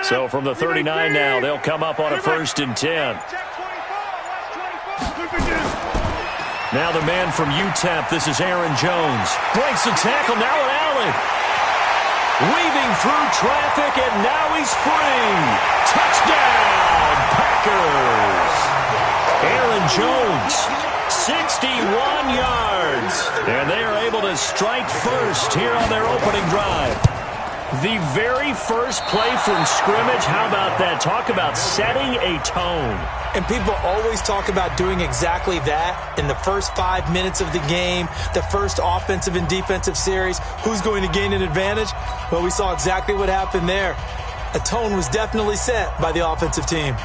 So from the 39 now, they'll come up on a 1st and 10. Now the man from UTEP, this is Aaron Jones. Breaks the tackle, now an alley. Weaving through traffic, and now he's free. Touchdown, Packers. Aaron Jones, 61 yards. And they are able to strike first here on their opening drive. The very first play from scrimmage, how about that? Talk about setting a tone. And people always talk about doing exactly that in the first 5 minutes of the game, the first offensive and defensive series. Who's going to gain an advantage? Well, we saw exactly what happened there. A tone was definitely set by the offensive team.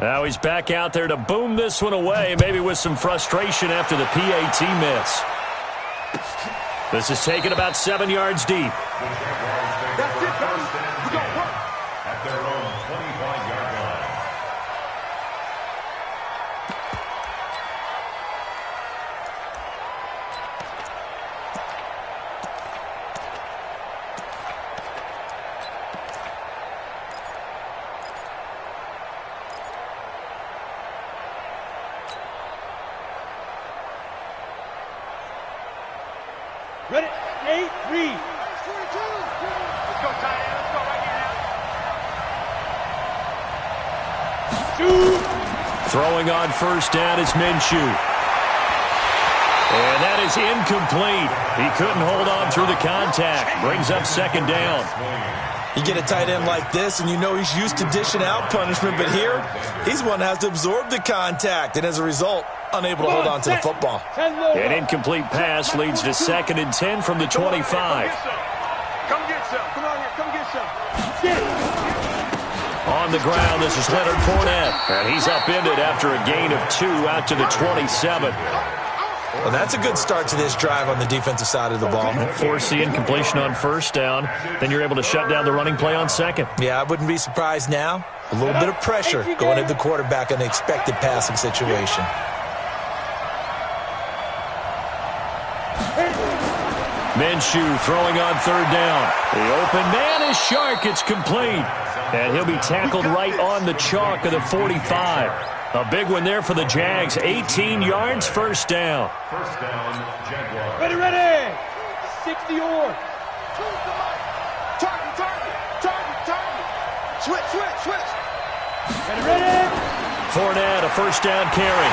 Now he's back out there to boom this one away, maybe with some frustration after the PAT miss. This is taken about 7 yards deep. That's it, baby. We got work. At their own 25-yard line. Ready? 8, read. 22. Let's go, tight end. Let's go right here now. Shoot. Throwing on 1st down is Minshew. And that is incomplete. He couldn't hold on through the contact. Brings up 2nd down. You get a tight end like this, and you know he's used to dishing out punishment, but here, he's one that has to absorb the contact, and as a result, unable to hold on to the football. An incomplete pass leads to 2nd and 10 from the 25. Come get some. Come on here. Come get some. On the ground, this is Leonard Fournette. And he's upended after a gain of 2 out to the 27. Well, that's a good start to this drive on the defensive side of the ball. Force the incompletion on 1st down. Then you're able to shut down the running play on 2nd. Yeah, I wouldn't be surprised now. A little bit of pressure going at the quarterback in the expected passing situation. Minshew throwing on 3rd down. The open man is Shark. It's complete. And he'll be tackled right on the chalk of the 45. A big one there for the Jags. 18 yards, 1st down. 1st down, Jaguars. Ready, ready. 60 or. Target. Switch. Ready, ready. Fournette, a 1st down carry.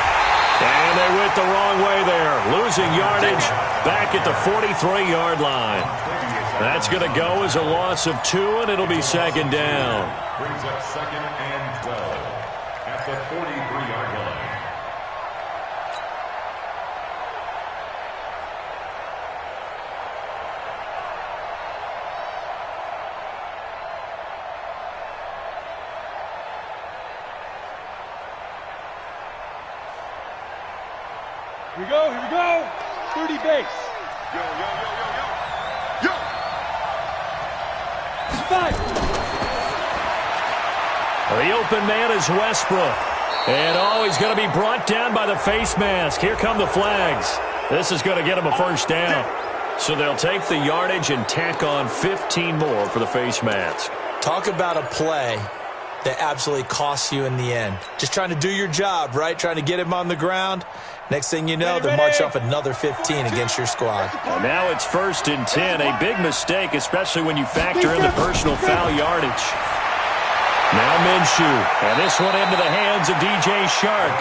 And they went the wrong way there. Losing yardage back at the 43-yard line. That's going to go as a loss of 2, and it'll be 2nd down. Brings up 2nd and 12 at the 43-yard line. Here we go. 30 base. Yo. 5. The open man is Westbrook. And he's going to be brought down by the face mask. Here come the flags. This is going to get him a 1st down. So they'll take the yardage and tack on 15 more for the face mask. Talk about a play that absolutely costs you in the end. Just trying to do your job, right? Trying to get him on the ground. Next thing you know, they march off another 15 against your squad. And now it's 1st and 10. A big mistake, especially when you factor in the personal foul yardage. Now Minshew. And this one into the hands of DJ Shark.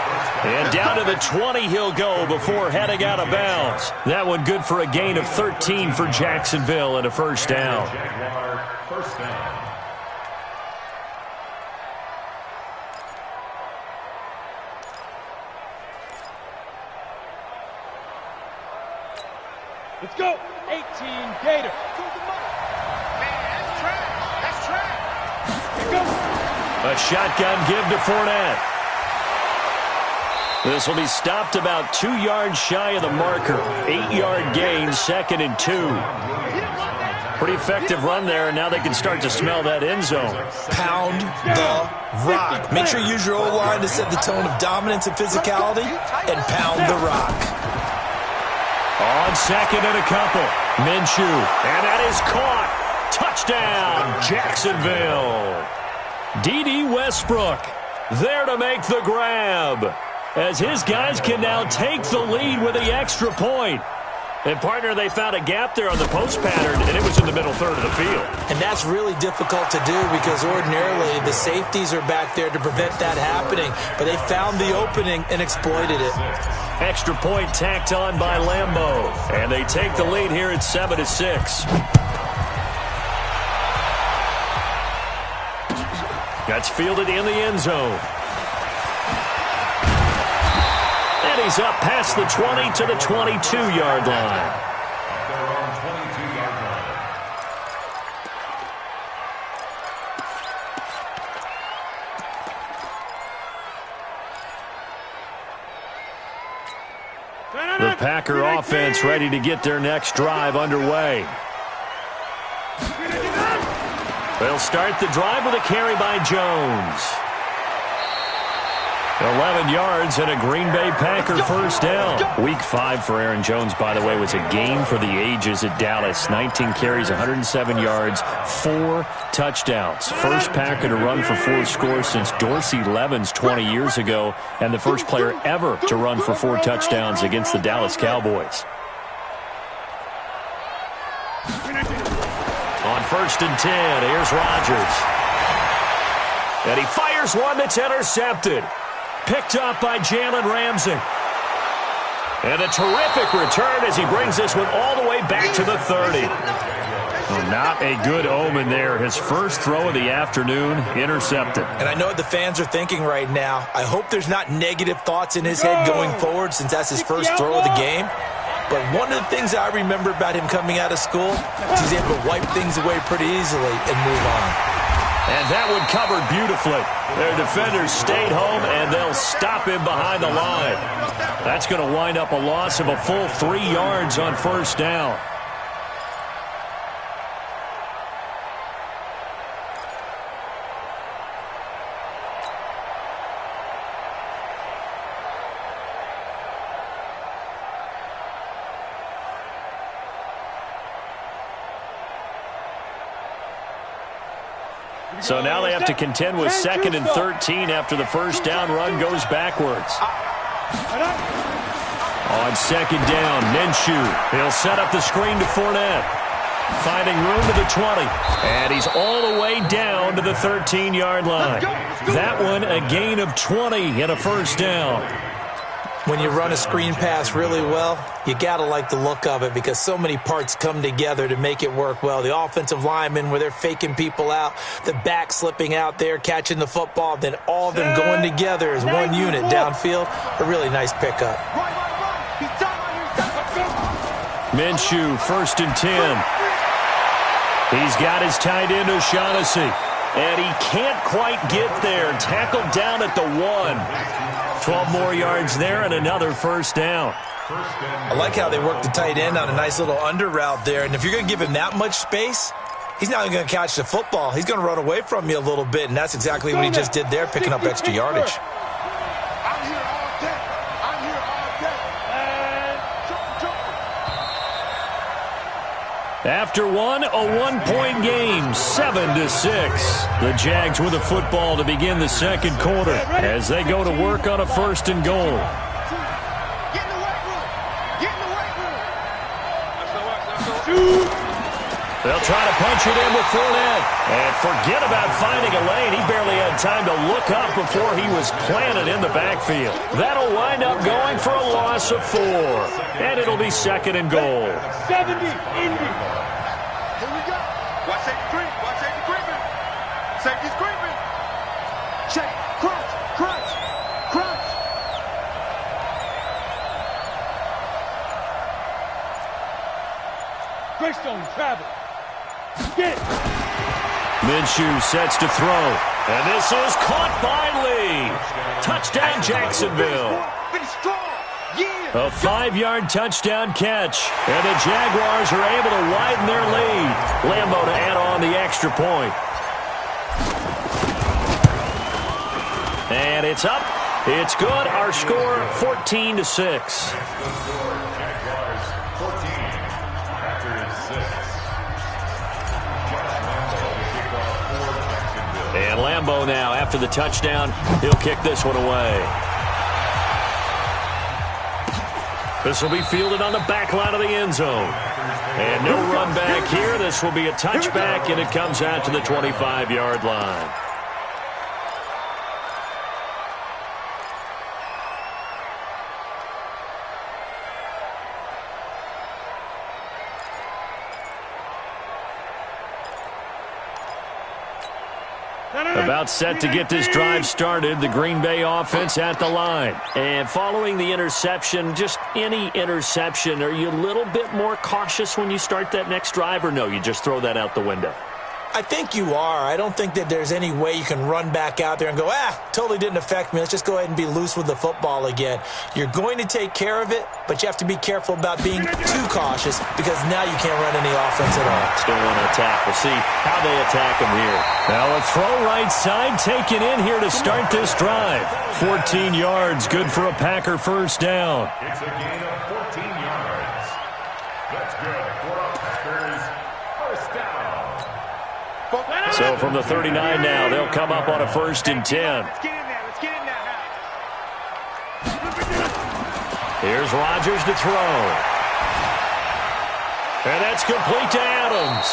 And down to the 20 he'll go before heading out of bounds. That one good for a gain of 13 for Jacksonville and a 1st down. Jaguar 1st down. Let's go. 18, Gator. Man, that's trash. Here goes. A shotgun give to Fournette. This will be stopped about 2 yards shy of the marker. 8-yard gain, 2nd and 2. Pretty effective run there, and now they can start to smell that end zone. Pound the rock. Make sure you use your O-line to set the tone of dominance and physicality, and pound the rock. On 2nd and a couple. Minshew, and that is caught. Touchdown, Jacksonville. D.D. Westbrook there to make the grab, as his guys can now take the lead with the extra point. And, partner, they found a gap there on the post pattern, and it was in the middle third of the field. And that's really difficult to do because ordinarily the safeties are back there to prevent that happening. But they found the opening and exploited it. Extra point tacked on by Lambeau. And they take the lead here at 7-6. That's fielded in the end zone. And he's up past the 20 to the 22-yard line. Their own 22-yard line. The Packer offense ready to get their next drive underway. They'll start the drive with a carry by Jones. 11 yards and a Green Bay Packer first down. Week 5 for Aaron Jones, by the way, was a game for the ages at Dallas. 19 carries, 107 yards, 4 touchdowns. First Packer to run for 4 scores since Dorsey Levens 20 years ago, and the first player ever to run for 4 touchdowns against the Dallas Cowboys. On 1st and 10, here's Rodgers. And he fires one that's intercepted. Picked up by Jalen Ramsey. And a terrific return as he brings this one all the way back to the 30. Well, not a good omen there. His first throw of the afternoon, intercepted. And I know what the fans are thinking right now. I hope there's not negative thoughts in his head going forward since that's his first throw of the game. But one of the things I remember about him coming out of school is he's able to wipe things away pretty easily and move on. And that one covered beautifully. Their defenders stayed home, and they'll stop him behind the line. That's going to wind up a loss of a full 3 yards on first down. So now they have to contend with 2nd and 13 after the first down run goes backwards. On 2nd down, Minshew. He'll set up the screen to Fournette. Finding room to the 20. And he's all the way down to the 13-yard line. That one a gain of 20 and a first down. When you run a screen pass really well, you got to like the look of it because so many parts come together to make it work well. The offensive linemen, where they're faking people out, the back slipping out there, catching the football, then all of them going together as one unit downfield. A really nice pickup. Minshew, 1st and 10. He's got his tight end, O'Shaughnessy. And he can't quite get there. Tackled down at the 1. 12 more yards there and another first down. I like how they work the tight end on a nice little under route there. And if you're going to give him that much space, he's not going to catch the football. He's going to run away from you a little bit, and that's exactly what he just did there, picking up extra yardage. I'm here all day. I'm here all day. And jump. After one, a one-point game, 7-6. The Jags with a football to begin the second quarter as they go to work on a 1st and goal. Get in the weight room. Get in the weight room. They'll try to punch it in with Fournette. And forget about finding a lane. He barely had time to look up before he was planted in the backfield. That'll wind up going for a loss of 4. And it'll be 2nd and goal. 70, Indy. Here we go. Watch safety creep. Watch safety creeping. Safety's creeping. Check. Crunch. Greystone, travel. Get it. Minshew sets to throw. And this is caught by Lee. Touchdown, Jacksonville. A 5-yard touchdown catch. And the Jaguars are able to widen their lead. Lambeau to add on the extra point. And it's up. It's good. Our score, 14-6. And Lambeau now, after the touchdown, he'll kick this one away. This will be fielded on the back line of the end zone. And no run back here. This will be a touchback, and it comes out to the 25-yard line. About set to get this drive started, the Green Bay offense at the line. And following the interception, just any interception, are you a little bit more cautious when you start that next drive, or no, you just throw that out the window? I think you are. I don't think that there's any way you can run back out there and go, totally didn't affect me. Let's just go ahead and be loose with the football again. You're going to take care of it, but you have to be careful about being too cautious because now you can't run any offense at all. Still want to attack. We'll see how they attack them here. Now a throw right side taken in here to start this drive. 14 yards, good for a Packer first down. It's a gain of 14 yards. That's good for a Packers first down. So from the 39 now, they'll come up on a 1st and 10. Let's get in there. Let's get in there. Here's Rodgers to throw. And that's complete to Adams.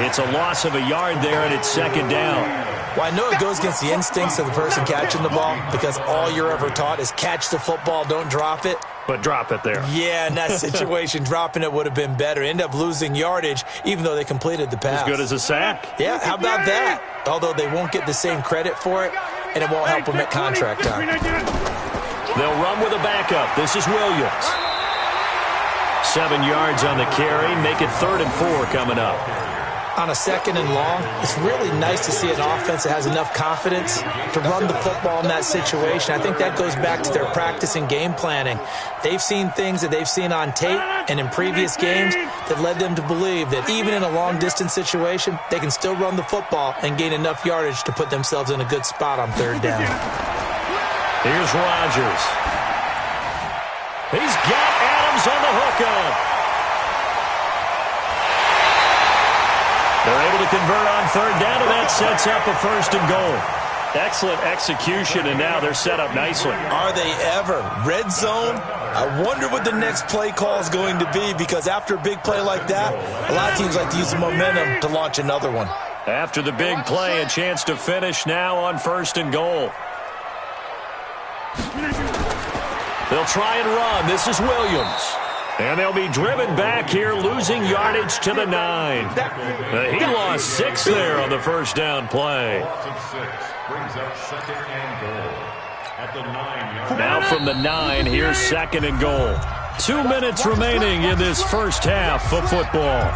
It's a loss of a yard there, and it's 2nd down. Well, I know it goes against the instincts of the person catching the ball because all you're ever taught is catch the football, don't drop it. But drop it there. Yeah, in that situation, dropping it would have been better. End up losing yardage, even though they completed the pass. As good as a sack. Yeah, how about that? Although they won't get the same credit for it, and it won't help them at contract time. They'll run with a backup. This is Williams. 7 yards on the carry. Make it 3rd and 4 coming up. On a 2nd and long, it's really nice to see an offense that has enough confidence to run the football in that situation. I think that goes back to their practice and game planning. They've seen things that they've seen on tape and in previous games that led them to believe that even in a long-distance situation, they can still run the football and gain enough yardage to put themselves in a good spot on 3rd down. Here's Rodgers. He's got Adams on the hookup. They're able to convert on 3rd down, and that sets up a 1st and goal. Excellent execution, and now they're set up nicely. Are they ever? Red zone? I wonder what the next play call is going to be, because after a big play like that, a lot of teams like to use the momentum to launch another one. After the big play, a chance to finish now on 1st and goal. They'll try and run. This is Williams. And they'll be driven back here, losing yardage to the 9. He lost 6 there on the 1st down play. Brings up 2nd and goal at the 9-yard. Now from the 9, here's 2nd and goal. 2 minutes remaining in this first half of football.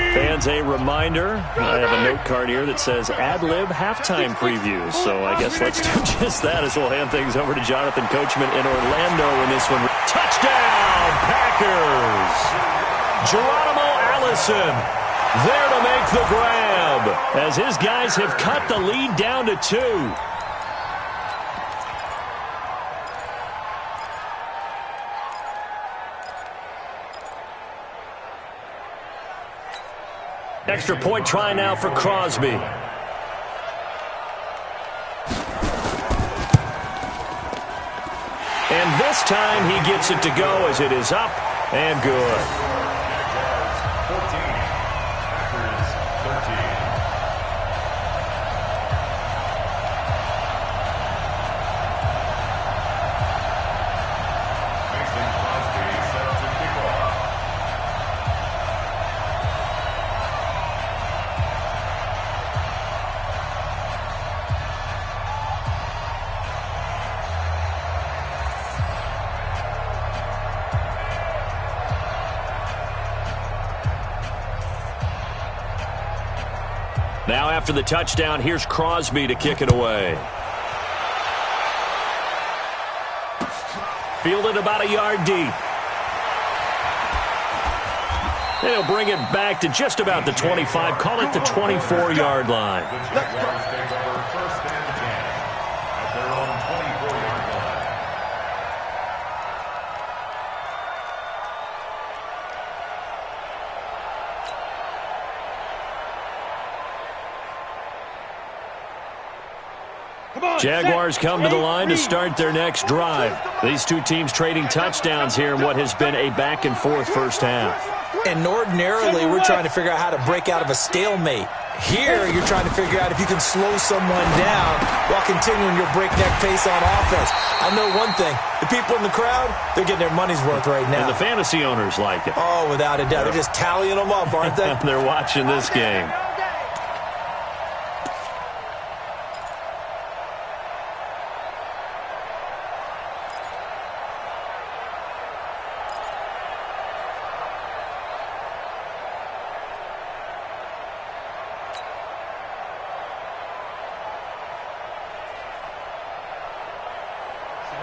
Fans, a reminder, I have a note card here that says ad-lib halftime previews. So I guess let's do just that as we'll hand things over to Jonathan Coachman in Orlando in this one. Touchdown, Packers! Geronimo Allison there to make the grab as his guys have cut the lead down to 2. Extra point try now for Crosby. And this time he gets it to go as it is up and good. after the touchdown, here's Crosby to kick it away. Fielded about a yard deep. And he'll bring it back to just about the 25. Call it the 24-yard line. The Jaguars take over first and 10 at their own 24-yard line. Jaguars come to the line to start their next drive. These two teams trading touchdowns here in what has been a back-and-forth first half. And ordinarily, we're trying to figure out how to break out of a stalemate. Here, you're trying to figure out if you can slow someone down while continuing your breakneck pace on offense. I know one thing. The people in the crowd, they're getting their money's worth right now. And the fantasy owners like it. Oh, without a doubt. They're just tallying them up, aren't they? They're watching this game.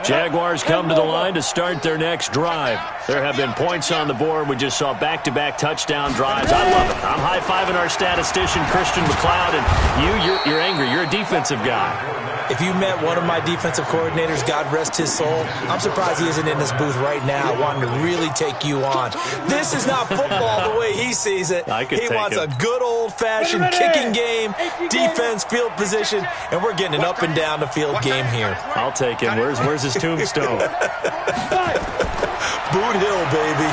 Jaguars come to the line to start their next drive. There have been points on the board. We just saw back-to-back touchdown drives. I love it. I'm high-fiving our statistician, Christian McLeod, and you're angry. You're a defensive guy. If you met one of my defensive coordinators, God rest his soul, I'm surprised he isn't in this booth right now wanting to really take you on. This is not football the way he sees it. He wants a good old-fashioned kicking game, defense, field position, and we're getting an up-and-down-the-field game here. I'll take him. Where's his tombstone? Boot Hill, baby.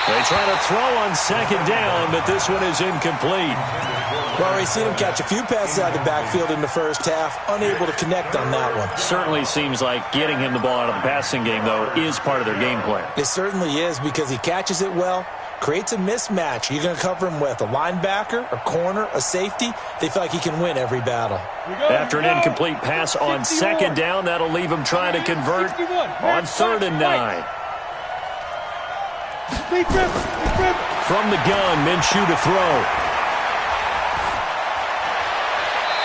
They try to throw on second down, but this one is incomplete. Well, we've seen him catch a few passes out of the backfield in the first half, unable to connect on that one. Certainly seems like getting him the ball out of the passing game, though, is part of their game plan. It certainly is because he catches it well, creates a mismatch. You're going to cover him with a linebacker, a corner, a safety. They feel like he can win every battle. After an incomplete pass on second down, that'll leave him trying to convert on 3rd and 9. From the gun, Minshew to throw.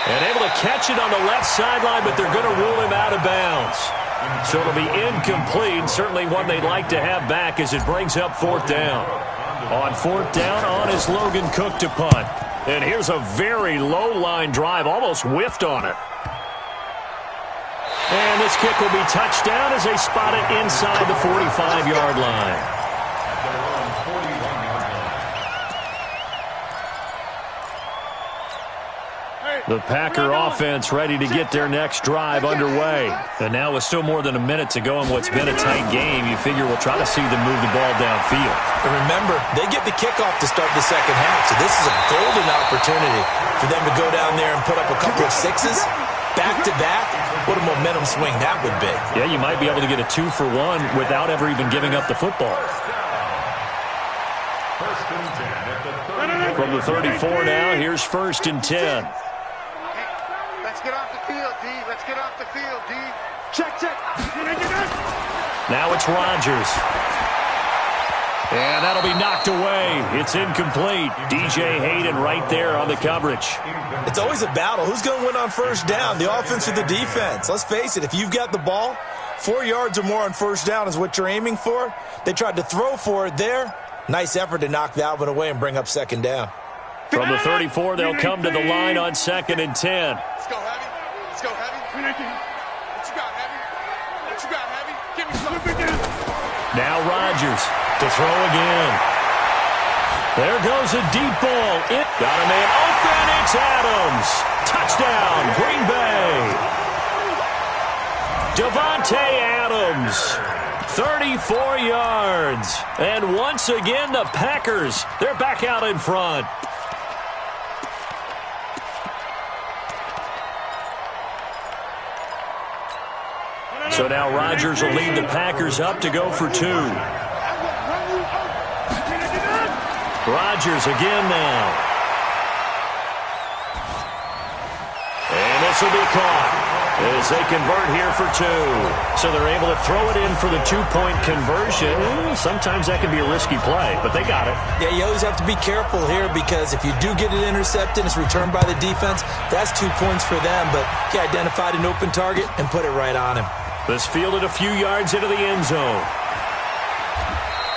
And able to catch it on the left sideline, but they're going to rule him out of bounds. So it'll be incomplete. Certainly one they'd like to have back as it brings up 4th down. On 4th down, on is Logan Cook to punt. And here's a very low-line drive, almost whiffed on it. And this kick will be touchdown as they spot it inside the 45-yard line. The Packer offense ready to get their next drive underway. And now with still more than a minute to go in what's been a tight game, you figure we'll try to see them move the ball downfield. And remember, they get the kickoff to start the second half, so this is a golden opportunity for them to go down there and put up a couple of sixes. Back-to-back, what a momentum swing that would be. Yeah, you might be able to get a 2-for-1 without ever even giving up the football. From the 34 now, here's 1st and 10. Let's get off the field, D. Let's get off the field, D. Check. Now it's Rodgers. And that'll be knocked away. It's incomplete. DJ Hayden right there on the coverage. It's always a battle. Who's going to win on 1st down, the offense or the defense? Let's face it, if you've got the ball, 4 yards or more on 1st down is what you're aiming for. They tried to throw for it there. Nice effort to knock that one away and bring up 2nd down. From the 34, they'll come to the line on 2nd and 10. Let's go heavy. Let's go heavy. What you got, heavy? What you got, heavy? Give me something. Now Rodgers to throw again. There goes a deep ball. It got a man open. It's Adams. Touchdown, Green Bay. Devontae Adams, 34 yards. And once again, the Packers, they're back out in front. So now Rodgers will lead the Packers up to go for 2. Rodgers again now. And this will be caught. as they convert here for 2. So they're able to throw it in for the 2-point conversion. Sometimes that can be a risky play, but they got it. Yeah, you always have to be careful here because if you do get it intercepted, it's returned by the defense, that's 2 points for them. But he identified an open target and put it right on him. This fielded a few yards into the end zone.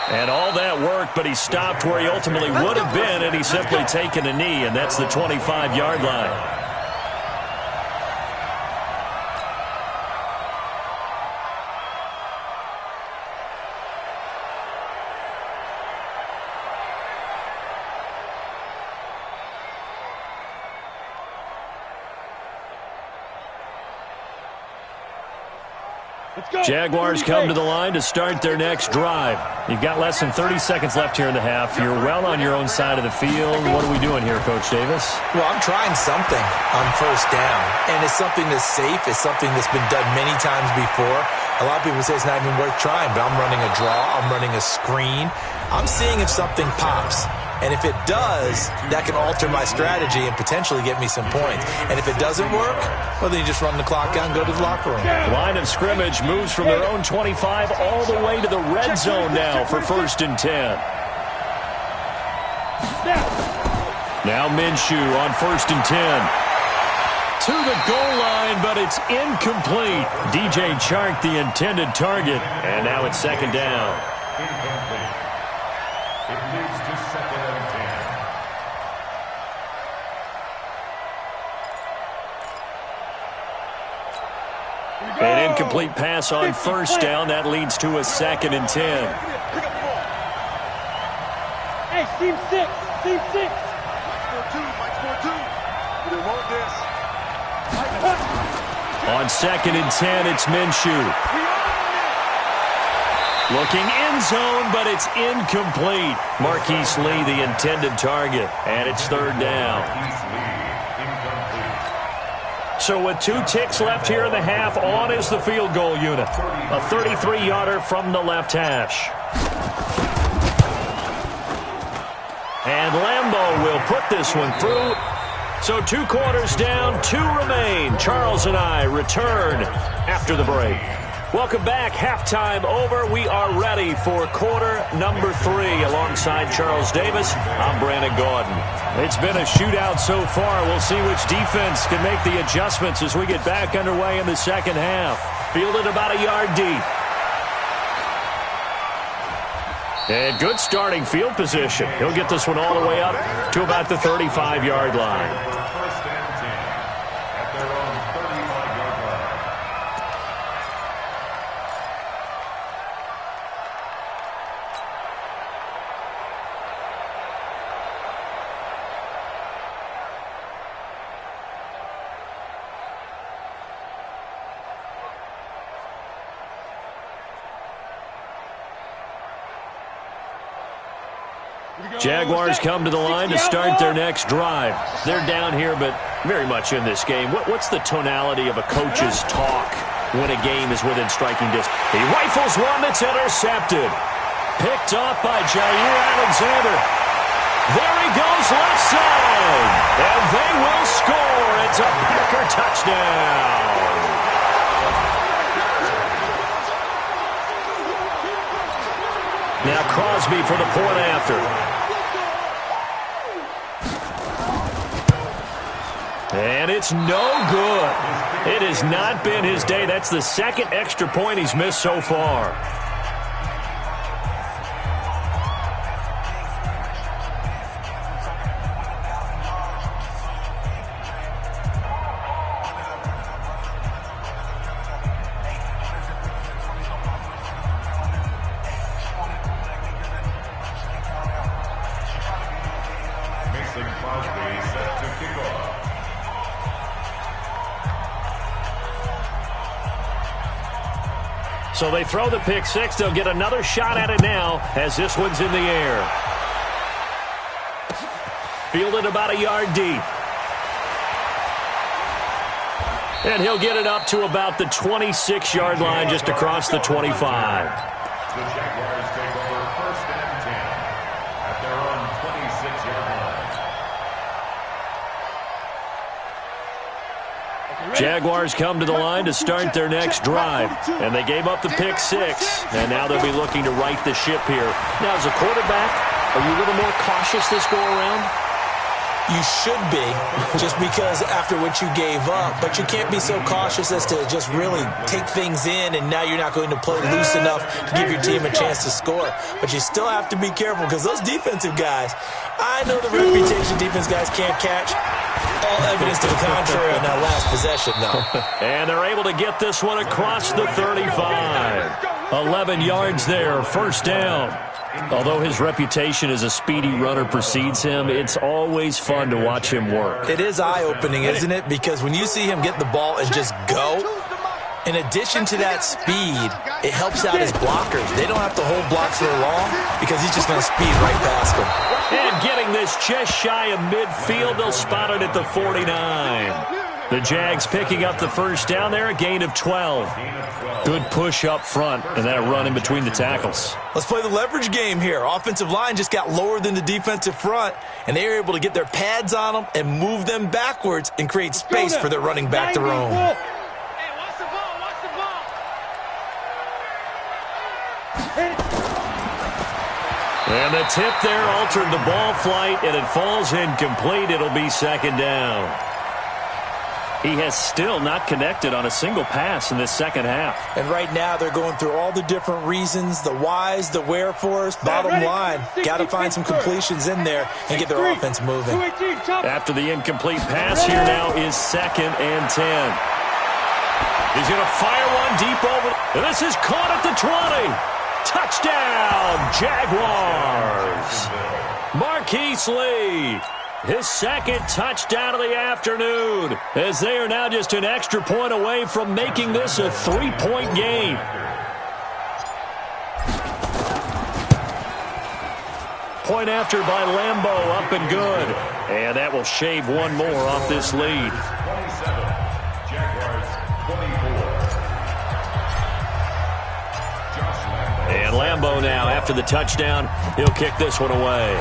And all that worked, but he stopped where he ultimately would have been, and he's simply taken a knee, and that's the 25-yard line. Jaguars come to the line to start their next drive. You've got less than 30 seconds left here in the half. You're well on your own side of the field. What are we doing here, Coach Davis? Well, I'm trying something on first down, and it's something that's safe. It's something that's been done many times before. A lot of people say it's not even worth trying, but I'm running a draw. I'm running a screen. I'm seeing if something pops. And if it does, that can alter my strategy and potentially get me some points. And if it doesn't work, well, then you just run the clock out and go to the locker room. Line of scrimmage moves from their own 25 all the way to the red zone now for 1st and 10. Now Minshew on 1st and 10. To the goal line, but it's incomplete. DJ Chark, the intended target. And now it's 2nd down. Incomplete. It moves to 2nd and 10. An incomplete pass on 1st down. That leads to a 2nd and 10. Hey, team 6. Team 6. Mike score 2. We want this. On 2nd and 10, it's Minshew. Looking end zone, but it's incomplete. Marquise Lee, the intended target, and it's 3rd down. So with 2 ticks left here in the half, on is the field goal unit. A 33-yarder from the left hash. And Lambeau will put this one through. So 2 quarters down, 2 remain. Charles and I return after the break. Welcome back. Halftime over. We are ready for quarter number 3. Alongside Charles Davis, I'm Brandon Gordon. It's been a shootout so far. We'll see which defense can make the adjustments as we get back underway in the second half. Fielded about a yard deep. And good starting field position. He'll get this one all the way up to about the 35-yard line. 1st and 10 at their own 35-yard line. Jaguars come to the line to start their next drive. They're down here, but very much in this game. What's the tonality of a coach's talk when a game is within striking distance? He rifles one that's intercepted. Picked off by Jair Alexander. There he goes left side. And they will score. It's a Packer touchdown. Now Crosby for the point after. And it's no good. It has not been his day. That's the 2nd extra point he's missed so far. Mason Crosby set to kick off. So they throw the pick 6. They'll get another shot at it now as this one's in the air. Fielded about a yard deep. And he'll get it up to about the 26-yard line just across the 25. The Jaguars take over 1st and 10 at their own 26-yard line. Jaguars come to the line to start their next drive. And they gave up the pick six. And now they'll be looking to right the ship here. Now, as a quarterback, are you a little more cautious this go-around? You should be, just because after what you gave up. But you can't be so cautious as to just really take things in, and now you're not going to play loose enough to give your team a chance to score. But you still have to be careful, because those defensive guys, I know the reputation defense guys can't catch. All evidence to the contrary on that last possession, though. And they're able to get this one across the 35. 11 yards there, first down. Although his reputation as a speedy runner precedes him, it's always fun to watch him work. It is eye-opening, isn't it? Because when you see him get the ball and just go, in addition to that speed, it helps out his blockers. They don't have to hold blocks for long because he's just going to speed right past them. And getting this just shy of midfield, they'll spot it at the 49. The Jags picking up the first down there, a gain of 12. Good push up front, and that run in between the tackles. Let's play the leverage game here. Offensive line just got lower than the defensive front, and they were able to get their pads on them and move them backwards and create space for their running back to roam. And the tip there altered the ball flight, and it falls incomplete. It'll be second down. He has still not connected on a single pass in this second half. And right now they're going through all the different reasons, the whys, the wherefores. Bottom line, got to find some completions in there and get their offense moving. After the incomplete pass, here now is 2nd and 10. He's going to fire one deep over. And this is caught at the 20. Touchdown, Jaguars. Marquise Lee. His second touchdown of the afternoon, as they are now just an extra point away from making this a 3-point game. Point after by Lambeau, up and good. And that will shave one more off this lead. 27, Jaguars 24. And Lambeau now, after the touchdown, he'll kick this one away.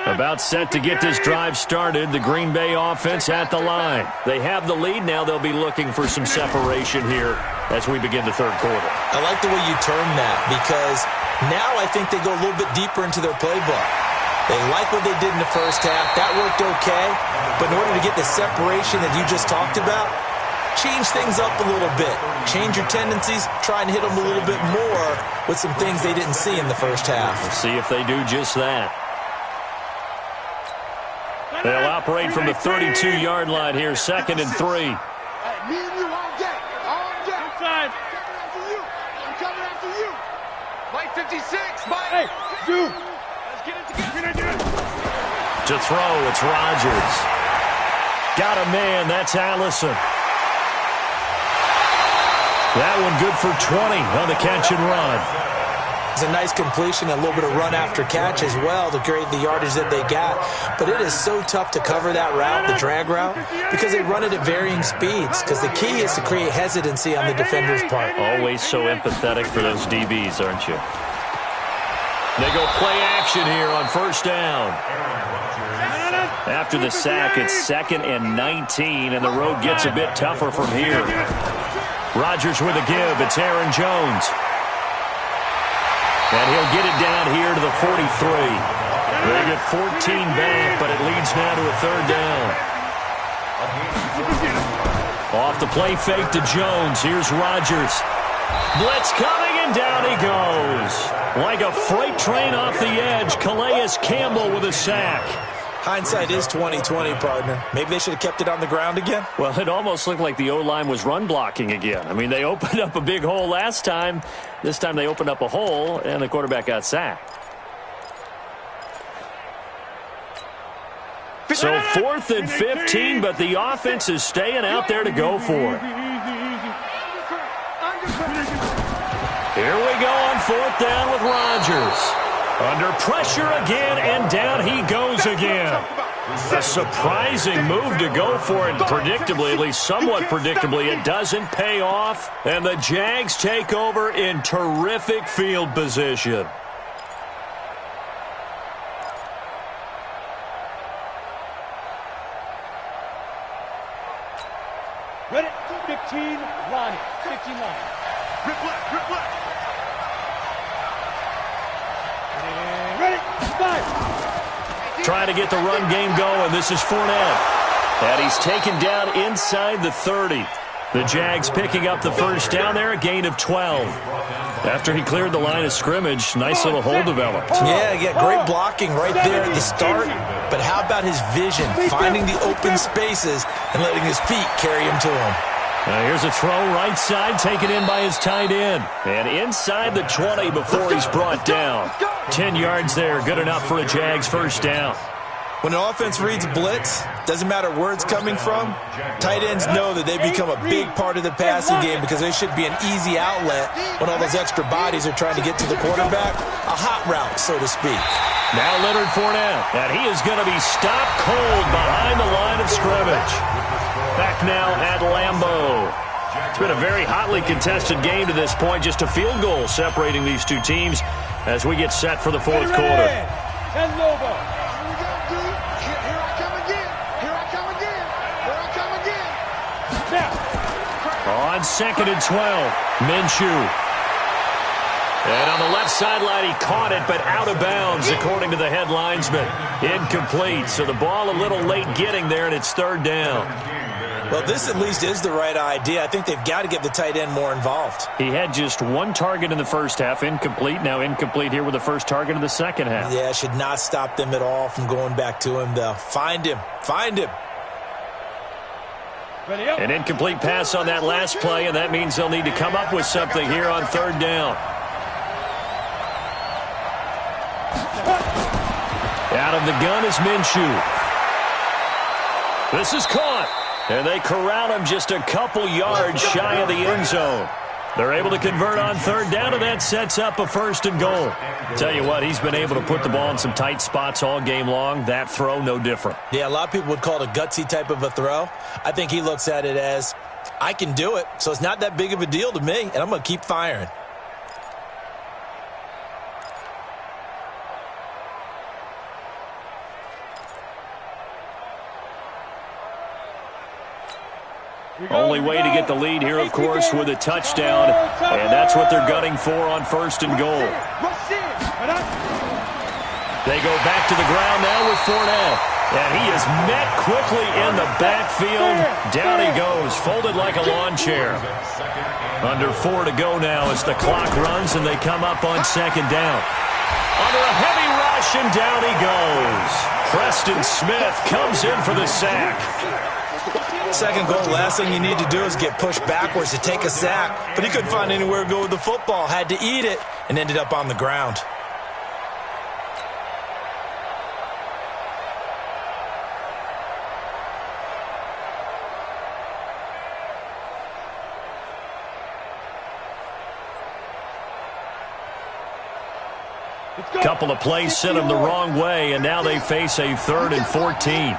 About set to get this drive started. The Green Bay offense at the line. They have the lead. Now they'll be looking for some separation here as we begin the third quarter. I like the way you term that, because now I think they go a little bit deeper into their playbook. They like what they did in the first half. That worked okay. But in order to get the separation that you just talked about, change things up a little bit. Change your tendencies. Try and hit them a little bit more with some things they didn't see in the first half. We'll see if they do just that. They'll operate from the 32-yard line here, 2nd and 3. Me and you all day. All day. Outside. I'm coming after you. Mike 56. Mike. Hey, dude. Let's get it together. To throw, it's Rodgers. Got a man, that's Allison. That one good for 20 on the catch and run. It's a nice completion, a little bit of run after catch as well to create the yardage that they got. But it is so tough to cover that route, the drag route, because they run it at varying speeds. Because the key is to create hesitancy on the defender's part. Always so empathetic for those DBs, aren't you? They go play action here on first down. After the sack, it's 2nd and 19, and the road gets a bit tougher from here. Rodgers with a give. It's Aaron Jones. And he'll get it down here to the 43. They get 14 back, but it leads now to a third down. Off the play fake to Jones. Here's Rodgers. Blitz coming, and down he goes. Like a freight train off the edge, Calais Campbell with a sack. Hindsight is 20/20, partner. Maybe they should have kept it on the ground again. Well, it almost looked like the O-line was run blocking again. I mean, they opened up a big hole last time. This time they opened up a hole, and the quarterback got sacked. So 4th and 15, but the offense is staying out there to go for it. Here we go on 4th down with Rodgers. Under pressure again, and down he goes again. A surprising move to go for it, predictably, at least somewhat predictably. It doesn't pay off, and the Jags take over in terrific field position. Ready? 15 line. 15 line. Rip left, rip left. And ready? 5. Trying to get the run game going. This is Fournette. And he's taken down inside the 30. The Jags picking up the first down there, a gain of 12. After he cleared the line of scrimmage, nice little hole developed. Yeah, great blocking right there at the start. But how about his vision, finding the open spaces and letting his feet carry him to him? Now here's a throw right side, taken in by his tight end. And inside the 20 before he's brought down. 10 yards there, good enough for a Jags first down. When an offense reads blitz, doesn't matter where it's coming from, tight ends know that they become a big part of the passing game because they should be an easy outlet when all those extra bodies are trying to get to the quarterback. A hot route, so to speak. Now Leonard Fournette, and he is going to be stopped cold behind the line of scrimmage. Back now at Lambeau. It's been a very hotly contested game to this point, just a field goal separating these two teams as we get set for the fourth quarter. And Lobo. On 2nd and 12, Minshew. And on the left sideline, he caught it, but out of bounds, according to the head linesman. Incomplete, so the ball a little late getting there, and it's third down. Well, this at least is the right idea. I think they've got to get the tight end more involved. He had just one target in the first half, incomplete. Now incomplete here with the first target in the second half. Yeah, should not stop them at all from going back to him, though. Find him. Find him. An incomplete pass on that last play, and that means they'll need to come up with something here on third down. Out of the gun is Minshew. This is caught, and they corral him just a couple yards shy of the end zone. They're able to convert on third down, and that sets up a first and goal. Tell you what, he's been able to put the ball in some tight spots all game long. That throw, no different. Yeah, a lot of people would call it a gutsy type of a throw. I think he looks at it as, I can do it, so it's not that big of a deal to me, and I'm going to keep firing. Only way to get the lead here, of course, with a touchdown, and that's what they're gunning for on first and goal. They go back to the ground now with Fournette, and he is met quickly in the backfield. Down he goes, folded like a lawn chair. Under 4 to go now as the clock runs, and they come up on second down. Under a heavy rush, and down he goes. Preston Smith comes in for the sack. Second goal, last thing you need to do is get pushed backwards to take a sack. But he couldn't find anywhere to go with the football, had to eat it, and ended up on the ground. Couple of plays sent them the wrong way, and now they face a 3rd and 14.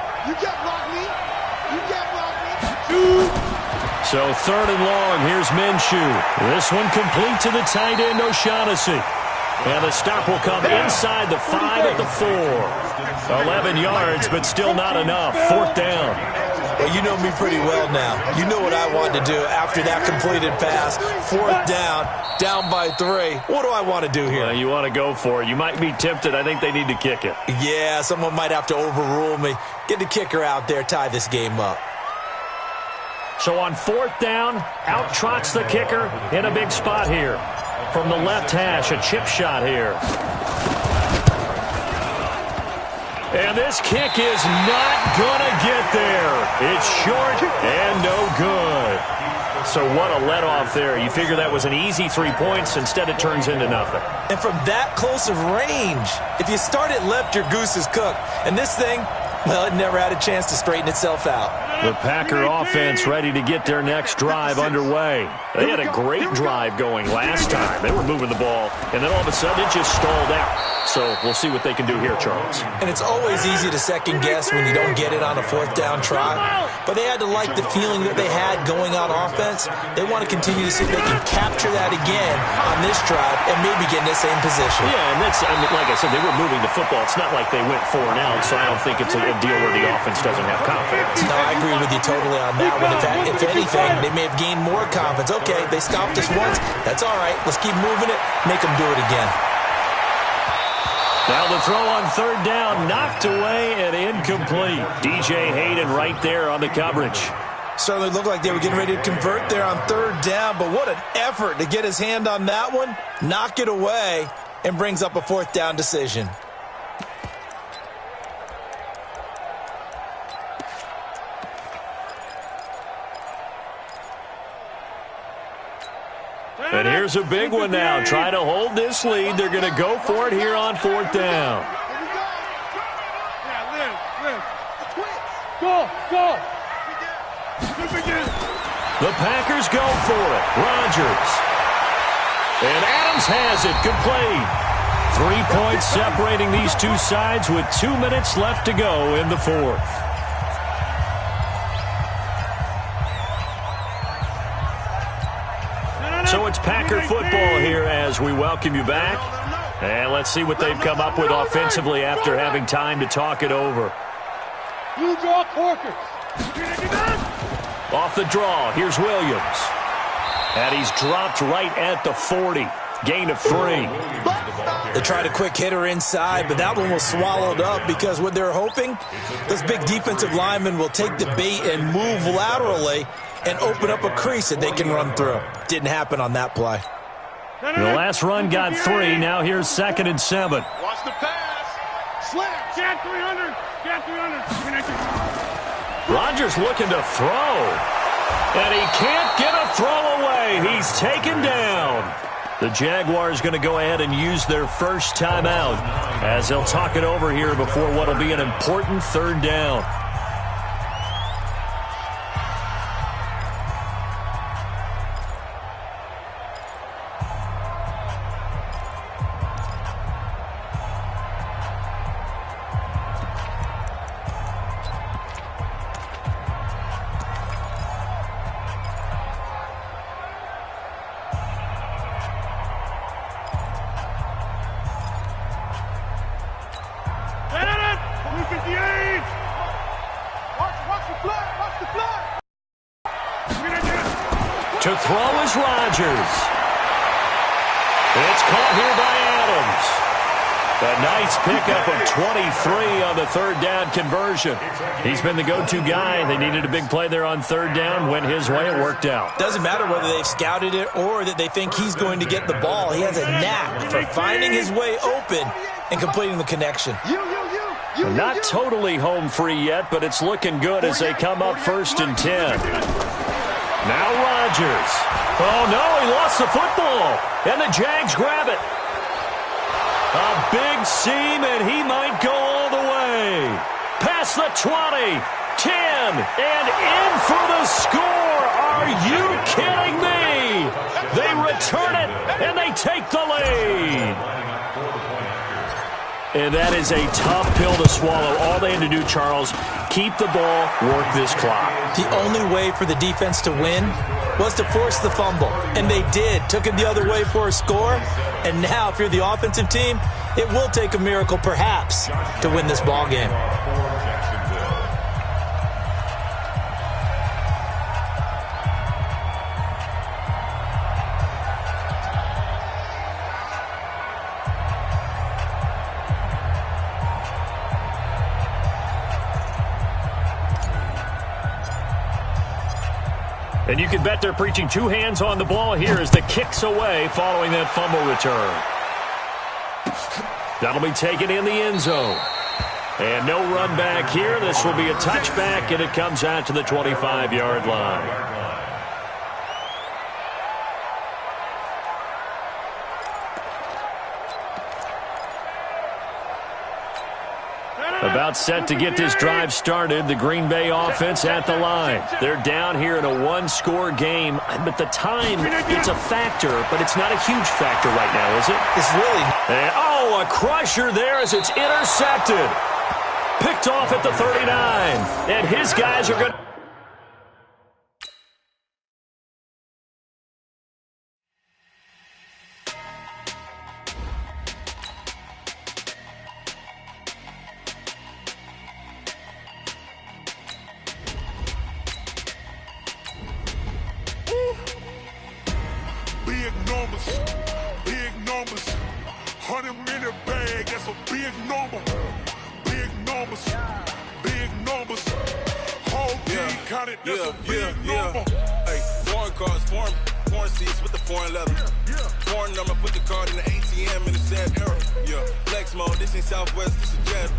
So 3rd and long, here's Minshew. This one complete to the tight end, O'Shaughnessy. And the stop will come inside the 5 at the 4. 11 yards, but still not enough. 4th down. Well, you know me pretty well now. You know what I want to do after that completed pass. 4th down by 3. What do I want to do here? You want to go for it. You might be tempted. I think they need to kick it. Yeah, someone might have to overrule me. Get the kicker out there, tie this game up. So on 4th down, out trots the kicker in a big spot here. From the left hash, a chip shot here. And this kick is not going to get there. It's short and no good. So what a let-off there. You figure that was an easy 3 points. Instead, it turns into nothing. And from that close of range, if you start it left, your goose is cooked. And this thing, well, it never had a chance to straighten itself out. The Packer offense ready to get their next drive underway. They had a great drive going last time. They were moving the ball, and then all of a sudden it just stalled out. So we'll see what they can do here, Charles. And it's always easy to second guess when you don't get it on a fourth down try. But they had to like the feeling that they had going on offense. They want to continue to see if they can capture that again on this drive and maybe get in the same position. Yeah, and that's, I mean, like I said, they were moving the football. It's not like they went 4 and out, so I don't think it's a deal where the offense doesn't have confidence. No, I agree with you totally on that one. If anything, they may have gained more confidence. Okay, they stopped us once. That's all right. Let's keep moving it. Make them do it again. Now the throw on third down, knocked away and incomplete. DJ Hayden right there on the coverage. Certainly looked like they were getting ready to convert there on third down, but what an effort to get his hand on that one, knock it away, and brings up a fourth down decision. And here's a big one now. Try to hold this lead. They're going to go for it here on fourth down. Go. The Packers go for it. Rodgers. And Adams has it. Complete. 3 points separating these two sides with 2 minutes left to go in the fourth. So it's Packer football here as we welcome you back. And let's see what they've come up with offensively after having time to talk it over. You draw Corker. Off the draw, here's Williams. And he's dropped right at the 40. Gain of 3. They tried a quick hitter inside, but that one was swallowed up because what they're hoping, this big defensive lineman will take the bait and move laterally and open up a crease that they can run through. Didn't happen on that play. The last run got 3. Now here's 2nd and 7. Watch the pass. Slant. Cat 300. Cat 300. Rodgers looking to throw. And he can't get a throw away. He's taken down. The Jaguars going to go ahead and use their first timeout as they'll talk it over here before what will be an important third down. To throw is Rodgers. It's caught here by Adams. A nice pickup of 23 on the third down conversion. He's been the go-to guy. They needed a big play there on third down. Went his way. It worked out. Doesn't matter whether they've scouted it or that they think he's going to get the ball. He has a knack for finding his way open and completing the connection. Not totally home free yet, but it's looking good as they come up 1st and 10. Now Rodgers. Oh, no, he lost the football. And the Jags grab it. A big seam, and he might go all the way. Past the 20, 10, and in for the score. Are you kidding me? They return it, and they take the lead. And that is a tough pill to swallow. All they had to do, Charles, keep the ball, work this clock. The only way for the defense to win was to force the fumble. And they did. Took it the other way for a score. And now, if you're the offensive team, it will take a miracle, perhaps, to win this ball game. And you can bet they're preaching 2 hands on the ball here as the kick's away following that fumble return. That'll be taken in the end zone. And no run back here. This will be a touchback, and it comes out to the 25-yard line. A About set to get this drive started. The Green Bay offense at the line. They're down here in a one-score game, but the time, it's a factor, but it's not a huge factor right now, is it? It's really. And, oh, a crusher there as it's intercepted. Picked off at the 39. And his guys are going to... Big numbers, 100-minute bag, that's a big number. Big numbers, whole team counted, that's a big number. Hey, foreign cars, foreign seats with the foreign leather. Foreign number, put the card in the ATM in the sad era. Yeah, flex mode, this ain't Southwest, this is jet.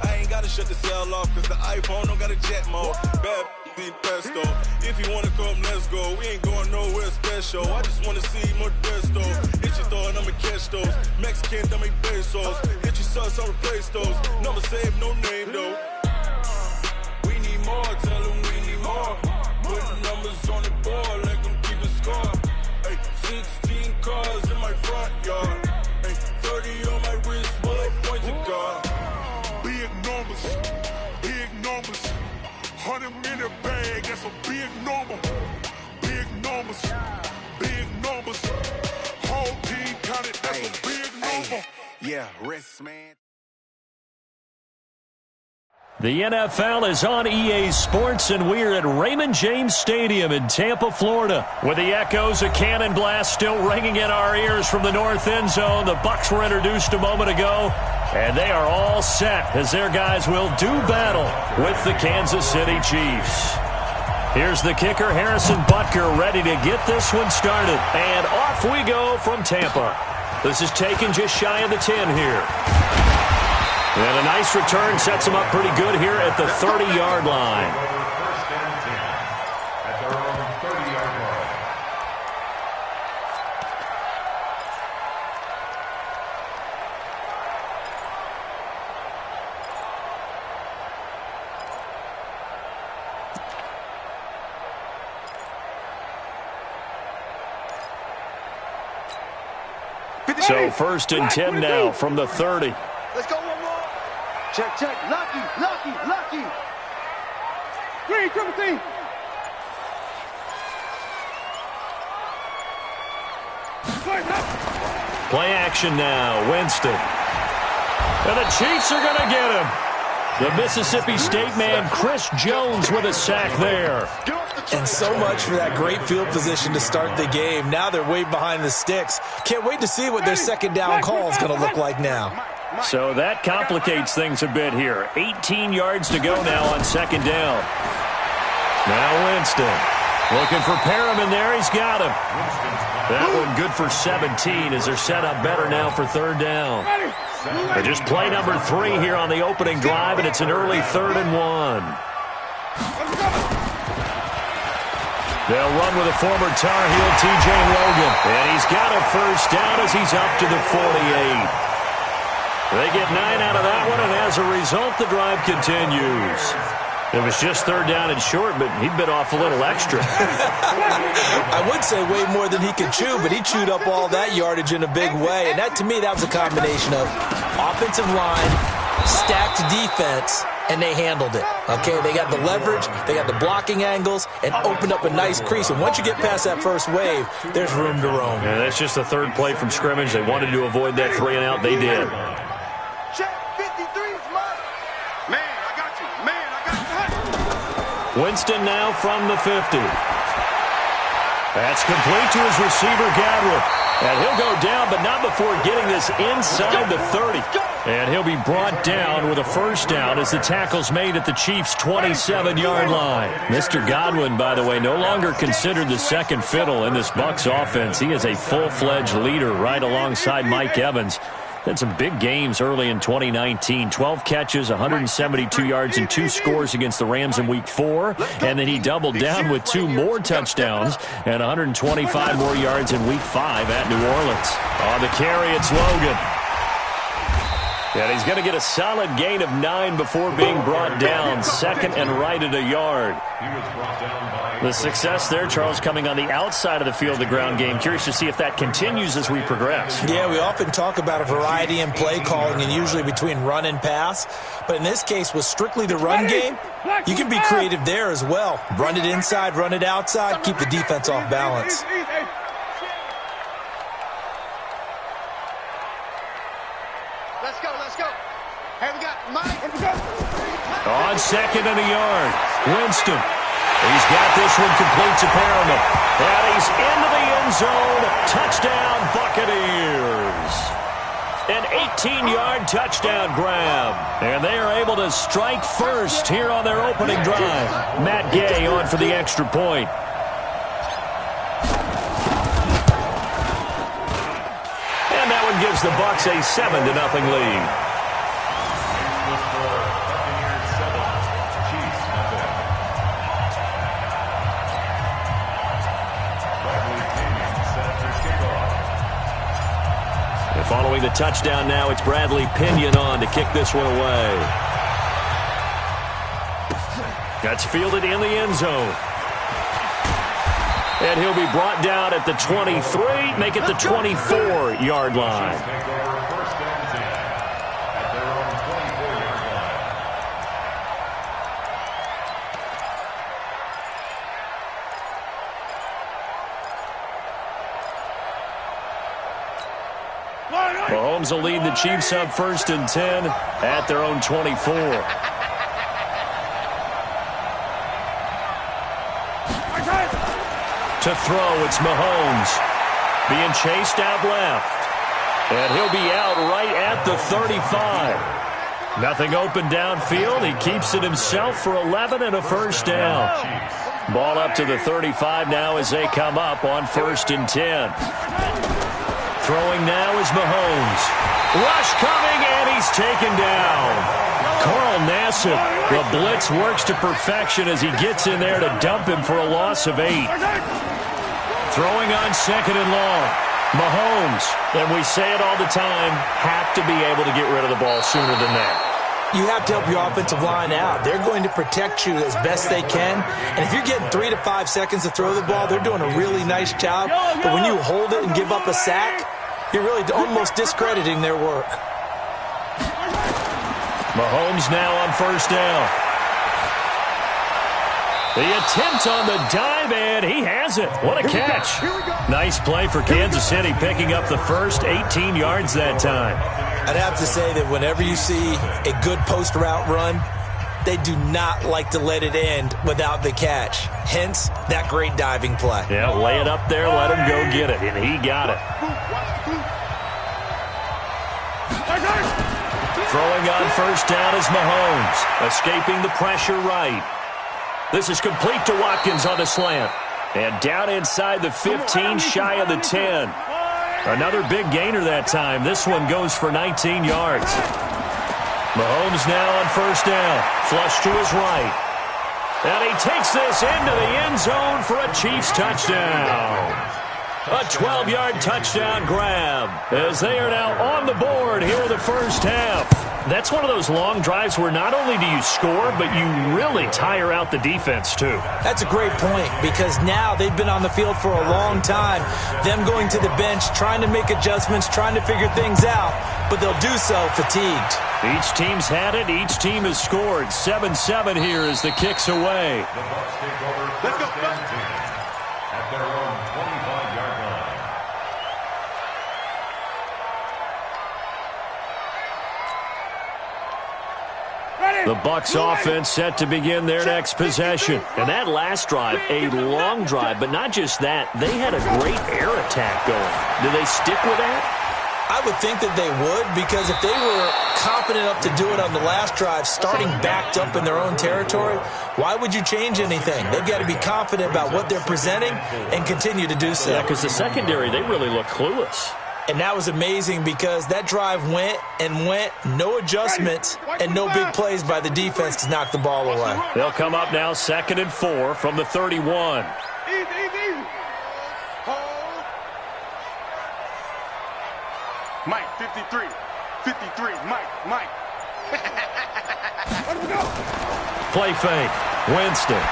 I ain't gotta shut the cell off, cause the iPhone don't got a jet mode. Bad need pesto. If you wanna come, let's go. We ain't going nowhere special. I just wanna see Modesto. Hit your throw and I'ma catch those. Mexican, that make pesos. Hit your sauce, I'll replace those. Number saved, no name though. We need more, tell them we need more. Put numbers on the board, let them keep a score. Hey, 16 cars in my front yard. Hey, 30 on my wrist, while I point to God. Big numbers, 100-minute bag, that's a big number. Big numbers, whole team counted, that's a big number. Yeah, rest, man. The NFL is on EA Sports, and we're at Raymond James Stadium in Tampa, Florida, with the echoes of Cannon Blast still ringing in our ears from the north end zone. The Bucs were introduced a moment ago, and they are all set as their guys will do battle with the Kansas City Chiefs. Here's the kicker, Harrison Butker, ready to get this one started. And off we go from Tampa. This is taken just shy of the 10 here. And a nice return sets them up pretty good here at the 30-yard line. First and 10 at their own 30-yard line. So first and 10 now from the 30. Let's go one more. Check, lucky. Green, triple team. Play action now, Winston. And the Chiefs are going to get him. The Mississippi State man, Chris Jones, with a sack there. And so much for that great field position to start the game. Now they're way behind the sticks. Can't wait to see what their second down call is going to look like now. So that complicates things a bit here. 18 yards to go now on second down. Now Winston looking for Perriman there. He's got him. That one good for 17 as they're set up better now for third down. They just play number 3 here on the opening drive, and it's an early 3rd and 1. They'll run with a former Tar Heel, T.J. Logan. And he's got a first down as he's up to the 48. They get 9 out of that one, and as a result, the drive continues. It was just third down and short, but he bit off a little extra. I would say way more than he could chew, but he chewed up all that yardage in a big way. And that, to me, that was a combination of offensive line, stacked defense, and they handled it. Okay, they got the leverage, they got the blocking angles, and opened up a nice crease. And once you get past that first wave, there's room to roam. Yeah, that's just the third play from scrimmage. They wanted to avoid that 3-and-out. They did. Check, 53 is mine. Man, I got you. Winston now from the 50. That's complete to his receiver, Godwin. And he'll go down, but not before getting this inside the 30. And he'll be brought down with a first down as the tackle's made at the Chiefs' 27-yard line. Mr. Godwin, by the way, no longer considered the second fiddle in this Bucs offense. He is a full-fledged leader right alongside Mike Evans. Had some big games early in 2019. 12 catches, 172 yards, and 2 scores against the Rams in Week 4. And then he doubled down with 2 more touchdowns and 125 more yards in Week 5 at New Orleans. On the carry, it's Logan. And he's going to get a solid gain of 9 before being brought down. Second and right at a yard. The success there, Charles, coming on the outside of the field, the ground game. Curious to see if that continues as we progress. Yeah, we often talk about a variety in play calling and usually between run and pass. But in this case, with strictly the run game, you can be creative there as well. Run it inside, run it outside, keep the defense off balance. Let's go. Hey, we got Mike. On second and a yard, Winston. He's got this one complete to Perriman. And he's into the end zone. Touchdown, Buccaneers. An 18-yard touchdown grab. And they are able to strike first here on their opening drive. Matt Gay on for the extra point. And that one gives the Bucs a 7-0 lead. Following the touchdown now, it's Bradley Pinion on to kick this one away. That's fielded in the end zone. And he'll be brought down at the 23, make it the 24-yard line. Mahomes will lead the Chiefs up 1st and 10 at their own 24. To throw, it's Mahomes. Being chased out left. And he'll be out right at the 35. Nothing open downfield. He keeps it himself for 11 and a first down. Ball up to the 35 now as they come up on 1st and 10. Throwing now is Mahomes. Rush coming, and he's taken down. Carl Nassib, the blitz works to perfection as he gets in there to dump him for a loss of 8. Throwing on 2nd and long. Mahomes, and we say it all the time, have to be able to get rid of the ball sooner than that. You have to help your offensive line out. They're going to protect you as best they can. And if you're getting 3 to 5 seconds to throw the ball, they're doing a really nice job. But when you hold it and give up a sack, you're really almost discrediting their work. Mahomes now on 1st down. The attempt on the dive, and he has it. What a catch. Nice play for Kansas City, picking up the first 18 yards that time. I'd have to say that whenever you see a good post route run, they do not like to let it end without the catch. Hence, that great diving play. Yeah, lay it up there, let him go get it, and he got it. Throwing on 1st down is Mahomes, escaping the pressure right. This is complete to Watkins on the slant. And down inside the 15, shy of the 10. Another big gainer that time. This one goes for 19 yards. Mahomes now on 1st down. Flush to his right. And he takes this into the end zone for a Chiefs touchdown. A 12-yard touchdown grab as they are now on the board here in the first half. That's one of those long drives where not only do you score, but you really tire out the defense too. That's a great point because now they've been on the field for a long time. Them going to the bench, trying to make adjustments, trying to figure things out, but they'll do so fatigued. Each team's had it. Each team has scored. 7-7 here as the kick's away. The Bucs take over. Let's go. At their own 25-yard line. The Bucs offense set to begin their next possession. And that last drive, a long drive, but not just that. They had a great air attack going. Do they stick with that? I would think that they would because if they were confident enough to do it on the last drive, starting backed up in their own territory, why would you change anything? They've got to be confident about what they're presenting and continue to do so. Yeah, because the secondary, they really look clueless. And that was amazing because that drive went and went, no adjustments, and no big plays by the defense to knock the ball away. They'll come up now 2nd and 4 from the 31. Easy. Hold. Mike, 53. 53, Mike. Play fake. Winston.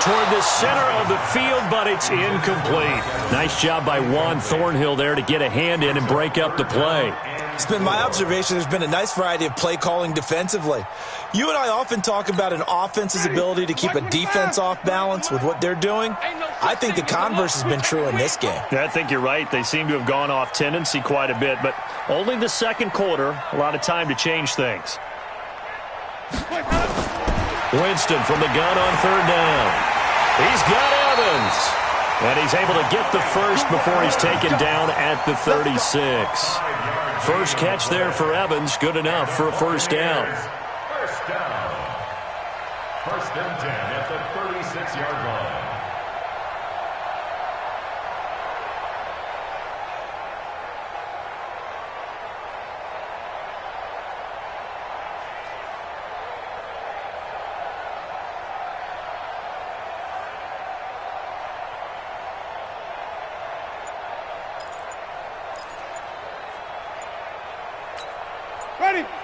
Toward the center of the field, but it's incomplete. Nice job by Juan Thornhill there to get a hand in and break up the play. It's been my observation there's been a nice variety of play calling defensively. You and I often talk about an offense's ability to keep a defense off balance with what they're doing. I think the converse has been true in this game. Yeah, I think you're right. They seem to have gone off tendency quite a bit, but only the second quarter, a lot of time to change things. Winston from the gun on third down. He's got Evans. And he's able to get the first before he's taken down at the 36. First catch there for Evans. Good enough for a first down. First down. First and 10 at the 36-yard line.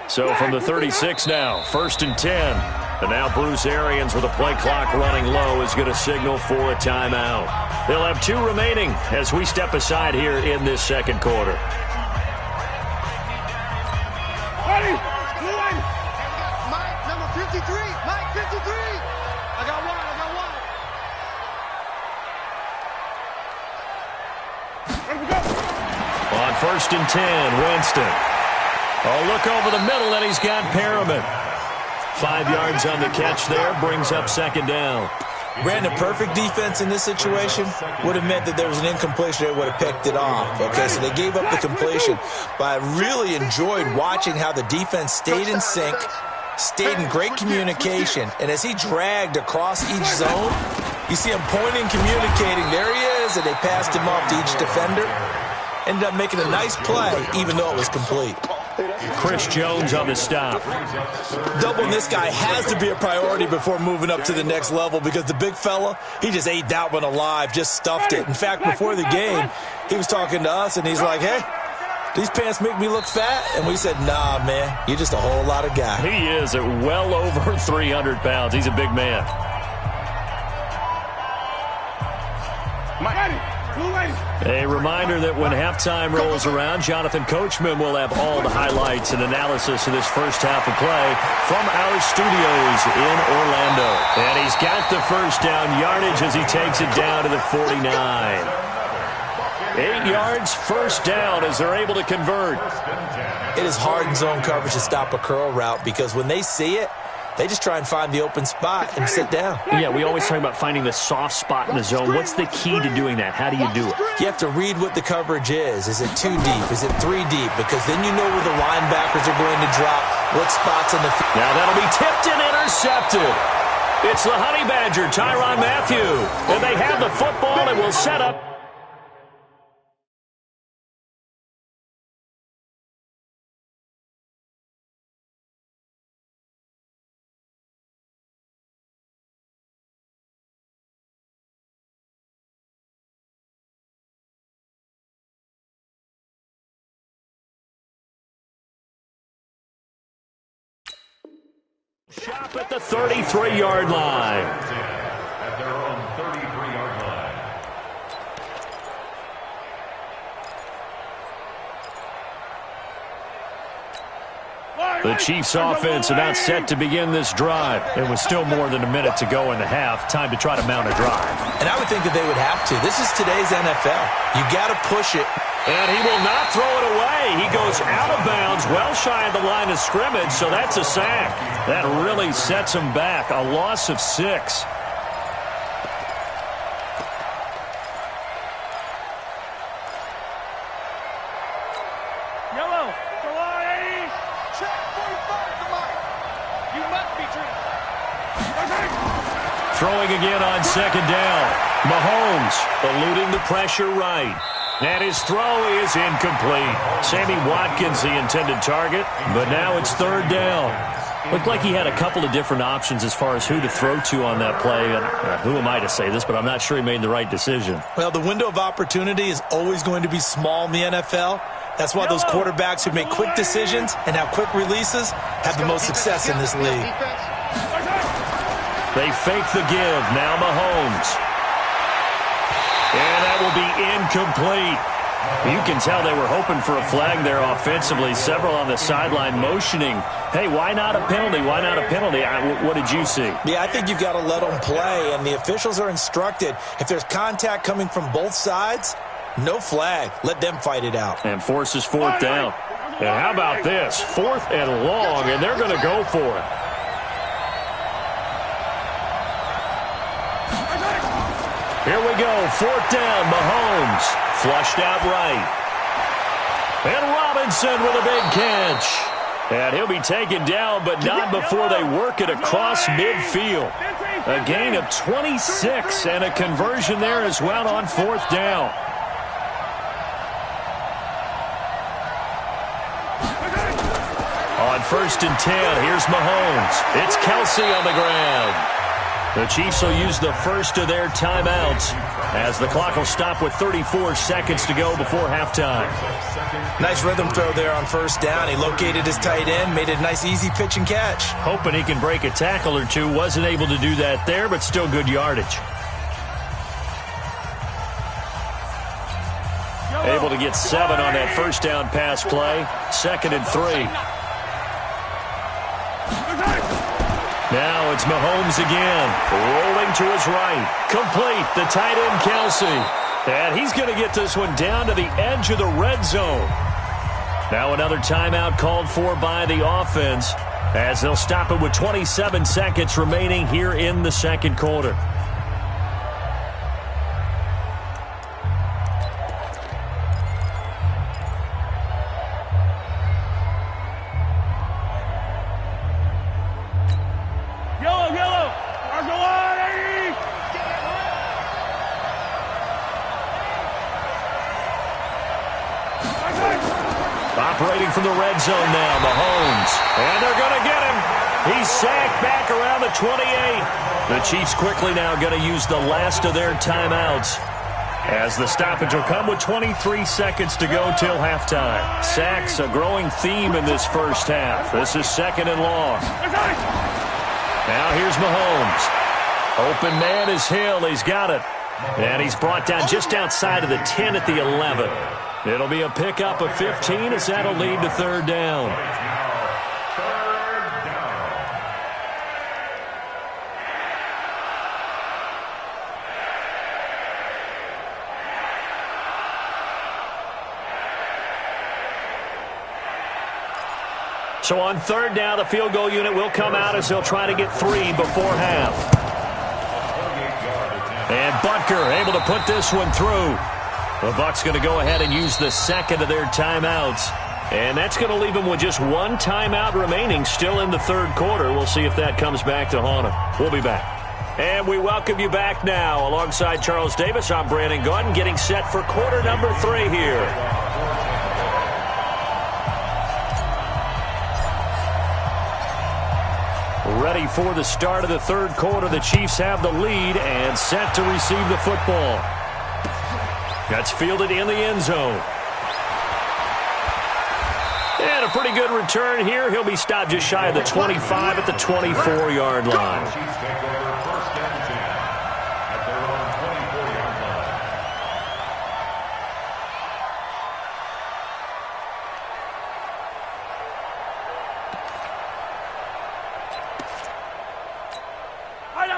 So from the 36 now, first and 10. And now Bruce Arians with a play clock running low is going to signal for a timeout. They'll have 2 remaining as we step aside here in this second quarter. Ready? Mike, number 53. Mike, 53. I got one. Ready to go. On first and 10, Winston. Oh, look over the middle, and he's got Perriman. 5 yards on the catch there, brings up second down. Brandon, perfect defense in this situation would have meant that there was an incompletion that would have picked it off. Okay, so they gave up the completion. But I really enjoyed watching how the defense stayed in sync, stayed in great communication, and as he dragged across each zone, you see him pointing, communicating. There he is, and they passed him off to each defender. Ended up making a nice play, even though it was complete. Chris Jones on the stop. Doubling this guy has to be a priority before moving up to the next level because the big fella, he just ate that one alive, just stuffed it. In fact, before the game, he was talking to us, and he's like, hey, these pants make me look fat? And we said, nah, man, you're just a whole lot of guy. He is at well over 300 pounds. He's a big man. A reminder that when halftime rolls around, Jonathan Coachman will have all the highlights and analysis of this first half of play from our studios in Orlando. And he's got the first down yardage as he takes it down to the 49. 8 yards, first down as they're able to convert. It is hard in zone coverage to stop a curl route because when they see it, they just try and find the open spot and sit down. Yeah, we always talk about finding the soft spot in the zone. What's the key to doing that? How do you do it? You have to read what the coverage is. Is it 2 deep? Is it 3 deep? Because then you know where the linebackers are going to drop, what spots in the field. Now that'll be tipped and intercepted. It's the Honey Badger, Tyrann Mathieu. And they have the football and will set up. Shop at the 33-yard line. At their own 33-yard line. The Chiefs' offense about set to begin this drive. It was still more than a minute to go in the half. Time to try to mount a drive. And I would think that they would have to. This is today's NFL. You got to push it. And he will not throw it away. He goes out of bounds, well shy of the line of scrimmage, so that's a sack. That really sets him back. A loss of 6. Yellow. Delay. Check 45 to Mike. You must be treated. Throwing again on second down. Mahomes eluding the pressure right. And his throw is incomplete. Sammy Watkins, the intended target, but now it's third down. Looked like he had a couple of different options as far as who to throw to on that play. And who am I to say this, but I'm not sure he made the right decision. Well, the window of opportunity is always going to be small in the NFL. That's why those quarterbacks who make quick decisions and have quick releases have the most success in this league. They fake the give. Now Mahomes. And that will be incomplete. You can tell they were hoping for a flag there offensively. Several on the sideline motioning, hey, why not a penalty? Why not a penalty? What did you see? Yeah, I think you've got to let them play, and the officials are instructed. If there's contact coming from both sides, no flag. Let them fight it out. And forces fourth down. And how about this? 4th and long, and they're going to go for it. Here we go, 4th down, Mahomes. Flushed out right. And Robinson with a big catch. And he'll be taken down, but not before they work it across midfield. A gain of 26 and a conversion there as well on 4th down. On 1st and 10, here's Mahomes. It's Kelsey on the ground. The Chiefs will use the first of their timeouts as the clock will stop with 34 seconds to go before halftime. Nice rhythm throw there on 1st down. He located his tight end, made a nice easy pitch and catch. Hoping he can break a tackle or two. Wasn't able to do that there, but still good yardage. Able to get 7 on that 1st down pass play. 2nd and 3. Now it's Mahomes again, rolling to his right. Complete, the tight end Kelsey. And he's going to get this one down to the edge of the red zone. Now another timeout called for by the offense as they'll stop it with 27 seconds remaining here in the 2nd quarter. Operating from the red zone now, Mahomes. And they're going to get him. He's sacked back around the 28. The Chiefs quickly now going to use the last of their timeouts as the stoppage will come with 23 seconds to go till halftime. Sacks, a growing theme in this first half. This is 2nd and long. Now here's Mahomes. Open man is Hill. He's got it. And he's brought down just outside of the 10 at the 11. It'll be a pickup of 15 as that'll lead to 3rd down. So on 3rd down, the field goal unit will come out as they'll try to get 3 before half. And Butker able to put this one through. The Bucs going to go ahead and use the 2nd of their timeouts. And that's going to leave them with just 1 timeout remaining still in the 3rd quarter. We'll see if that comes back to haunt them. We'll be back. And we welcome you back now. Alongside Charles Davis, I'm Brandon Gaudin, getting set for quarter number 3 here. Ready for the start of the 3rd quarter. The Chiefs have the lead and set to receive the football. That's fielded in the end zone. And a pretty good return here. He'll be stopped just shy of the 25 at the 24-yard line.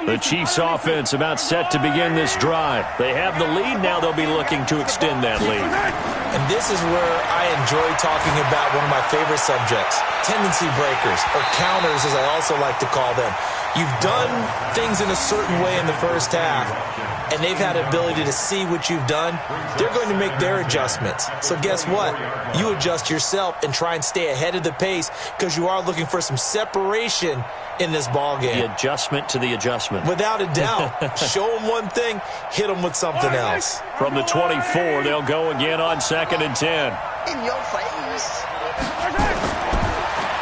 The Chiefs offense about set to begin this drive. They have the lead. Now they'll be looking to extend that lead. And this is where I enjoy talking about one of my favorite subjects, tendency breakers, or counters as I also like to call them. You've done things in a certain way in the first half, and they've had the ability to see what you've done. They're going to make their adjustments. So guess what? You adjust yourself and try and stay ahead of the pace because you are looking for some separation in this ball game. The adjustment to the adjustment. Without a doubt. Show them one thing, hit them with something else. From the 24, they'll go again on 2nd and 10. In your face.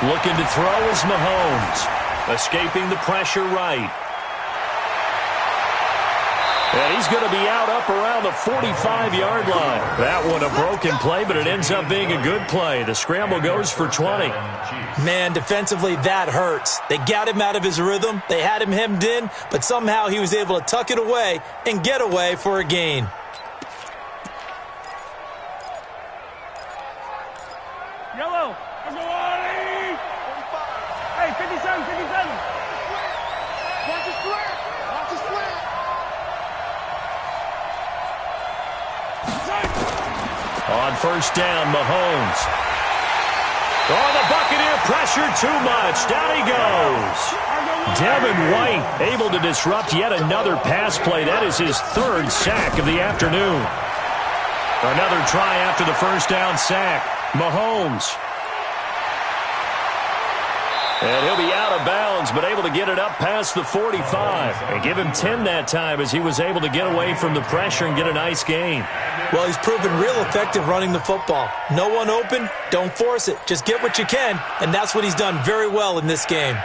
Looking to throw is Mahomes. Escaping the pressure right. And he's going to be out up around the 45-yard line. That one a broken play, but it ends up being a good play. The scramble goes for 20. Man, defensively, that hurts. They got him out of his rhythm. They had him hemmed in, but somehow he was able to tuck it away and get away for a gain. Yellow. Hey, 57, 57. Watch the slant. Watch the slant. On first down, Mahomes. Oh, the Buccaneer pressure too much. Down he goes. Devin White able to disrupt yet another pass play. That is his third sack of the afternoon. Another try after the first down sack. Mahomes. And he'll be out of bounds, but able to get it up past the 45. And give him 10 that time as he was able to get away from the pressure and get a nice gain. Well, he's proven real effective running the football. No one open, don't force it. Just get what you can, and that's what he's done very well in this game.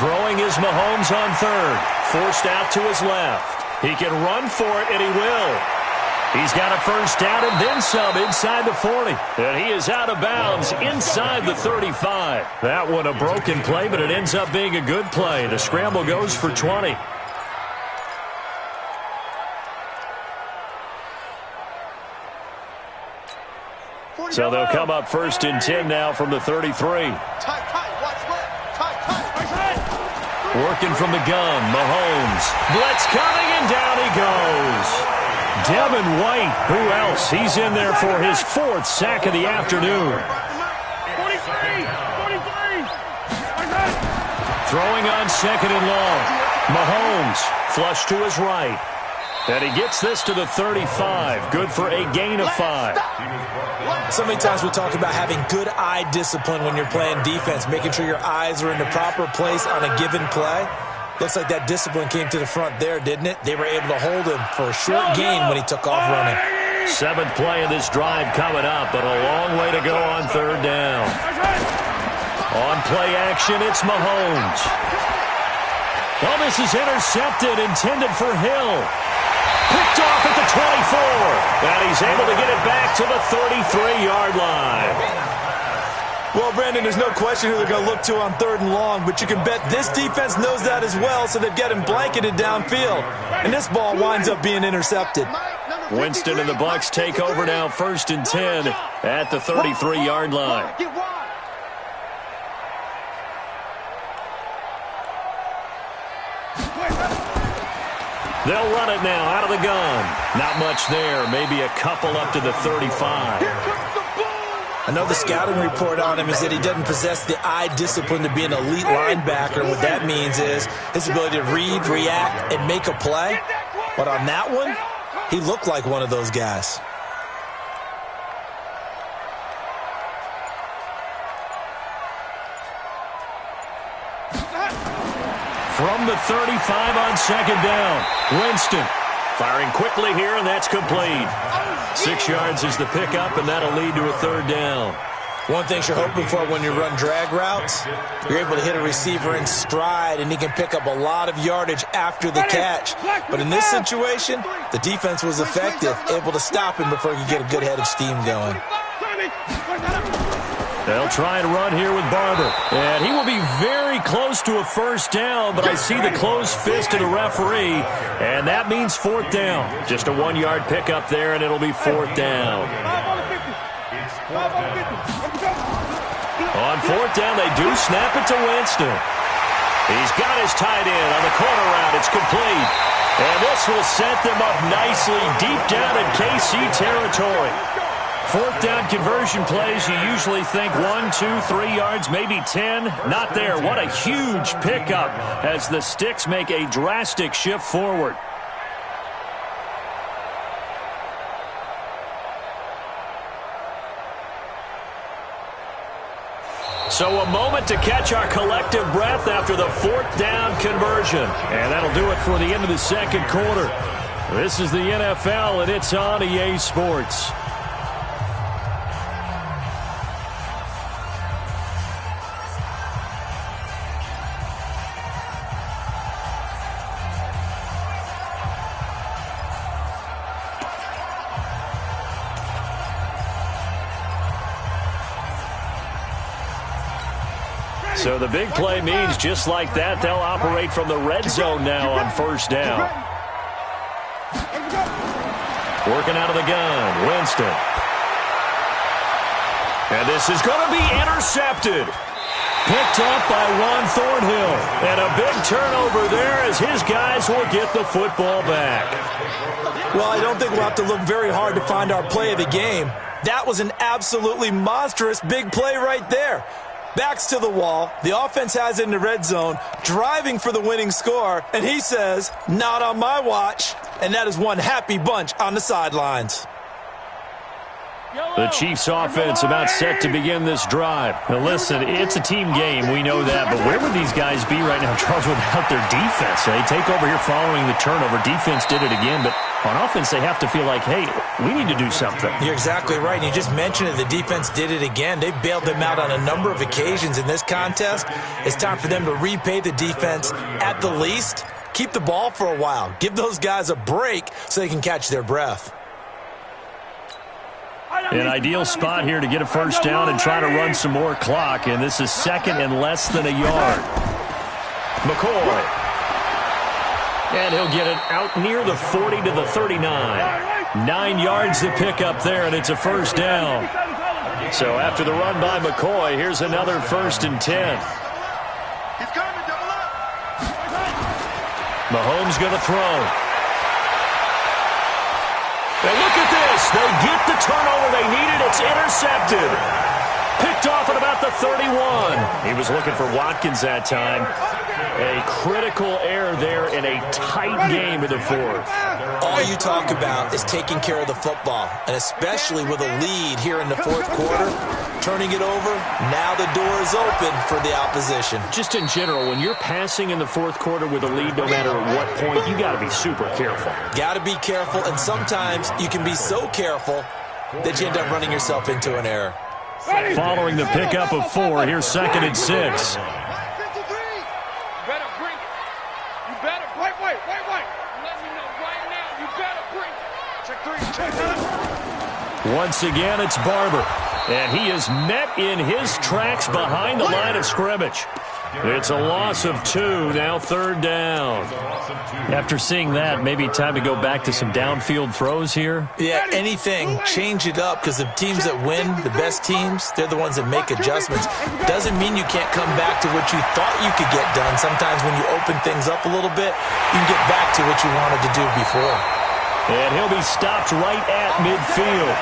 Throwing is Mahomes on third. Forced out to his left. He can run for it, and he will. He's got a first down and then some inside the 40. And he is out of bounds inside the 35. That one a broken play, but it ends up being a good play. The scramble goes for 20. So they'll come up first and 10 now from the 33. Tight, watch left. Tight. Working from the gun, Mahomes. Blitz coming, and down he goes. Devin White, who else? He's in there for his fourth sack of the afternoon. 43. Throwing on second and long. Mahomes, flush to his right. And he gets this to the 35. Good for a gain of 5. So many times we talk about having good eye discipline when you're playing defense, making sure your eyes are in the proper place on a given play. Looks like that discipline came to the front there, didn't it? They were able to hold him for a short gain when he took off running. Seventh play of this drive coming up, but a long way to go on third down. On play action, it's Mahomes. Well, this is intercepted, intended for Hill. Picked off at the 24. And he's able to get it back to the 33-yard line. Well, Brandon, there's no question who they're going to look to on third and long, but you can bet this defense knows that as well, so they've got him blanketed downfield. And this ball winds up being intercepted. Winston and the Bucs take over now, first and 10 at the 33-yard line. They'll run it now out of the gun. Not much there, maybe a couple up to the 35. Another scouting report on him is that he doesn't possess the eye discipline to be an elite linebacker. What that means is his ability to read, react, and make a play. But on that one, he looked like one of those guys. From the 35 on second down, Winston firing quickly here, and that's complete. 6 yards is the pickup, and that'll lead to a third down. One thing you're hoping for when you run drag routes, you're able to hit a receiver in stride, and he can pick up a lot of yardage after the catch. But in this situation, the defense was effective, able to stop him before he could get a good head of steam going. They'll try and run here with Barber. And he will be very close to a first down, but I see the closed fist of the referee, and that means fourth down. Just a 1-yard pickup there, and it'll be fourth down. On fourth down, they do snap it to Winston. He's got his tight end on the corner route. It's complete. And this will set them up nicely deep down in KC territory. Fourth down conversion plays, you usually think 1, 2, 3 yards, maybe 10. Not there. What a huge pickup as the Sticks make a drastic shift forward. So a moment to catch our collective breath after the fourth down conversion. And that'll do it for the end of the second quarter. This is the NFL, and it's on EA Sports. So the big play means just like that, they'll operate from the red zone now on first down. Working out of the gun, Winston. And this is going to be intercepted. Picked up by Juan Thornhill. And a big turnover there as his guys will get the football back. Well, I don't think we'll have to look very hard to find our play of the game. That was an absolutely monstrous big play right there. Backs to the wall. The offense has it in the red zone, driving for the winning score. And he says, not on my watch. And that is one happy bunch on the sidelines. The Chiefs offense about set to begin this drive. Now listen, it's a team game, we know that, but where would these guys be right now, Charles, without their defense? They take over here following the turnover. Defense did it again, but on offense they have to feel like, hey, we need to do something. You're exactly right. And you just mentioned it, the defense did it again. They bailed them out on a number of occasions in this contest. It's time for them to repay the defense at the least. Keep the ball for a while. Give those guys a break so they can catch their breath. An ideal spot here to get a first down and try to run some more clock, and this is second and less than a yard. McCoy. And he'll get it out near the 40 to the 39. 9 yards to pick up there, and it's a first down. So after the run by McCoy, here's another 1st and 10. He's coming, double up. Mahomes going to throw. And look at this. They get the turnover they needed. It's intercepted. Picked off at about the 31. He was looking for Watkins that time. A critical error there in a tight game in the fourth. All you talk about is taking care of the football, and especially with a lead here in the fourth quarter, turning it over, now the door is open for the opposition. Just in general, when you're passing in the fourth quarter with a lead, no matter what point, you got to be super careful. Got to be careful, and sometimes you can be so careful that you end up running yourself into an error. Following the pickup of 4, here's 2nd and 6. Once again, it's Barber. And he is met in his tracks behind the line of scrimmage. It's a loss of 2, now 3rd down. After seeing that, maybe time to go back to some downfield throws here? Yeah, anything. Change it up, because the teams that win, the best teams, they're the ones that make adjustments. Doesn't mean you can't come back to what you thought you could get done. Sometimes when you open things up a little bit, you can get back to what you wanted to do before. And he'll be stopped right at midfield.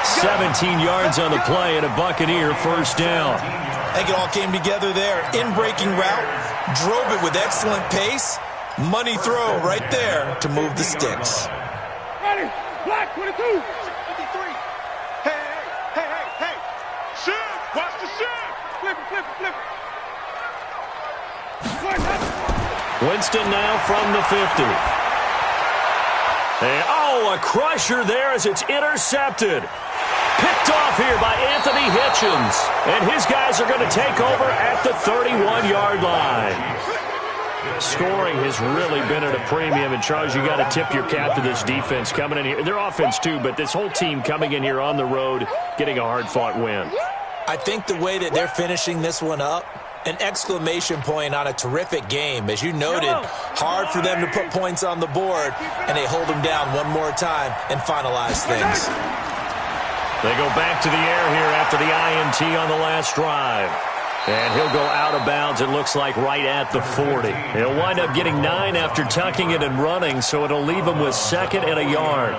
17 yards on the play and a Buccaneer first down. I think it all came together there. In-breaking route, drove it with excellent pace. Money throw right there to move the sticks. Ready, black 22. 53. Hey. Shoot, watch the shoot. Flip it. Winston now from the 50. And, a crusher there as it's intercepted. Picked off here by Anthony Hitchens. And his guys are going to take over at the 31-yard line. Scoring has really been at a premium. And, Charles, you got to tip your cap to this defense coming in here. Their offense, too, but this whole team coming in here on the road, getting a hard-fought win. I think the way that they're finishing this one up, an exclamation point on a terrific game. As you noted, hard for them to put points on the board, and they hold them down one more time and finalize things. They go back to the air here after the INT on the last drive. And he'll go out of bounds, it looks like, right at the 40. He'll wind up getting 9 after tucking it and running, so it'll leave him with 2nd and a yard.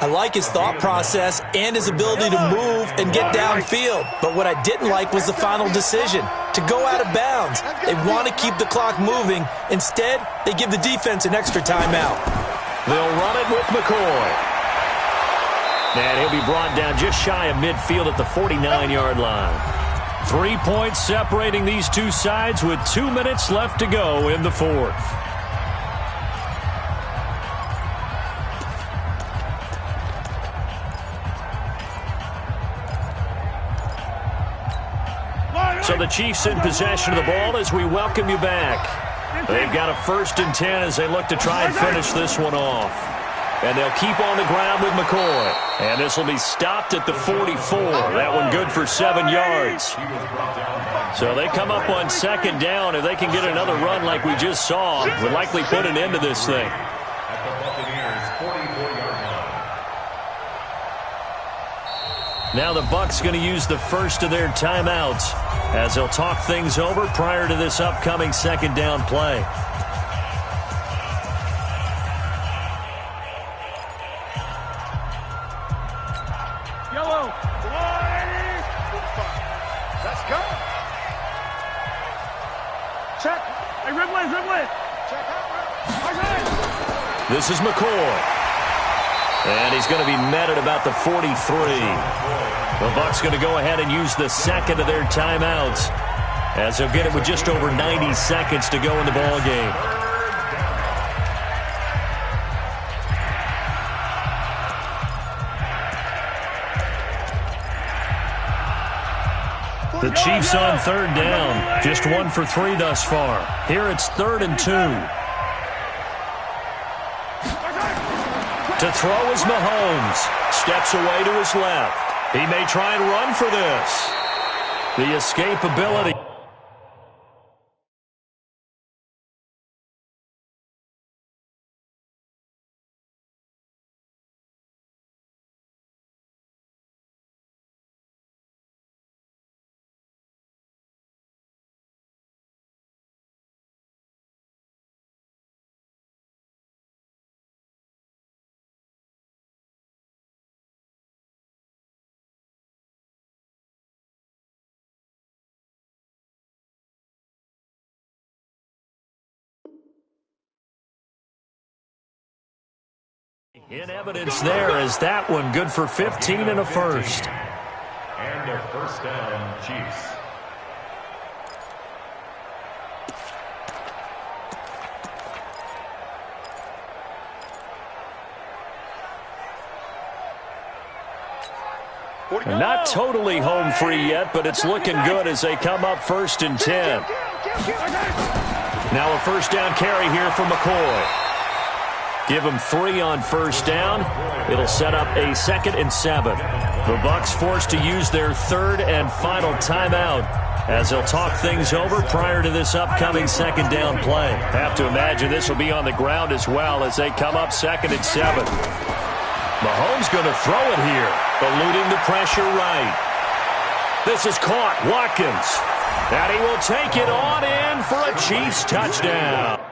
I like his thought process and his ability to move and get downfield. But what I didn't like was the final decision, to go out of bounds. They want to keep the clock moving. Instead, they give the defense an extra timeout. They'll run it with McCoy. And he'll be brought down just shy of midfield at the 49-yard line. 3 points separating these two sides with 2 minutes left to go in the fourth. So the Chiefs in possession of the ball as we welcome you back. They've got a 1st and 10 as they look to try and finish this one off. And they'll keep on the ground with McCoy. And this will be stopped at the 44. That one good for 7 yards. So they come up on 2nd down. If they can get another run like we just saw, would likely put an end to this thing. Now the Bucs going to use the first of their timeouts as they'll talk things over prior to this upcoming 2nd down play. Yellow. Let's go. Check. Hey, Ridley. Check out. This is McCoy. And he's going to be met at about the 43. The Bucs going to go ahead and use the 2nd of their timeouts as they'll get it with just over 90 seconds to go in the ball game. The Chiefs on 3rd down, just 1 for 3 thus far. Here it's 3rd and 2. To throw is Mahomes. Steps away to his left. He may try and run for this. The escapability. In evidence there as that one good for 15 and a first. And a 1st down, Chiefs. And not totally home free yet, but it's looking good as they come up 1st and 10. Now a 1st down carry here for McCoy. Give him 3 on 1st down. It'll set up a 2nd and 7. The Bucs forced to use their 3rd and final timeout as they'll talk things over prior to this upcoming 2nd down play. Have to imagine this will be on the ground as well as they come up 2nd and 7. Mahomes going to throw it here, eluding the pressure right. This is caught. Watkins. And he will take it on in for a Chiefs touchdown.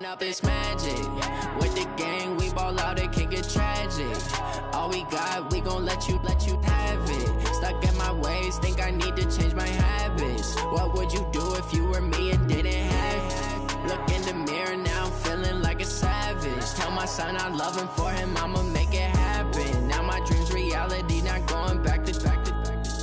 Up this magic with the gang, we ball out, it can get tragic. All we got, we gon' let you have it. Stuck in my ways, think I need to change my habits. What would you do if you were me and didn't have it? Look in the mirror, now I'm feeling like a savage. Tell my son I love him, for him I'ma make it happen. Now my dreams reality, not going back to.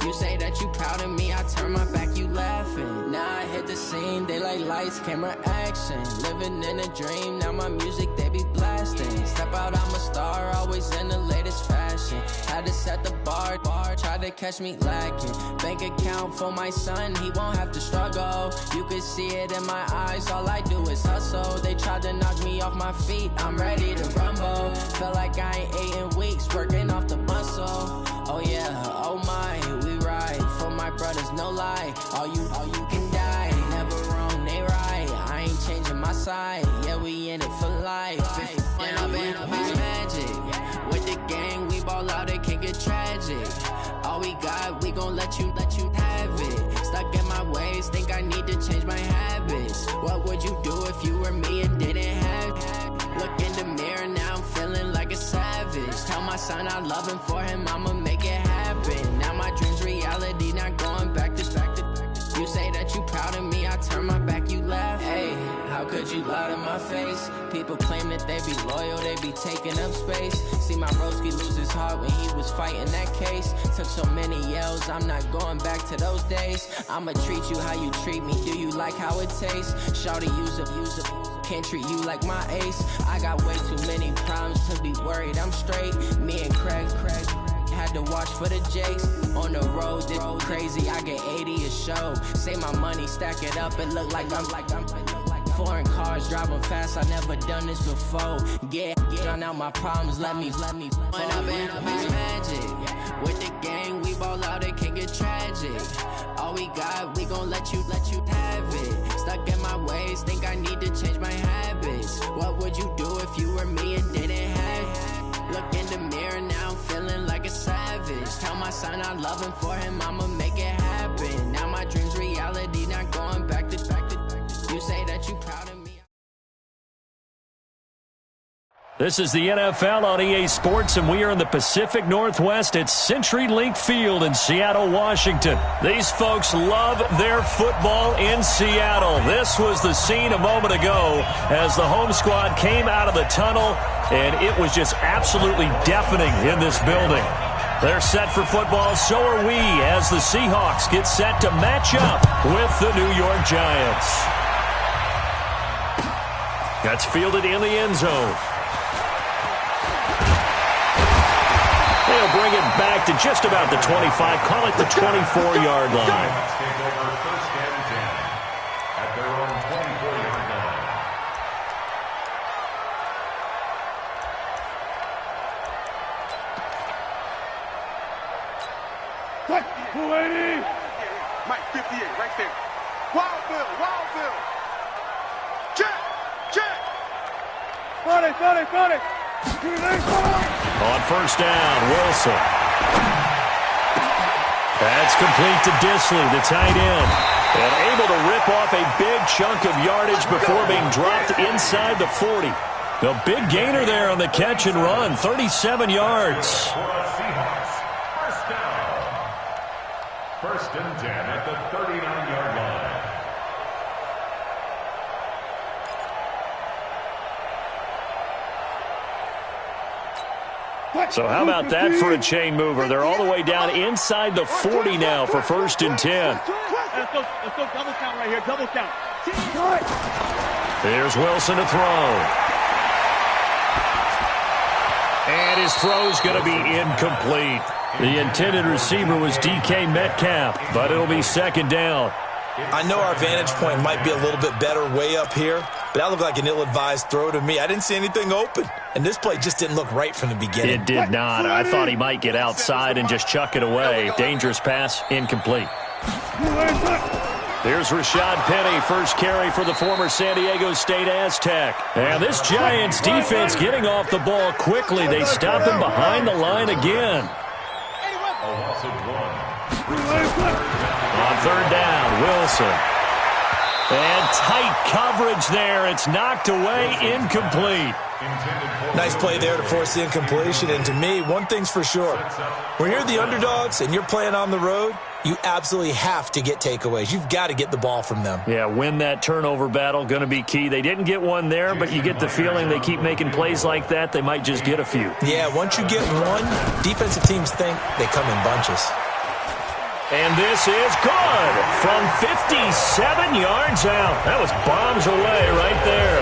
You say that you proud of me, I turn my back, you laughing. Now I hit the scene, they like lights, camera, action. Living in a dream, now my music, they be blasting. Step out, I'm a star, always in the latest fashion. Had to set the bar, try to catch me lacking. Bank account for my son, he won't have to struggle. You can see it in my eyes, all I do is hustle. They tried to knock me off my feet, I'm ready to rumble. Feel like I ain't ate in weeks, working off the muscle. Oh yeah, oh my, we ride for my brothers, no lie. All you can die, never wrong, they right. I ain't changing my side, yeah, we in it for life. When I've been up is magic, with the gang, we ball out, it can get tragic. All we got, we gon' let you have it. Stuck in my ways, think I need to change my habits. What would you do if you were me and didn't have it? Look in the mirror, now I'm feeling like a savage. my son I love him, for him I'ma make it happen. Now my dream's reality, not going back to. You say that you proud of me, I turn my back, you laugh. Hey, how could you lie to my face? People claim that they be loyal, they be taking up space. See my broski lose his heart when he was fighting that case. Took so many yells, I'm not going back to those days. I'ma treat you how you treat me, do you like how it tastes? Shawty, use up, can't treat you like my ace. I got way too many problems to be worried, I'm straight. Me and Craig had to watch for the Jakes. On the road, this crazy, I get 80 a show. Say my money, stack it up, it look like I'm foreign cars, driving fast, I never done this before. Get drown out my problems, let me When I've been magic. With the gang, we ball out, it can get tragic. All we got, we gon' let you have it. Stuck in my ways, think I need to change my habits. What would you do if you were me and didn't have it? Look in the mirror now, I'm feeling like a savage. Tell my son I love him, for him I'ma make it happen. Now my dream's reality, not going back to. You say that you proud of me. This is the NFL on EA Sports, and we are in the Pacific Northwest at CenturyLink Field in Seattle, Washington. These folks love their football in Seattle. This was the scene a moment ago as the home squad came out of the tunnel, and it was just absolutely deafening in this building. They're set for football, so are we, as the Seahawks get set to match up with the New York Giants. That's fielded in the end zone. They'll bring it back to just about the 25, call it the 24-yard line. Take over first and 10 at their own 24-yard line. Cut! 280! Mike, 58, right there. Wild Bill. Check! Got it! On first down, Wilson. That's complete to Disley, the tight end. And able to rip off a big chunk of yardage before being dropped inside the 40. The big gainer there on the catch and run, 37 yards. For the Seahawks, first down. First and 10 at the 39-yard line. So how about that for a chain mover? They're all the way down inside the 40 now for first and 10. Let's go double count right here, double count. Here's Wilson to throw. And his throw's going to be incomplete. The intended receiver was DK Metcalf, but it'll be second down. I know our vantage point might be a little bit better way up here, but that looked like an ill-advised throw to me. I didn't see anything open, and this play just didn't look right from the beginning. It did not. I thought he might get outside and just chuck it away. Dangerous pass, incomplete. Here's Rashad Penny, first carry for the former San Diego State Aztec. And this Giants defense getting off the ball quickly. They stop him behind the line again. A loss of 1. On third down, Wilson. And tight coverage there. It's knocked away, incomplete. Nice play there to force the incompletion. And to me, one thing's for sure. When you're the underdogs and you're playing on the road, you absolutely have to get takeaways. You've got to get the ball from them. Yeah, win that turnover battle, going to be key. They didn't get one there, but you get the feeling they keep making plays like that, they might just get a few. Yeah, once you get one, defensive teams think they come in bunches. And this is good from 57 yards out. That was bombs away right there.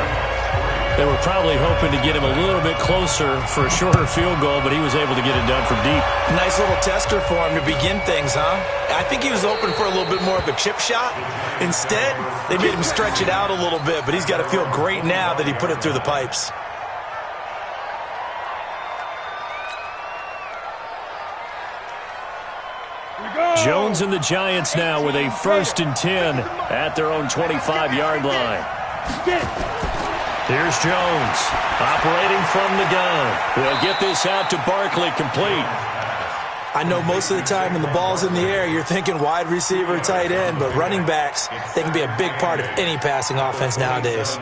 They were probably hoping to get him a little bit closer for a shorter field goal, but he was able to get it done from deep. Nice little tester for him to begin things, huh? I think he was hoping for a little bit more of a chip shot. Instead, they made him stretch it out a little bit, but he's got to feel great now that he put it through the pipes. Jones and the Giants now with a first and 10 at their own 25-yard line. Here's Jones operating from the gun. They'll get this out to Barkley, complete. I know most of the time when the ball's in the air, you're thinking wide receiver, tight end, but running backs, they can be a big part of any passing offense nowadays.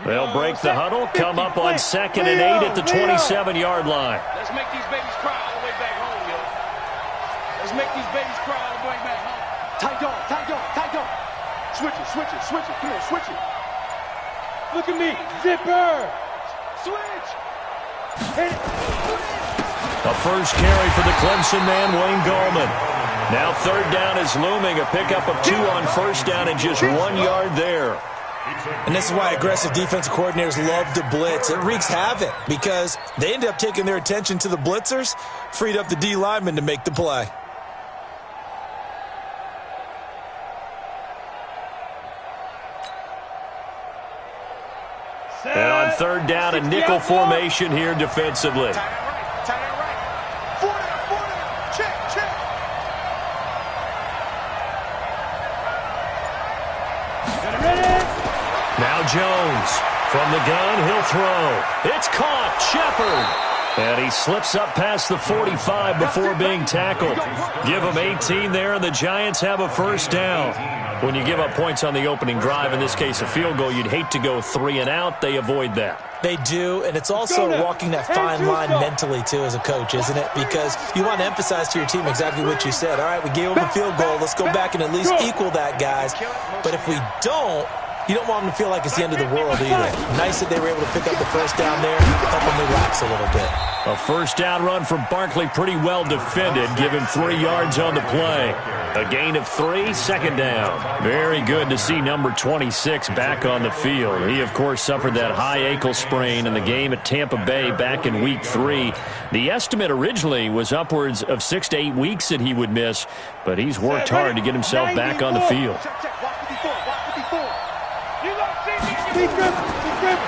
They'll break the huddle, come up on 2nd and 8 at the 27-yard line. Let's make these babies cry all the way back home, yo. Let's make these babies cry all the way back home. Tight dog, tight dog, tight dog. Switch it, switch it, switch it. Come here, switch it. Look at me. Zipper. Switch. Hit it. A first carry for the Clemson man, Wayne Gallman. Now 3rd down is looming. A pickup of 2 on 1st down and just 1 yard there. And this is why aggressive defensive coordinators love to blitz. It wreaks havoc because they end up taking their attention to the blitzers, freed up the D lineman to make the play. And on 3rd down, a nickel formation here defensively. Tight end right. 4 down. Check, check. Now Jones. From the gun, he'll throw. It's caught. Shepard. And he slips up past the 45 before being tackled. Give him 18 there, and the Giants have a first down. When you give up points on the opening drive, in this case a field goal, you'd hate to go 3 and out. They avoid that. They do, and it's also walking that fine line mentally, too, as a coach, isn't it? Because you want to emphasize to your team exactly what you said. All right, we gave them a field goal. Let's go back and at least equal that, guys. But if we don't, you don't want them to feel like it's the end of the world either. Nice that they were able to pick up the first down there, help them relax a little bit. A first down run from Barkley, pretty well defended. Give him 3 yards on the play. A gain of 3, 2nd down. Very good to see number 26 back on the field. He, of course, suffered that high ankle sprain in the game at Tampa Bay back in Week 3. The estimate originally was upwards of 6 to 8 weeks that he would miss, but he's worked hard to get himself back on the field.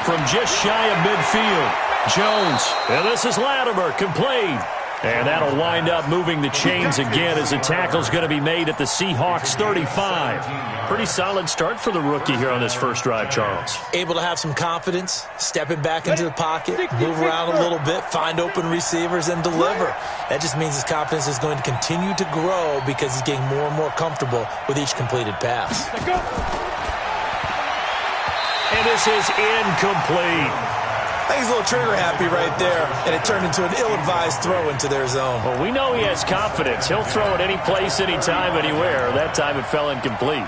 From just shy of midfield, Jones, and this is Latimer, complete. And that'll wind up moving the chains again as the tackle's going to be made at the Seahawks 35. Pretty solid start for the rookie here on this first drive, Charles. Able to have some confidence, stepping back into the pocket, move around a little bit, find open receivers, and deliver. That just means his confidence is going to continue to grow because he's getting more and more comfortable with each completed pass. And this is incomplete. I think he's a little trigger happy right there, and it turned into an ill-advised throw into their zone. Well, we know he has confidence. He'll throw it any place, anytime, anywhere. That time it fell incomplete.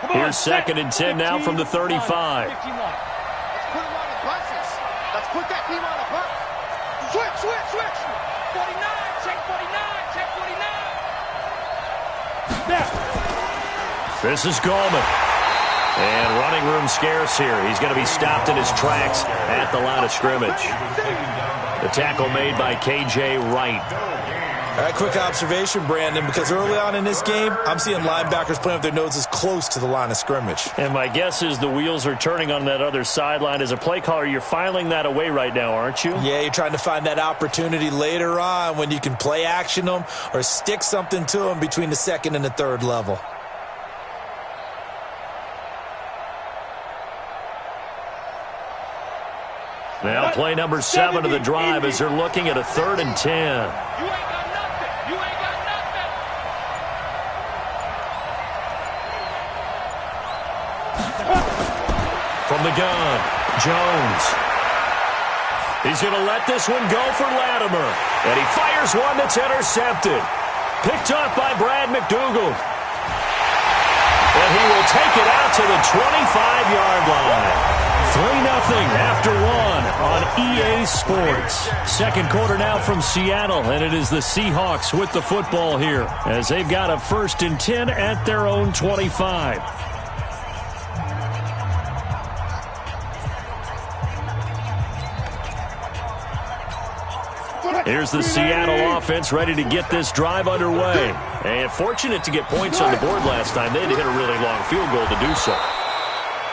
Here's 2nd and 10 now from the 35. Let's put him on the buses. Let's put that team on the bus. Switch, switch, switch. 49, check 49, check 49. This is Gallman. And running room scarce here. He's going to be stopped in his tracks at the line of scrimmage. The tackle made by K.J. Wright. All right, quick observation, Brandon, because early on in this game, I'm seeing linebackers playing with their noses close to the line of scrimmage. And my guess is the wheels are turning on that other sideline. As a play caller, you're filing that away right now, aren't you? Yeah, you're trying to find that opportunity later on when you can play action them or stick something to them between the 2nd and the 3rd level. Now play number 7 of the drive as they're looking at a 3rd and 10. You ain't got nothing. You ain't got nothing. From the gun, Jones. He's going to let this one go for Latimer. And he fires one that's intercepted. Picked up by Brad McDougald. And he will take it out to the 25-yard line. 3-0 after 1 on EA Sports. Second quarter now from Seattle, and it is the Seahawks with the football here as they've got a 1st and 10 at their own 25. Here's the Seattle offense ready to get this drive underway. And fortunate to get points on the board last time. They had to hit a really long field goal to do so.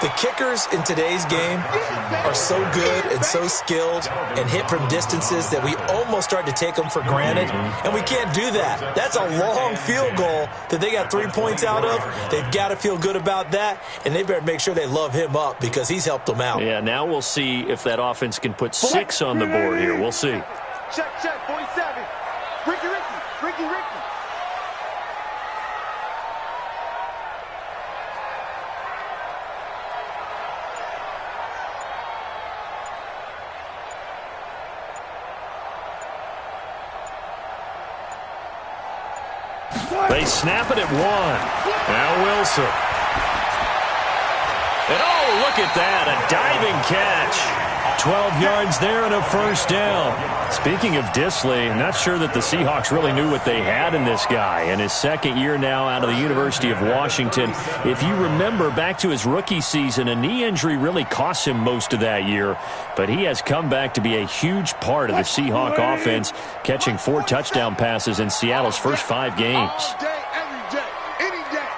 The kickers in today's game are so good and so skilled and hit from distances that we almost start to take them for granted, and we can't do that. That's a long field goal that they got 3 points out of. They've got to feel good about that, and they better make sure they love him up because he's helped them out. Yeah, now we'll see if that offense can put 6 on the board here. We'll see. Check, check, 47. Ricky. They snap it at 1. Now Wilson. And oh, look at that, a diving catch. 12 yards there and a first down. Speaking of Disley, I'm not sure that the Seahawks really knew what they had in this guy. In his second year now out of the University of Washington, if you remember back to his rookie season, a knee injury really cost him most of that year. But he has come back to be a huge part of the Seahawk offense, catching 4 touchdown passes in Seattle's first 5 games. All day, every day, any day.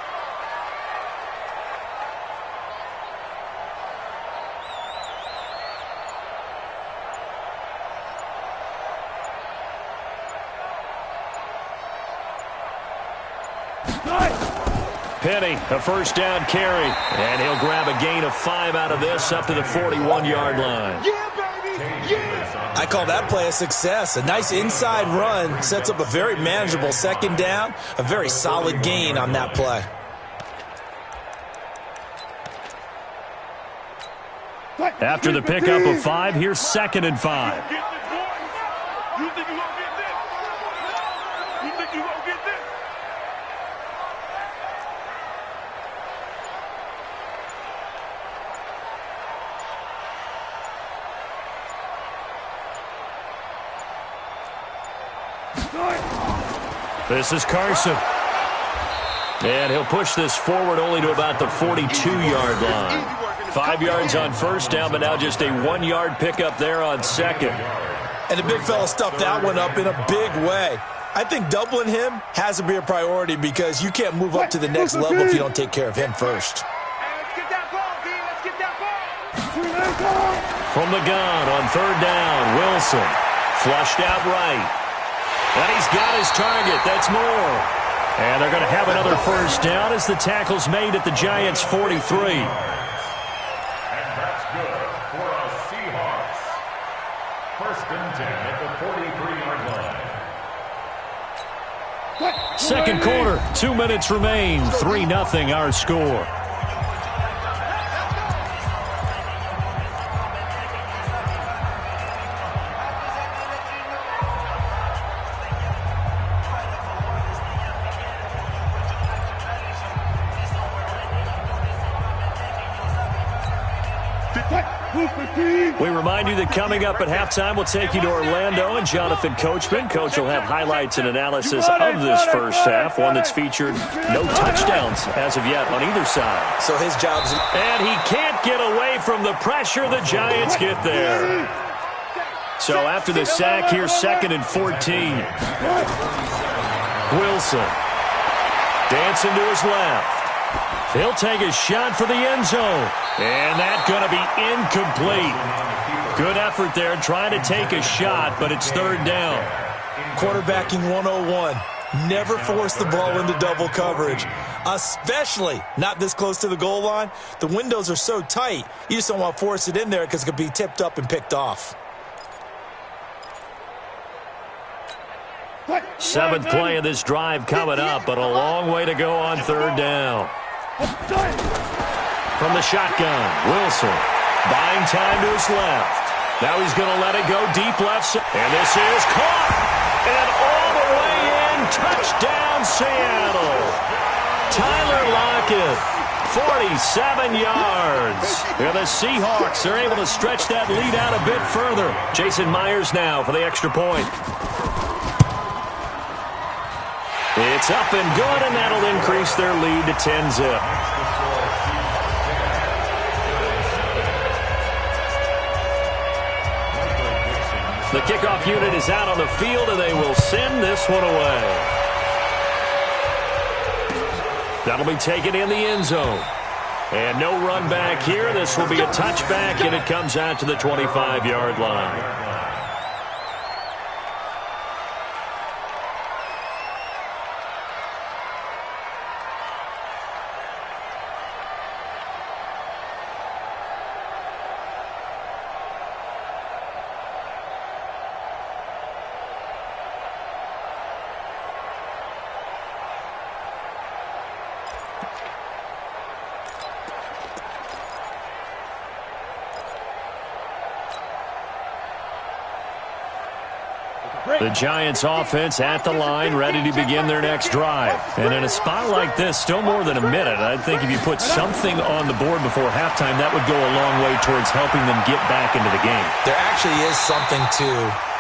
Penny, a first down carry, and he'll grab a gain of 5 out of this up to the 41-yard line. Yeah, baby, yeah. I call that play a success. A nice inside run sets up a very manageable second down, a very solid gain on that play. After the pickup of 5, here's 2nd and 5. Get this, boy. You think you gonna get this? You think you gonna get this? This is Carson. And he'll push this forward only to about the 42-yard line. 5 yards on first down, but now just a 1-yard pickup there on second. And the big fella stuffed that one up in a big way. I think doubling him has to be a priority because you can't move up to the next level if you don't take care of him first. Hey, let's get that ball, D. Let's get that ball. From the gun on third down, Wilson. Flushed out right. And he's got his target. That's more. And they're going to have another first down as the tackle's made at the Giants' 43. And that's good for our Seahawks. 1st and 10 at the 43-yard line. Second quarter, 2 minutes remain. 3-0 our score. We remind you that coming up at halftime, we'll take you to Orlando and Jonathan Coachman. Coach will have highlights and analysis of this first half, one that's featured no touchdowns as of yet on either side. So his job's... And he can't get away from the pressure. The Giants get there. So after the sack, here's 2nd and 14. Wilson dancing to his left. He'll take a shot for the end zone. And that's going to be incomplete. Good effort there trying to take a shot, but it's third down. Quarterbacking 101. Never force the ball into double coverage, especially not this close to the goal line. The windows are so tight, you just don't want to force it in there because it could be tipped up and picked off. 7th play of this drive coming up, but a long way to go on third down. From the shotgun, Wilson buying time to his left. Now he's going to let it go deep left. And this is caught. And all the way in. Touchdown, Seattle. Tyler Lockett, 47 yards. And the Seahawks are able to stretch that lead out a bit further. Jason Myers now for the extra point. It's up and good, and that'll increase their lead to 10-zip. The kickoff unit is out on the field, and they will send this one away. That'll be taken in the end zone. And no run back here. This will be a touchback, and it comes out to the 25-yard line. The Giants offense at the line, ready to begin their next drive. And in a spot like this, still more than a minute, I think if you put something on the board before halftime, that would go a long way towards helping them get back into the game. There actually is something to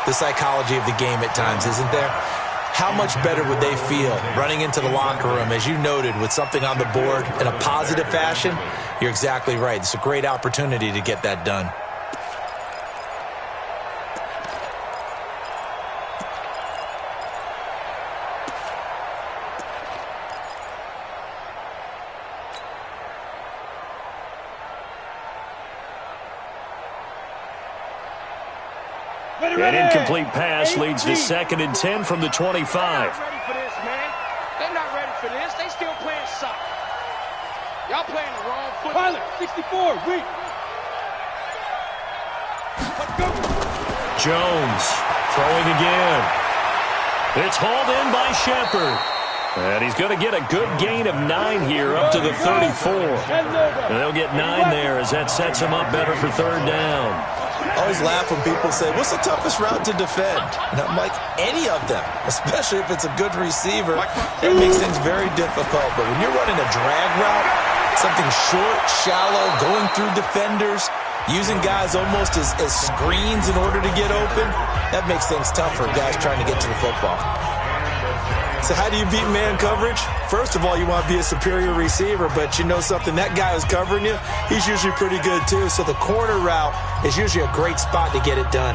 the psychology of the game at times, isn't there? How much better would they feel running into the locker room, as you noted, with something on the board in a positive fashion? You're exactly right. It's a great opportunity to get that done. An incomplete pass leads to 2nd and 10 from the 25. They're not ready for this, man. They're not ready for this. They still playing soccer. Y'all playing the wrong foot. Pilot, 64, weak. Let's go. Jones throwing again. It's hauled in by Shepard. And he's going to get a good gain of 9 here up to the 34. And they'll get 9 there as that sets him up better for 3rd down. I always laugh when people say, what's the toughest route to defend? And I'm like, any of them, especially if it's a good receiver. It makes things very difficult. But when you're running a drag route, something short, shallow, going through defenders, using guys almost as screens in order to get open, that makes things tough for guys trying to get to the football. So how do you beat man coverage? First of all, you want to be a superior receiver, but you know something, that guy who's covering you, he's usually pretty good too. So the corner route is usually a great spot to get it done.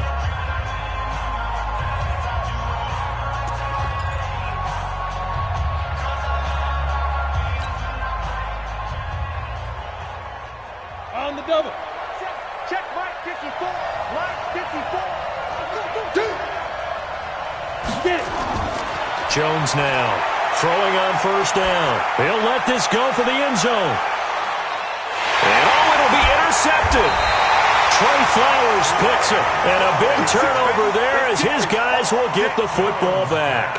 On the double. Check right 54. Right 54. Get it. Jones now throwing on 1st down. He'll let this go for the end zone. And it'll be intercepted. Trey Flowers picks it. And a big turnover there as his guys will get the football back.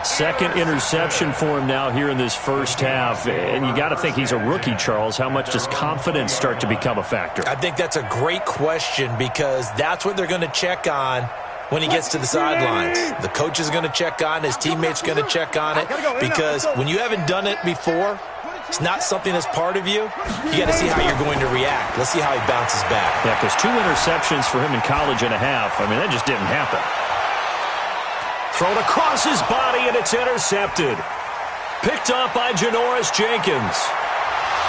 2nd interception for him now here in this first half. And you got to think he's a rookie, Charles. How much does confidence start to become a factor? I think that's a great question because that's what they're going to check on when he gets to the sidelines. The coach is going to check on it. His teammates are going to check on it because when you haven't done it before, it's not something that's part of you. You got to see how you're going to react. Let's see how he bounces back. Yeah, because 2 interceptions for him in college and a half. I mean, that just didn't happen. Thrown across his body, and it's intercepted. Picked up by Janoris Jenkins.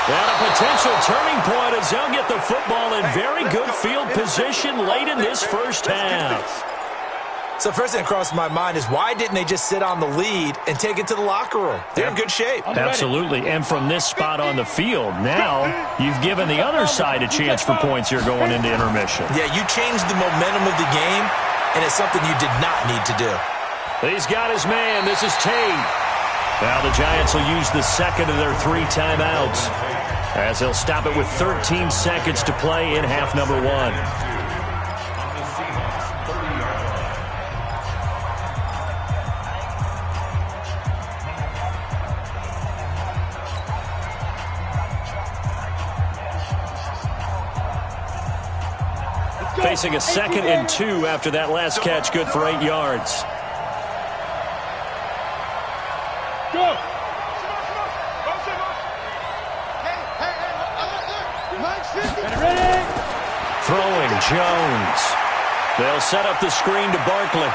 And a potential turning point as they'll get the football in very good field position late in this first half. So first thing that crossed my mind is why didn't they just sit on the lead and take it to the locker room? They're in good shape. Absolutely. And from this spot on the field, now you've given the other side a chance for points here going into intermission. Yeah, you changed the momentum of the game, and it's something you did not need to do. He's got his man. This is Tate. Now the Giants will use the 2nd of their 3 timeouts as they'll stop it with 13 seconds to play in half number 1. Facing a 2nd and 2 after that last catch, good for 8 yards. Go. Throwing Jones. They'll set up the screen to Barkley.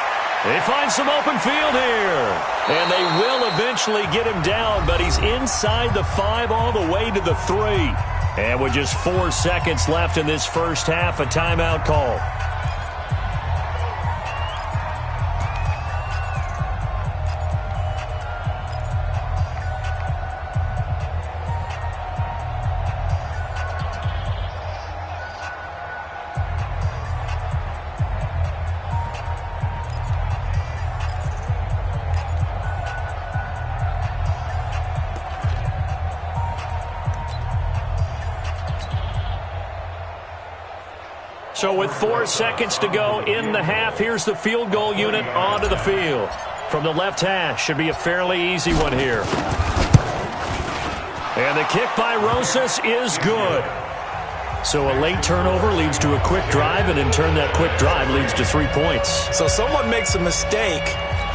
They find some open field here. And they will eventually get him down, but he's inside the 5 all the way to the 3. And with just 4 seconds left in this first half, a timeout call. So with 4 seconds to go in the half, here's the field goal unit onto the field. From the left hash, should be a fairly easy one here. And the kick by Rosas is good. So a late turnover leads to a quick drive, and in turn that quick drive leads to 3 points. So someone makes a mistake,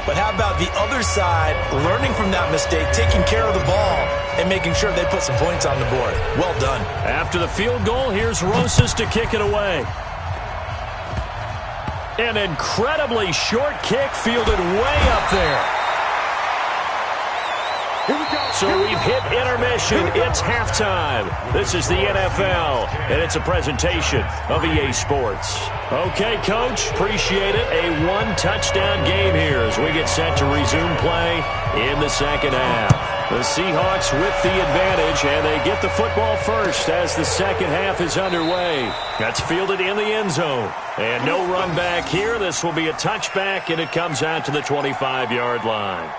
but how about the other side learning from that mistake, taking care of the ball, and making sure they put some points on the board? Well done. After the field goal, here's Rosas to kick it away. An incredibly short kick fielded way up there. So we've hit intermission. It's halftime. This is the NFL, and it's a presentation of EA Sports. Okay, Coach, appreciate it. A one-touchdown game here as we get set to resume play in the second half. The Seahawks with the advantage, and they get the football first as the second half is underway. That's fielded in the end zone. And no run back here. This will be a touchback, and it comes out to the 25-yard line.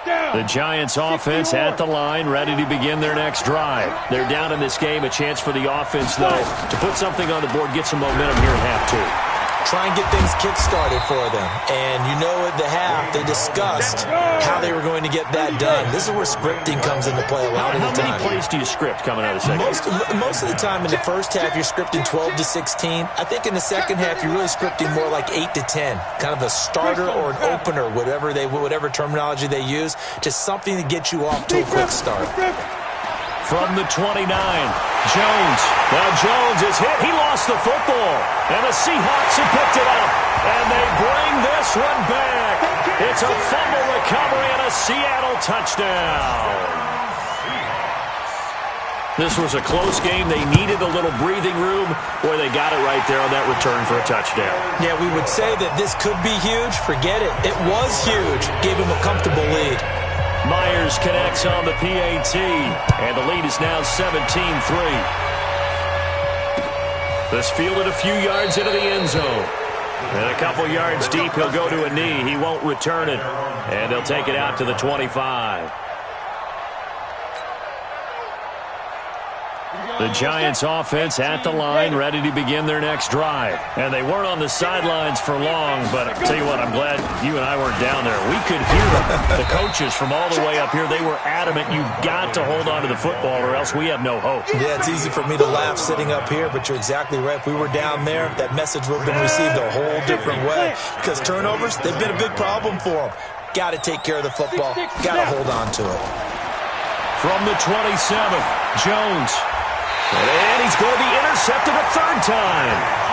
The Giants offense at the line, ready to begin their next drive. They're down in this game. A chance for the offense, though, to put something on the board, get some momentum here at half two. Try and get things kick-started for them. And you know at the half, they discussed how they were going to get that done. This is where scripting comes into play a lot of the time. How many plays do you script coming out of the second half? Most of the time in the first half, you're scripting 12 to 16. I think in the second half, you're really scripting more like 8 to 10. Kind of a starter or an opener, whatever terminology they use. Just something to get you off to a quick start. From the 29, Jones. Now Jones is hit. He lost the football. And the Seahawks have picked it up. And they bring this one back. It's a fumble recovery and a Seattle touchdown. This was a close game. They needed a little breathing room. Boy, they got it right there on that return for a touchdown. Yeah, we would say that this could be huge. Forget it. It was huge. Gave him a comfortable lead. Myers connects on the PAT, and the lead is now 17-3. This fielded a few yards into the end zone. And a couple yards deep, he'll go to a knee. He won't return it, and they'll take it out to the 25. The Giants offense at the line, ready to begin their next drive. And they weren't on the sidelines for long, but I'll tell you what, I'm glad you and I weren't down there. We could hear them. The coaches from all the way up here, they were adamant, you've got to hold on to the football or else we have no hope. Yeah, it's easy for me to laugh sitting up here, but you're exactly right. If we were down there, that message would have been received a whole different way. Because turnovers, they've been a big problem for them. Got to take care of the football. Got to hold on to it. From the 27, Jones. And he's going to be intercepted a third time.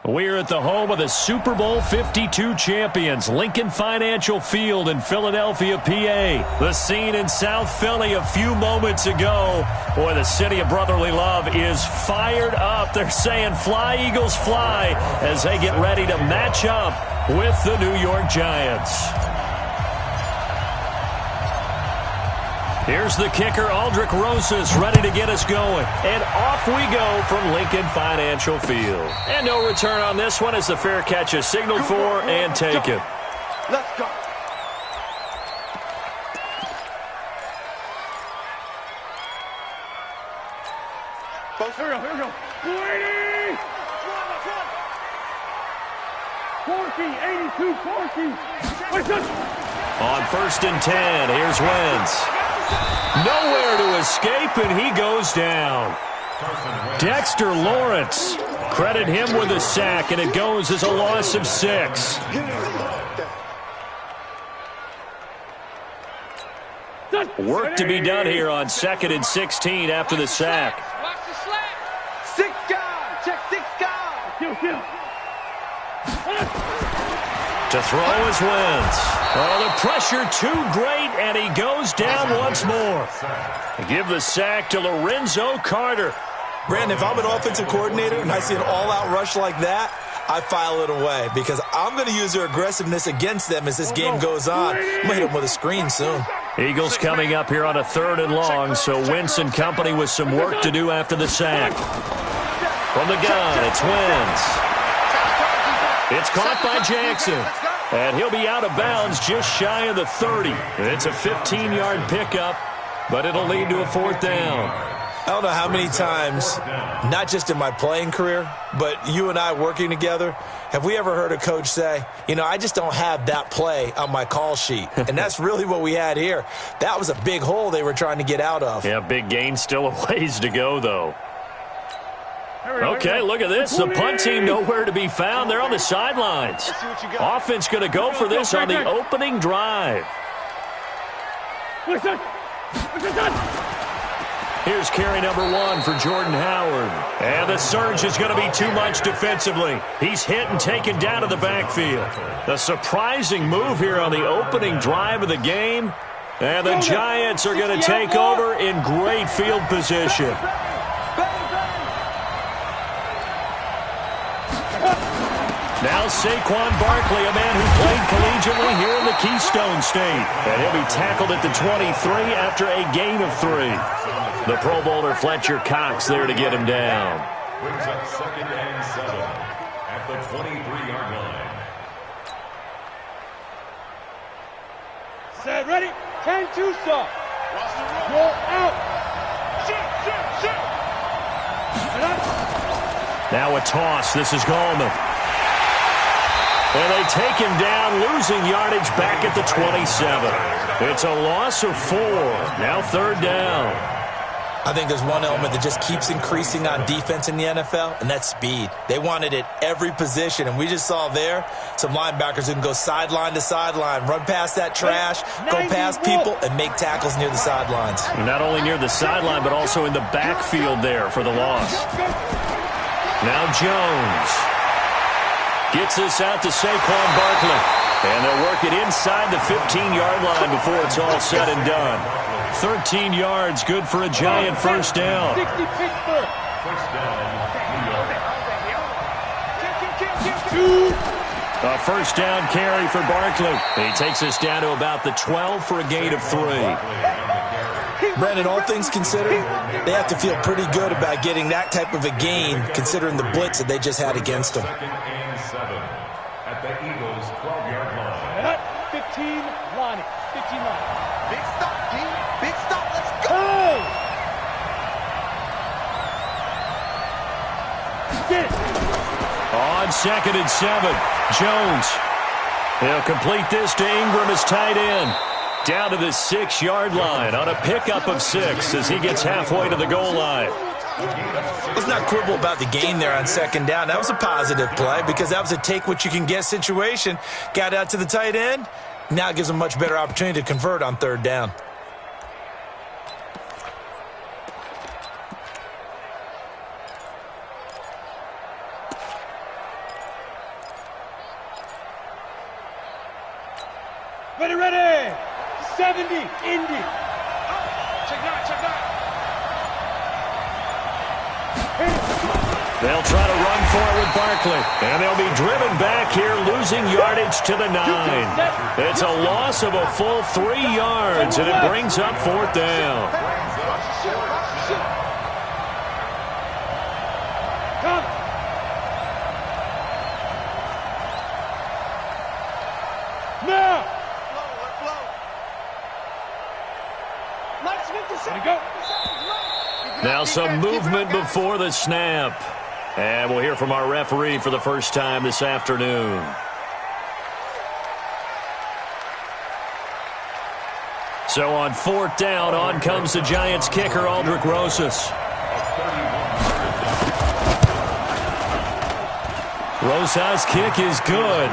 We're at the home of the Super Bowl 52 champions, Lincoln Financial Field in Philadelphia, PA. The scene in South Philly a few moments ago. Boy, the city of brotherly love is fired up. They're saying, "Fly, Eagles, fly," as they get ready to match up with the New York Giants. Here's the kicker, Aldrich Rosas, ready to get us going. And off we go from Lincoln Financial Field. And no return on this one as the fair catch is signaled for and taken. Let's go. Here we go. 20! On 1st and 10, here's Wentz. Nowhere to escape, and he goes down. Dexter Lawrence. Credit him with a sack, and it goes as a loss of 6. Work to be done here on 2nd and 16 after the sack. Watch the slap. 6 guard. Check 6 guard. To throw is Wentz. Oh, the pressure too great, and he goes down once more. Give the sack to Lorenzo Carter. Brandon, if I'm an offensive coordinator and I see an all-out rush like that, I file it away because I'm going to use their aggressiveness against them as this game goes on. I'm going to hit them with a screen soon. Eagles coming up here on a 3rd and long, so Wentz and company with some work to do after the sack. From the gun, it's Wentz. It's caught by Jackson, and he'll be out of bounds just shy of the 30. It's a 15-yard pickup, but it'll lead to a 4th down. I don't know how many times, not just in my playing career, but you and I working together, have we ever heard a coach say, you know, I just don't have that play on my call sheet. And that's really what we had here. That was a big hole they were trying to get out of. Yeah, big gain, still a ways to go, though. Okay, look at this. The punt team nowhere to be found. They're on the sidelines. Offense going to go for this on the opening drive. Here's carry number 1 for Jordan Howard. And the surge is going to be too much defensively. He's hit and taken down to the backfield. A surprising move here on the opening drive of the game. And the Giants are going to take over in great field position. Now Saquon Barkley, a man who played collegiately here in the Keystone State. And he'll be tackled at the 23 after a gain of 3. The Pro Bowler Fletcher Cox there to get him down. Brings up 2nd and 7 at the 23-yard line. Set, ready? 10-2 stop. Roll out. Now a toss. This is Gallman. And they take him down, losing yardage back at the 27. It's a loss of 4. Now 3rd down. I think there's one element that just keeps increasing on defense in the NFL, and that's speed. They want it at every position, and we just saw there some linebackers who can go sideline to sideline, run past that trash, go past people, and make tackles near the sidelines. Not only near the sideline, but also in the backfield there for the loss. Now Jones gets this out to Saquon Barkley, and they'll work it inside the 15-yard line before it's all said and done. 13 yards, good for a Giant 1st down. 60 Pittsburgh. 1st down, A 1st down carry for Barkley. He takes us down to about the 12 for a gain of 3. Brandon, all things considered, they have to feel pretty good about getting that type of a gain, considering the blitz that they just had against them. 2nd and 7 at the Eagles' 12-yard line. 15 line. 15 line. Big stop, G. Big stop. Let's go. On 2nd and 7, Jones. He'll complete this to Ingram as tight end. Down to the 6-yard line on a pickup of 6 as he gets halfway to the goal line. Let's not quibble about the gain there on 2nd down. That was a positive play because that was a take-what-you-can-get situation. Got out to the tight end. Now it gives them a much better opportunity to convert on 3rd down. Ready. 70, Indy. Check 9. They'll try to run for it with Barkley. And they'll be driven back here, losing yardage to the 9. It's a loss of a full 3 yards, and it brings up 4th down. Come. Now. Now some movement before the snap. And we'll hear from our referee for the first time this afternoon. So on 4th down, on comes the Giants kicker, Aldrich Rosas. Rosas' kick is good.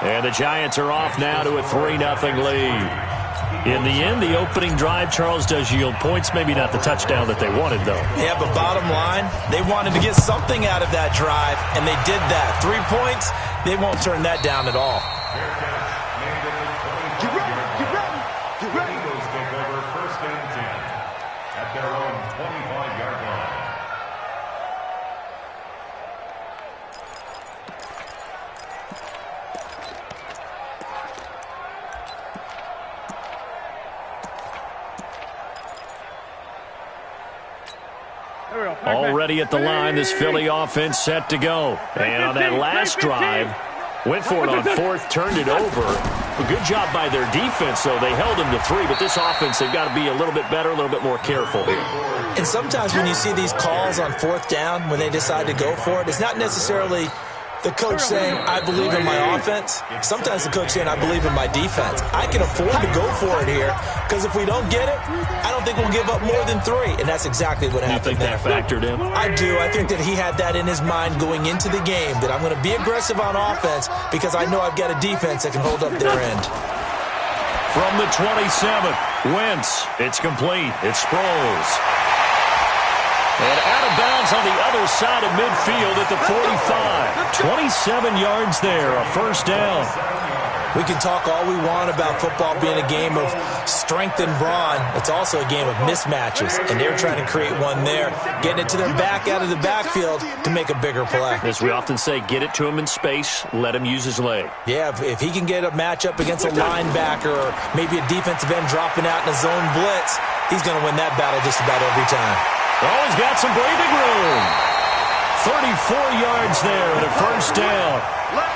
And the Giants are off now to a 3-0 lead. In the end, the opening drive, Charles, does yield points. Maybe not the touchdown that they wanted, though. Yeah, but bottom line, they wanted to get something out of that drive, and they did that. 3 points, they won't turn that down at all. Get ready. Eagles take over 1st and 10 at their own 25-yard line. Already at the line, this Philly offense set to go. And on that last drive, went for it on 4th, turned it over. A good job by their defense, though. They held them to 3, but this offense, they've got to be a little bit better, a little bit more careful here. And sometimes when you see these calls on 4th down, when they decide to go for it, it's not necessarily the coach saying, I believe in my offense. Sometimes the coach saying, I believe in my defense. I can afford to go for it here, because if we don't get it, I don't think we'll give up more than 3. And that's exactly what happened. You think that factored in? I do. I think that he had that in his mind going into the game, that I'm going to be aggressive on offense because I know I've got a defense that can hold up their end. From the 27, Wentz. It's complete. It's Sproles. And out of bounds on the other side of midfield at the 45. 27 yards there, a 1st down. We can talk all we want about football being a game of strength and brawn. It's also a game of mismatches, and they're trying to create one there, getting it to their back out of the backfield to make a bigger play. As we often say, get it to him in space, let him use his leg. Yeah, if he can get a matchup against a linebacker or maybe a defensive end dropping out in a zone blitz, he's going to win that battle just about every time. Oh, he's got some breathing room. 34 yards there and a 1st down.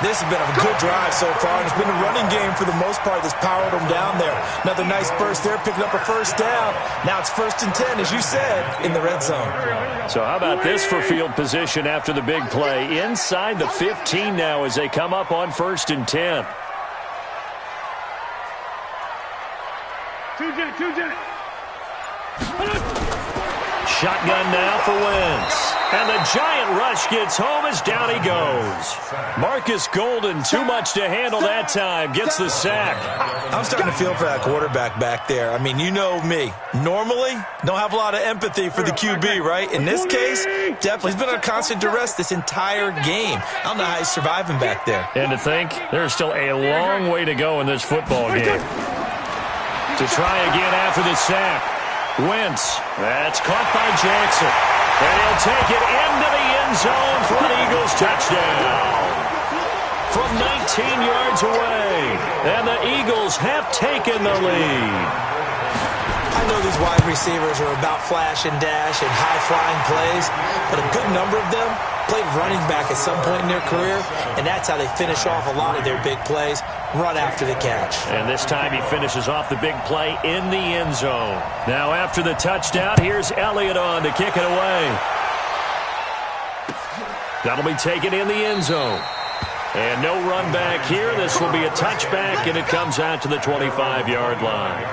This has been a good drive so far, and it's been a running game for the most part that's powered them down there. Another nice burst there, picking up a 1st down. Now it's 1st and 10, as you said, in the red zone. So how about this for field position after the big play? Inside the 15 now as they come up on 1st and 10. Shotgun now for Wentz. And the giant rush gets home as down he goes. Marcus Golden, too much to handle that time, gets the sack. I'm starting to feel for that quarterback back there. I mean, you know me. Normally, don't have a lot of empathy for the QB, right? In this case, definitely. He's been under constant duress this entire game. I don't know how he's surviving back there. And to think, there's still a long way to go in this football game. To try again after the sack. Wentz, that's caught by Jackson. And he'll take it into the end zone for an Eagles touchdown. From 19 yards away. And the Eagles have taken the lead. I know these wide receivers are about flash and dash and high-flying plays, but a good number of them played running back at some point in their career, and that's how they finish off a lot of their big plays, run after the catch. And this time he finishes off the big play in the end zone. Now after the touchdown, here's Elliott on to kick it away. That'll be taken in the end zone. And no run back here. This will be a touchback, and it comes out to the 25-yard line.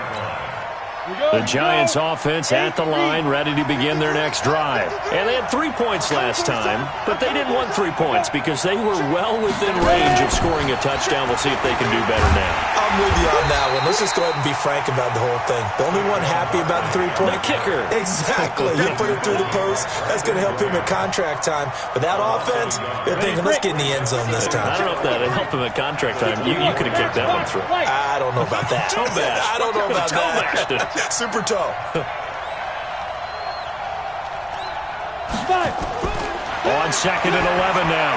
The Giants offense at the line, ready to begin their next drive. And they had 3 points last time, but they didn't want 3 points because they were well within range of scoring a touchdown. We'll see if they can do better now. I'm with you on that one. Let's just go ahead and be frank about the whole thing. The only one happy about the 3-point kicker. Exactly. You put it through the post. That's going to help him at contract time. But that offense, they're thinking, let's get in the end zone this time. I don't know if that helped him at contract time. You could have kicked that one through. I don't know about that. Toe bash. I don't know about that. Super toe. On 2nd and 11 now.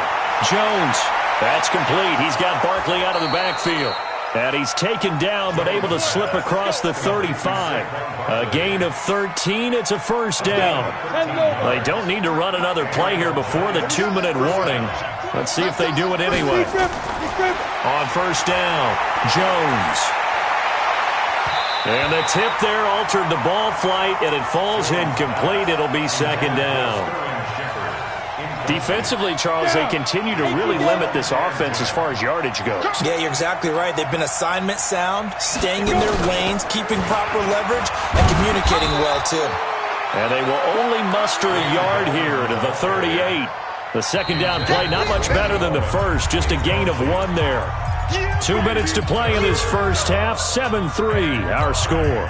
Jones. That's complete. He's got Barkley out of the backfield. And he's taken down but able to slip across the 35. A gain of 13. It's a 1st down. They don't need to run another play here before the 2-minute warning. Let's see if they do it anyway. On 1st down, Jones. And the tip there altered the ball flight, and it falls incomplete. It'll be 2nd down. Defensively, Charles, they continue to really limit this offense as far as yardage goes. Yeah, you're exactly right. They've been assignment sound, staying in their lanes, keeping proper leverage, and communicating well, too. And they will only muster a yard here to the 38. The second down play, not much better than the first, just a gain of 1 there. 2 minutes to play in this first half, 7-3 our score.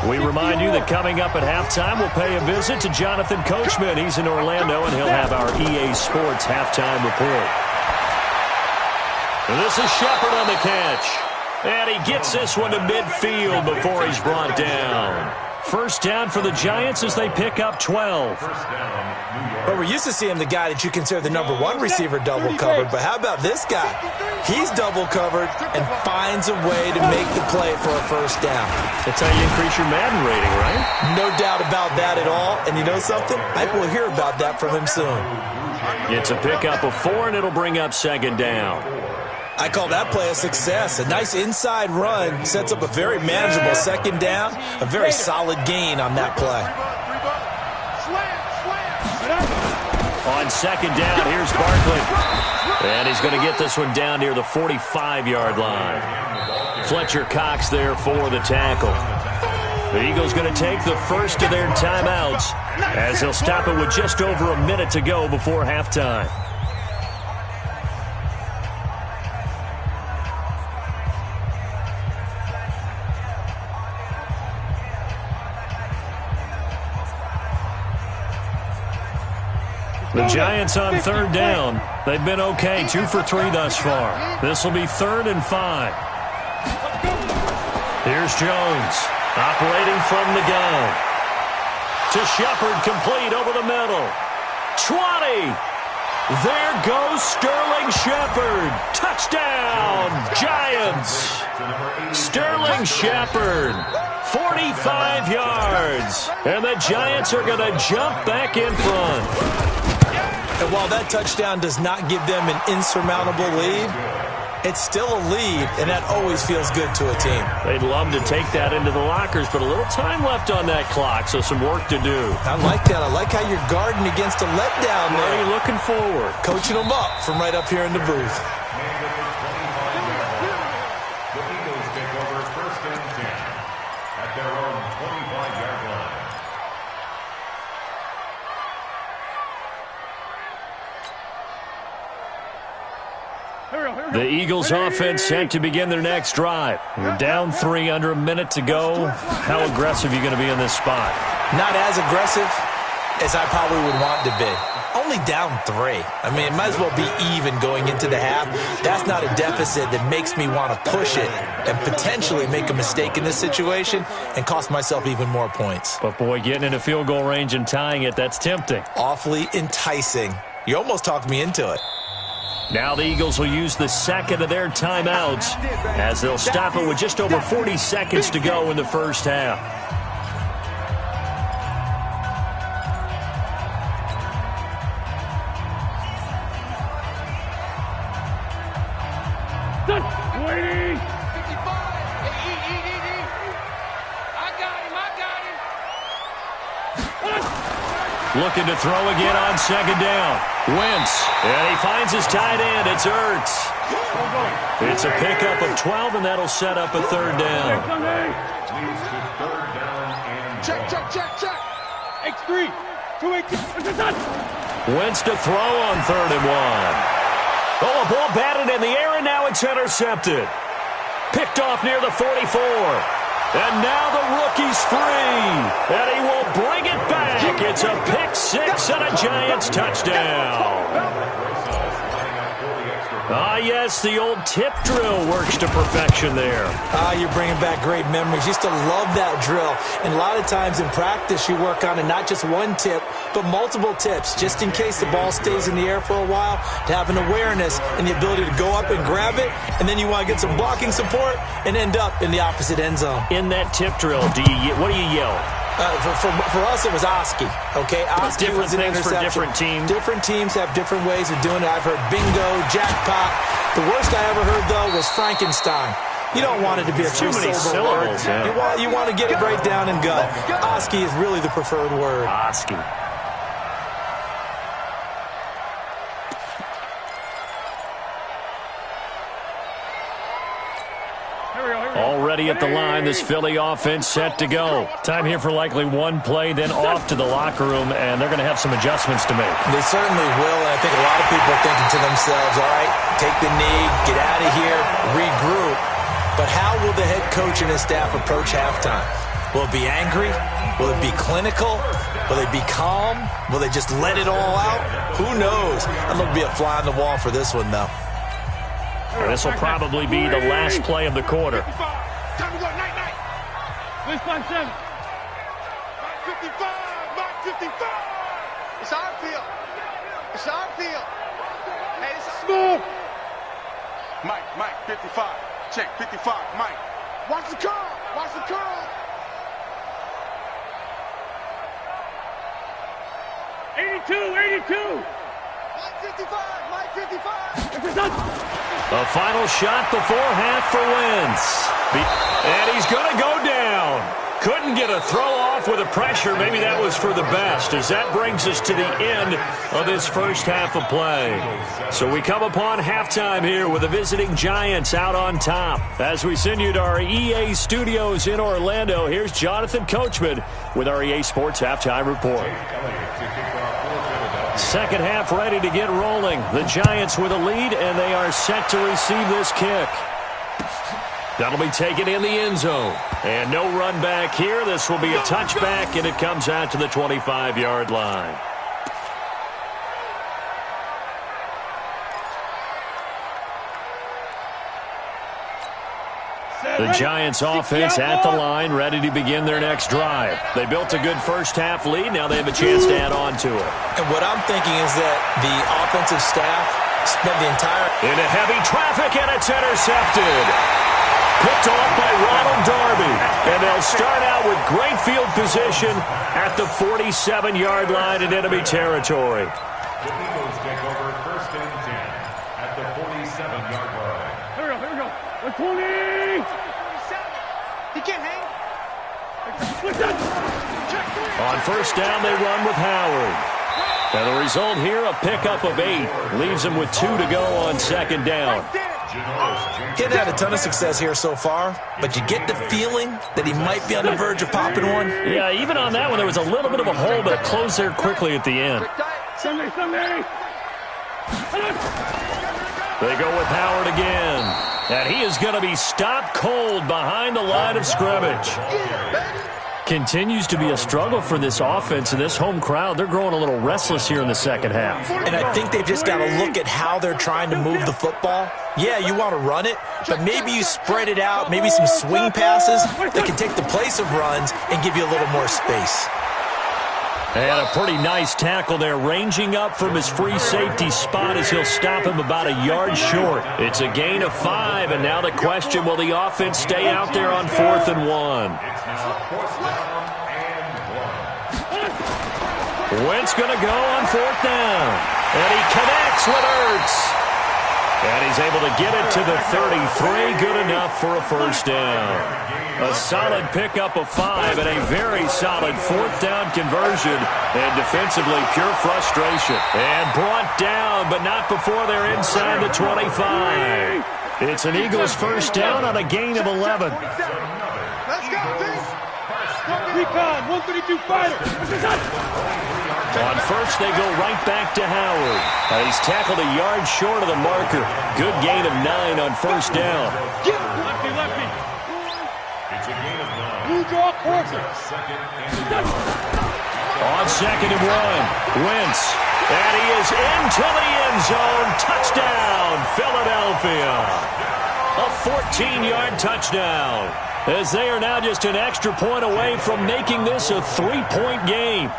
We remind you that coming up at halftime, we'll pay a visit to Jonathan Coachman. He's in Orlando, and he'll have our EA Sports halftime report. And this is Shepard on the catch. And he gets this one to midfield before he's brought down. First down for the Giants as they pick up 12. But we're used to seeing the guy that you consider the number 1 receiver double covered. But how about this guy? He's double covered and finds a way to make the play for a first down. That's how you increase your Madden rating, right? No doubt about that at all. And you know something? I will hear about that from him soon. It's a pickup of 4, and it'll bring up second down. I call that play a success. A nice inside run sets up a very manageable second down, a very solid gain on that play. On second down, here's Barkley. And he's going to get this one down near the 45-yard line. Fletcher Cox there for the tackle. The Eagles going to take the first of their timeouts as they'll stop it with just over a minute to go before halftime. The Giants on third down. They've been okay, 2 for 3 thus far. This will be 3rd and 5. Here's Jones, operating from the gun. To Shepard, complete over the middle. 20. There goes Sterling Shepard. Touchdown, Giants. Sterling Shepard, 45 yards. And the Giants are going to jump back in front. And while that touchdown does not give them an insurmountable lead, it's still a lead, and that always feels good to a team. They'd love to take that into the lockers, but a little time left on that clock, so some work to do. I like that. I like how you're guarding against a letdown there. Are you looking forward? Coaching them up from right up here in the booth. The Eagles take over 1st and 10 at their own 25-yard line. The Eagles offense set to begin their next drive. We're down 3, under a minute to go. How aggressive are you going to be in this spot? Not as aggressive as I probably would want to be. Only down 3. I mean, it might as well be even going into the half. That's not a deficit that makes me want to push it and potentially make a mistake in this situation and cost myself even more points. But, boy, getting into field goal range and tying it, that's tempting. Awfully enticing. You almost talked me into it. Now the Eagles will use the second of their timeouts as they'll stop it with just over 40 seconds to go in the first half. Waiting. 55. I got him. Looking to throw again on second down. Wentz, and he finds his tight end. It's Ertz. It's a pickup of 12, and that'll set up a third down. Leads to 3rd down and Check. X3. 218. Wentz to throw on 3rd and 1. Oh, a ball batted in the air, and now it's intercepted. Picked off near the 44. And now the rookie's free. And he will bring it back. It's a pick 6 and a Giants touchdown. Ah, yes, the old tip drill works to perfection there. You're bringing back great memories. Used to love that drill. And a lot of times in practice, you work on it, not just one tip, but multiple tips, just in case the ball stays in the air for a while, to have an awareness and the ability to go up and grab it, and then you want to get some blocking support and end up in the opposite end zone. In that tip drill, what do you yell? For us, it was Oski. Okay, Oski different was an things interception. for different teams. Different teams have different ways of doing it. I've heard bingo, jackpot. The worst I ever heard, though, was Frankenstein. You don't want it to be a too many syllable word. syllables. Yeah. You want to get it right down and go. Oski is really the preferred word. Oski. ready at the line. This Philly offense set to go. Time here for likely one play, then off to the locker room, and they're going to have some adjustments to make. They certainly will, and I think a lot of people are thinking to themselves, all right, take the knee, get out of here, regroup. But how will the head coach and his staff approach halftime? Will it be angry? Will it be clinical? Will they be calm? Will they just let it all out? Who knows? I'd love to be a fly on the wall for this one, though. This will probably be the last play of the quarter. Time to go, night-night. Where's 5-7? 55. It's our field. It's our field. Hey, this is smooth. Mike, 55. Check, 55, Mike. Watch the curl. Watch the curl. 82. Mike 55. A final shot before half for Wentz. And he's going to go down. Couldn't get a throw off with the pressure. Maybe that was for the best, as that brings us to the end of this first half of play. So we come upon halftime here with the visiting Giants out on top. As we send you to our EA studios in Orlando, here's Jonathan Coachman with our EA Sports Halftime Report. Second half ready to get rolling. The Giants with a lead, and they are set to receive this kick. That'll be taken in the end zone. And no run back here. This will be a touchback, and it comes out to the 25-yard line. The Giants offense at the line, ready to begin their next drive. They built a good first half lead. Now they have a chance to add on to it. And what I'm thinking is that the offensive staff spent the entire... Into heavy traffic, and it's intercepted. Picked off by Ronald Darby. And they'll start out with great field position at the 47-yard line in enemy territory. The Eagles take over first and 10 at the 47-yard line. Here we go. 120. He can't hang. On first down, they run with Howard. And the result here, a pickup of 8. Leaves them with 2 to go on second down. He hadn't had a ton of success here so far, but you get the feeling that he might be on the verge of popping one. Yeah, even on that one, there was a little bit of a hole, but it closed there quickly at the end. Sunday. They go with Howard again. And he is going to be stopped cold behind the line of scrimmage. Continues to be a struggle for this offense and this home crowd. They're growing a little restless here in the second half. And I think they've just got to look at how they're trying to move the football. Yeah, you want to run it, but maybe you spread it out, maybe some swing passes that can take the place of runs and give you a little more space. And a pretty nice tackle there, ranging up from his free safety spot as he'll stop him about a yard short. It's a gain of 5, and now the question, will the offense stay out there on 4th and 1? It's now 4th down and 1. Wentz going to go on 4th down. And he connects with Ertz. And he's able to get it to the 33. Good enough for a first down. A solid pickup of 5 and a very solid 4th down conversion. And defensively, pure frustration. And brought down, but not before they're inside the 25. It's an Eagles first down on a gain of 11. Let's go, Vince. Recon, 132 fighter. On first, they go right back to Howard. He's tackled a yard short of the marker. Good gain of 9 on first down. Lefty. It's a gain of 9. Blue draw, corner. On second and 1, Wentz. And he is into the end zone. Touchdown, Philadelphia. A 14-yard touchdown. As they are now just an extra point away from making this a 3-point game.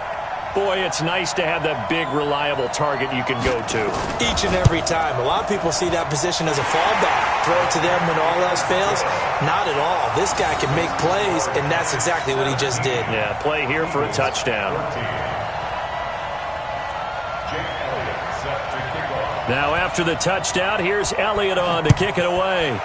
Boy, it's nice to have that big, reliable target you can go to. Each and every time. A lot of people see that position as a fallback. Throw it to them when all else fails. Not at all. This guy can make plays, and that's exactly what he just did. Yeah, play here for a touchdown. Now after the touchdown, here's Elliott on to kick it away.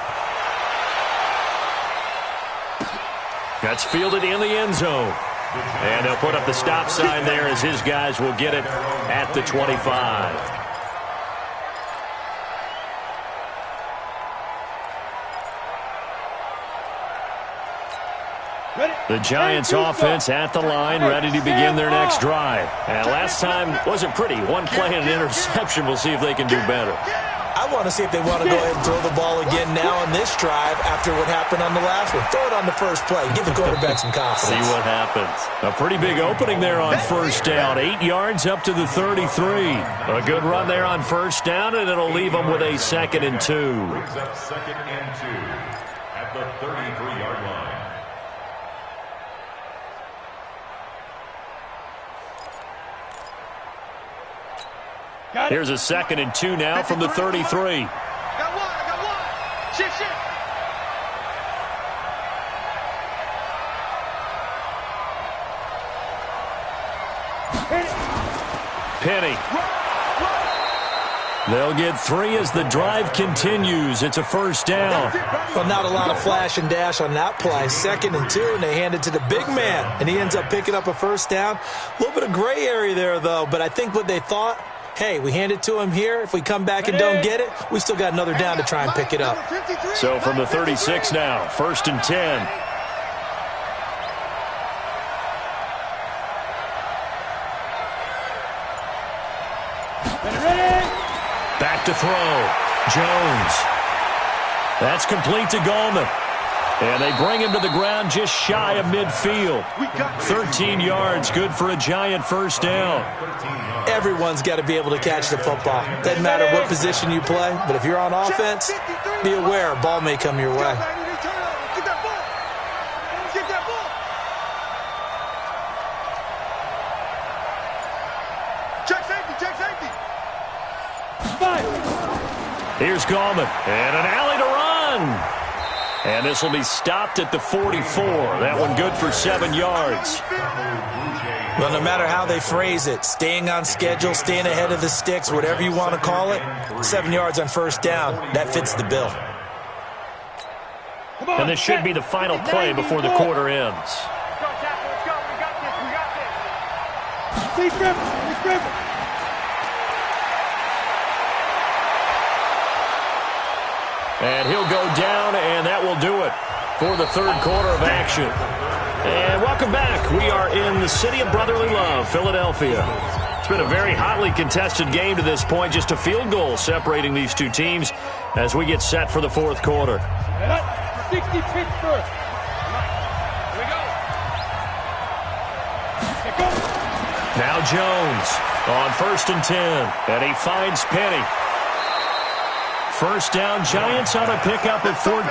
That's fielded in the end zone. And they'll put up the stop sign there as his guys will get it at the 25. The Giants offense at the line, ready to begin their next drive. And last time wasn't pretty. One play and an interception. We'll see if they can do better. I want to see if they want to go ahead and throw the ball again now on this drive after what happened on the last one. Throw it on the first play. Give the quarterback some confidence. See what happens. A pretty big opening there on first down. 8 yards up to the 33. A good run there on first down, and it'll leave them with a 2nd and 2. Brings up 2nd and 2 at the 33-yard line. Here's a 2nd and 2 now from the 33. I got one. Shift. Penny. They'll get 3 as the drive continues. It's a first down. Well, not a lot of flash and dash on that play. 2nd and 2, and they hand it to the big man, and he ends up picking up a first down. A little bit of gray area there, though, but I think what they thought, hey, we hand it to him here. If we come back and don't get it, we still got another down to try and pick it up. So from the 36 now, 1st and 10. Back to throw. Jones. That's complete to Gallman. And they bring him to the ground just shy of midfield. 13 yards, good for a Giant first down. Everyone's got to be able to catch the football. Doesn't matter what position you play, but if you're on offense, be aware a ball may come your way. Check safety. Here's Gallman, and an alley to run. And this will be stopped at the 44. That one good for 7 yards. Well, no matter how they phrase it, staying on schedule, staying ahead of the sticks, whatever you want to call it, 7 yards on first down, that fits the bill. And this should be the final play before the quarter ends. Let's go. We got this. And he'll go down, and that will do it for the third quarter of action. And welcome back. We are in the city of brotherly love, Philadelphia. It's been a very hotly contested game to this point, just a field goal separating these two teams as we get set for the fourth quarter. 60 Pittsburgh. Here we go. Now Jones on 1st and 10, and he finds Penny. First down, Giants on a pickup at 14.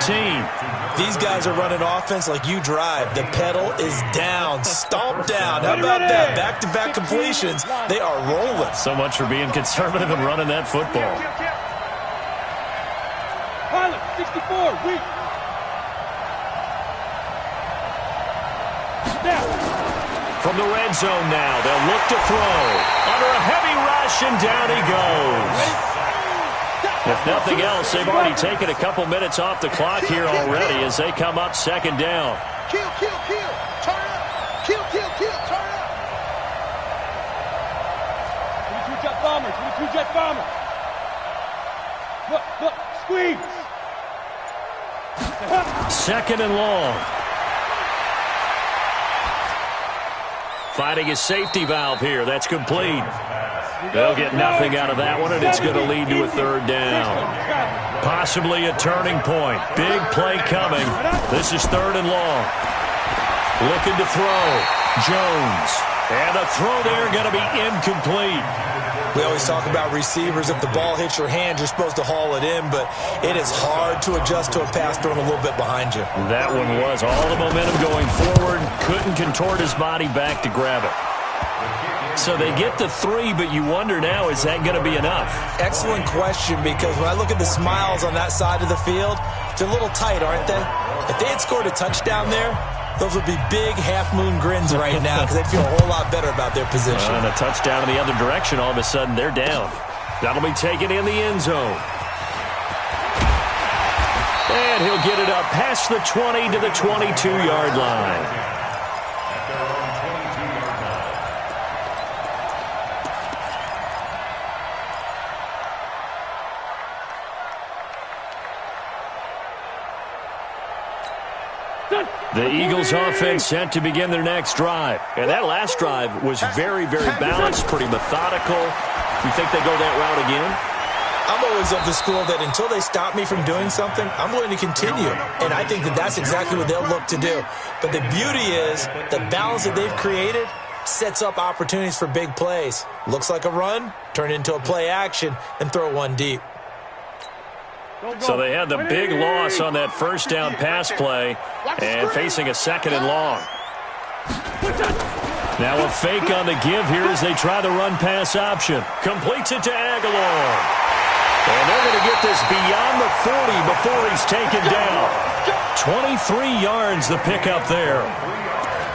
These guys are running offense like you drive. The pedal is down, stomp down. How about that? Back-to-back completions. They are rolling. So much for being conservative and running that football. Pilot, 64, weak. From the red zone now, they'll look to throw. Under a heavy rush, and down he goes. If nothing else, they've already taken a couple minutes off the clock here already as they come up 2nd down. Kill. Turn up. Kill. Turn up. 22 jet bomber. Look, squeeze. 2nd and long. Finding his safety valve here. That's complete. They'll get nothing out of that one, and it's going to lead to a 3rd down. Possibly a turning point. Big play coming. This is 3rd and long. Looking to throw. Jones. And the throw there going to be incomplete. We always talk about receivers. If the ball hits your hand, you're supposed to haul it in, but it is hard to adjust to a pass thrown a little bit behind you. That one was all the momentum going forward. Couldn't contort his body back to grab it. So they get the 3, but you wonder now, is that going to be enough? Excellent question, because when I look at the smiles on that side of the field, they're a little tight, aren't they? If they had scored a touchdown there, those would be big half-moon grins right now because they feel a whole lot better about their position. And a touchdown in the other direction, all of a sudden they're down. That'll be taken in the end zone. And he'll get it up past the 20 to the 22-yard line. Done. The Eagles offense set to begin their next drive. And that last drive was very, very balanced, pretty methodical. You think they go that route again? I'm always of the school that until they stop me from doing something, I'm going to continue. And I think that that's exactly what they'll look to do. But the beauty is the balance that they've created sets up opportunities for big plays. Looks like a run, turn into a play action, and throw one deep. So they had the big loss on that first down pass play and facing a second and long. Now a fake on the give here as they try the run-pass option. Completes it to Aguilar. And they're going to get this beyond the 40 before he's taken down. 23 yards the pickup there.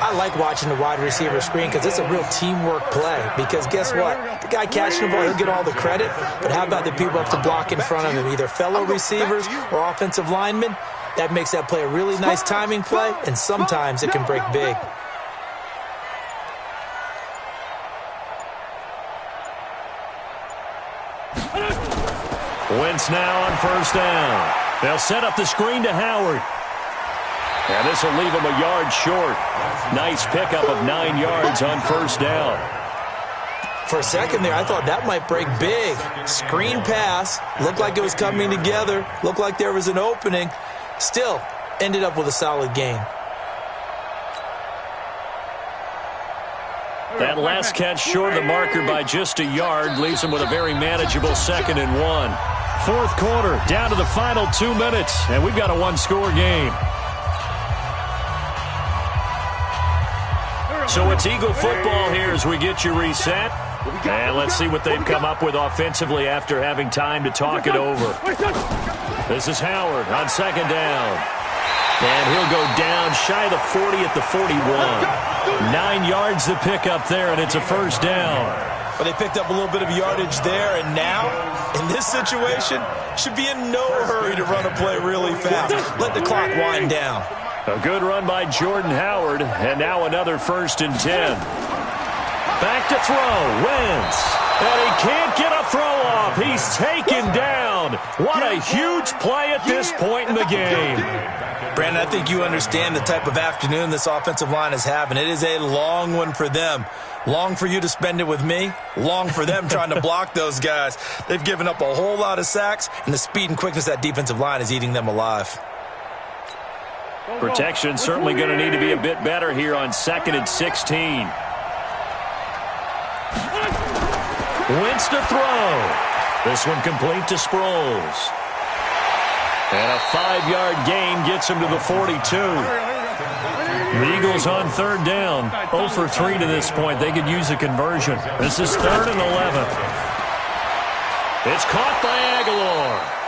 I like watching the wide receiver screen because it's a real teamwork play. Because guess what? The guy catching the ball, he'll get all the credit. But how about the people up to block in front of him, either fellow receivers or offensive linemen? That makes that play a really nice timing play, and sometimes it can break big. Wentz now on first down. They'll set up the screen to Howard. And this will leave him a yard short. Nice pickup of 9 yards on first down. For a second there, I thought that might break big. Screen pass. Looked like it was coming together. Looked like there was an opening. Still, ended up with a solid gain. That last catch short of the marker by just a yard leaves him with a very manageable 2nd and 1. Fourth quarter, down to the final 2 minutes, and we've got a one-score game. So it's Eagle football here as we get you reset. And let's see what they've come up with offensively after having time to talk it over. This is Howard on second down. And he'll go down shy of the 40 at the 41. 9 yards to pick up there, and it's a first down. But they picked up a little bit of yardage there, and now, in this situation, should be in no hurry to run a play really fast. Let the clock wind down. A good run by Jordan Howard, and now another 1st and 10. Back to throw, Wentz. And he can't get a throw off. He's taken down. What a huge play at this point in the game. Brandon, I think you understand the type of afternoon this offensive line is having. It is a long one for them. Long for you to spend it with me. Long for them trying to block those guys. They've given up a whole lot of sacks, and the speed and quickness of that defensive line is eating them alive. Protection certainly going to need to be a bit better here on 2nd and 16. Wentz to throw. This one complete to Sproles. And a 5-yard gain gets him to the 42. The Eagles on third down. 0 for 3 to this point. They could use a conversion. This is 3rd and 11. It's caught by Aguilar.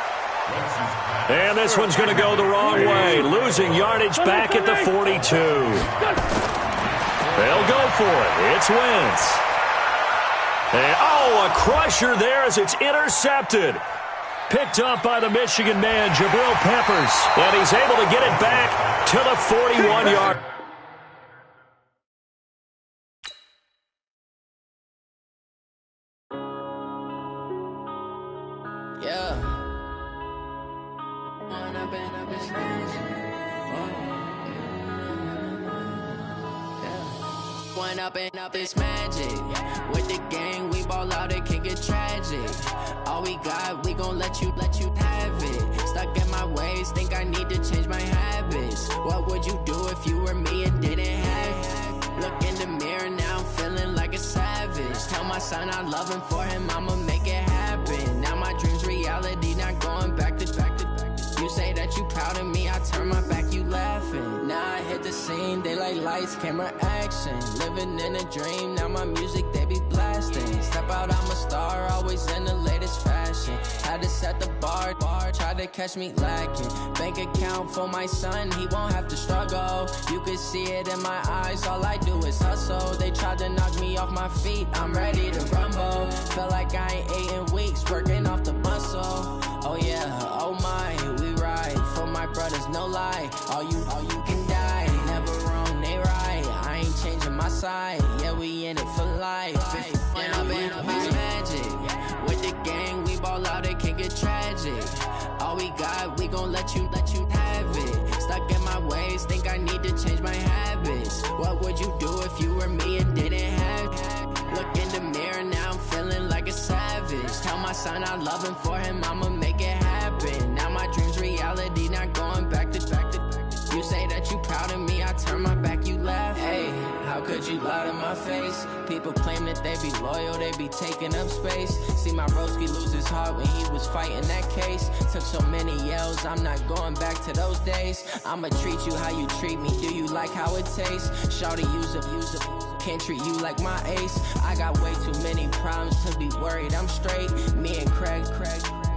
And this one's going to go the wrong way. Losing yardage back at the 42. They'll go for it. It's Wentz. And, a crusher there as it's intercepted. Picked up by the Michigan man, Jabril Peppers. And he's able to get it back to the 41-yard. Up this magic. With the gang, we ball out, it can get tragic. All we got, we gon' let you have it. Stuck in my ways, think I need to change my habits. What would you do if you were me and didn't have it? Look in the mirror, now I'm feeling like a savage. Tell my son I love him, for him I'ma make it happen. Now my dream's reality, not going back to. You say that you proud of me, I turn my back, you laughing. Now I hit the scene, they like lights, camera, action. Living in a dream, now my music, they be blasting. Step out, I'm a star, always in the latest fashion. Had to set the bar, tried to catch me lacking. Bank account for my son, he won't have to struggle. You could see it in my eyes, all I do is hustle. They tried to knock me off my feet, I'm ready to rumble. Feel like I ain't ate in weeks, working off the muscle. Oh yeah, oh my, we ride for my brothers, no lie. All you can die, never wrong, they right. I ain't changing my side, yeah, we in it for life. Yeah, I've been magic. With the gang, we ball out, it can get tragic. All we got, we gon' let you have it. Stuck in my ways, ways, think I need to change my habits. What would you do if you were me and didn't have it? Look in the mirror, now I'm feeling like a savage. Tell my son I love him, for him I'ma make it happen. Now my dream's reality, not going back to. You say that you proud of me, I turn my back, you laugh. Hey, how could you lie to my face? People claim that they be loyal, they be taking up space. See my broski lose his heart when he was fighting that case. Took so many yells, I'm not going back to those days. I'ma treat you how you treat me, do you like how it tastes? Shawty, use up, can't treat you like my ace. I got way too many problems to be worried, I'm straight. Me and Craig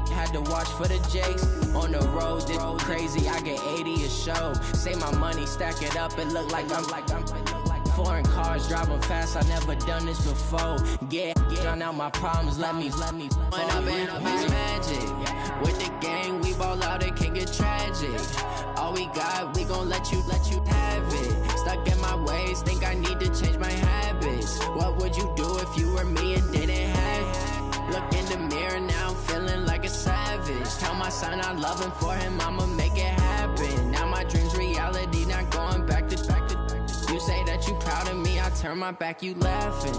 had to watch for the Jakes. On the road, this crazy, I get 80 a show. Say my money, stack it up, it look like I'm foreign cars, driving fast, I never done this before. Get drown out my problems, let me When up it's magic. With the gang, we ball out, it can get tragic. All we got, we gon' let you have it. Stuck in my ways, think I need to change my habits. What would you do if you were me and didn't have it? Look in the mirror, now I'm feeling like a savage. Tell my son I love him, for him I'ma make it happen. Now my dream's reality, not going back to. You say that you proud of me, I turn my back, you laughing.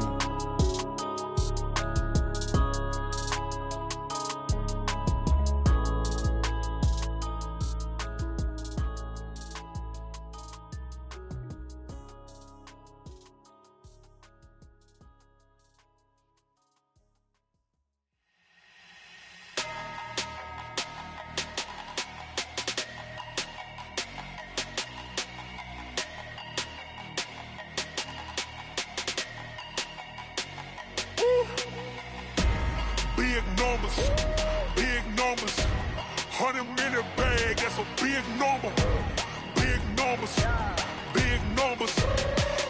Big numbers, 100-minute bag, that's a big number. Big numbers,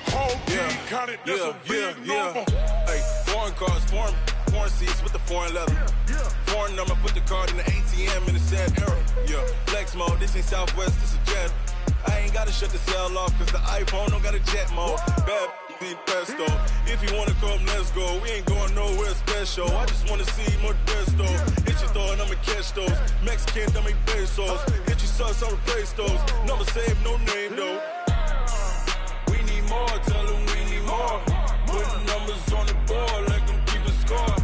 whole team counted, that's a big number. Hey, foreign cars, foreign seats with the foreign leather. Foreign number, put the card in the ATM in a sad era. Yeah, flex mode, this ain't Southwest, this is Jet. I ain't gotta shut the cell off, cause the iPhone don't got a jet mode. Bad need pesto. If you wanna come, let's go. We ain't going nowhere special. I just wanna see more Desto. Hit your throw and I'ma catch those. Mexican, I make pesos. Hit your sauce, I'll replace those. Number save, no name though. We need more, tell them we need more. Putting numbers on the board, like them keep a score.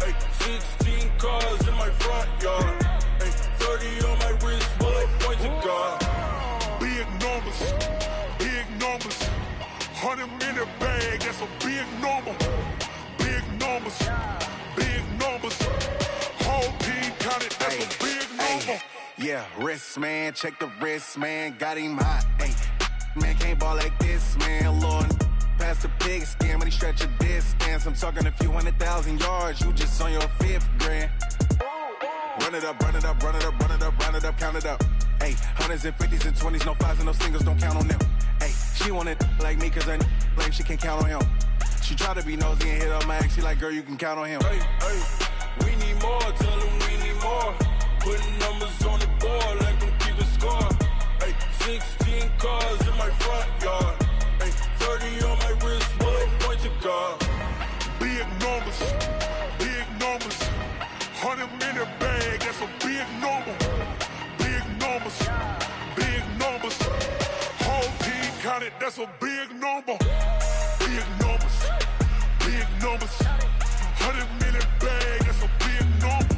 Hey, 16 cars in my front yard. Hey, 30 on my wrist, bullet point to God. Big numbers, 100-minute bag, that's a big number. Big numbers, whole team counted, that's a big number. Yeah, wrist man, check the wrist man, got him hot. Ay, man can't ball like this, man. Lord, past the pig skin when he stretch a distance. I'm talking a few 100,000 yards, you just on your 5th grand. Run it up, count it up. Ay, hundreds and 50s and 20s, no 5s and no singles, don't count on them. Ay, she want it like me, cause her like she can't count on him. She try to be nosy and hit up my ex, she like, girl, you can count on him. Hey, we need more, tell them we need more. Putting numbers on the board, like them keep a score. Hey, 16 cars in my front yard. Hey, 30 on my wrist, bullet point to God. Big numbers, 100-minute bag, that's a big number. Big numbers, whole team counted, that's a big number. Big numbers, 100-minute bag, that's a big number.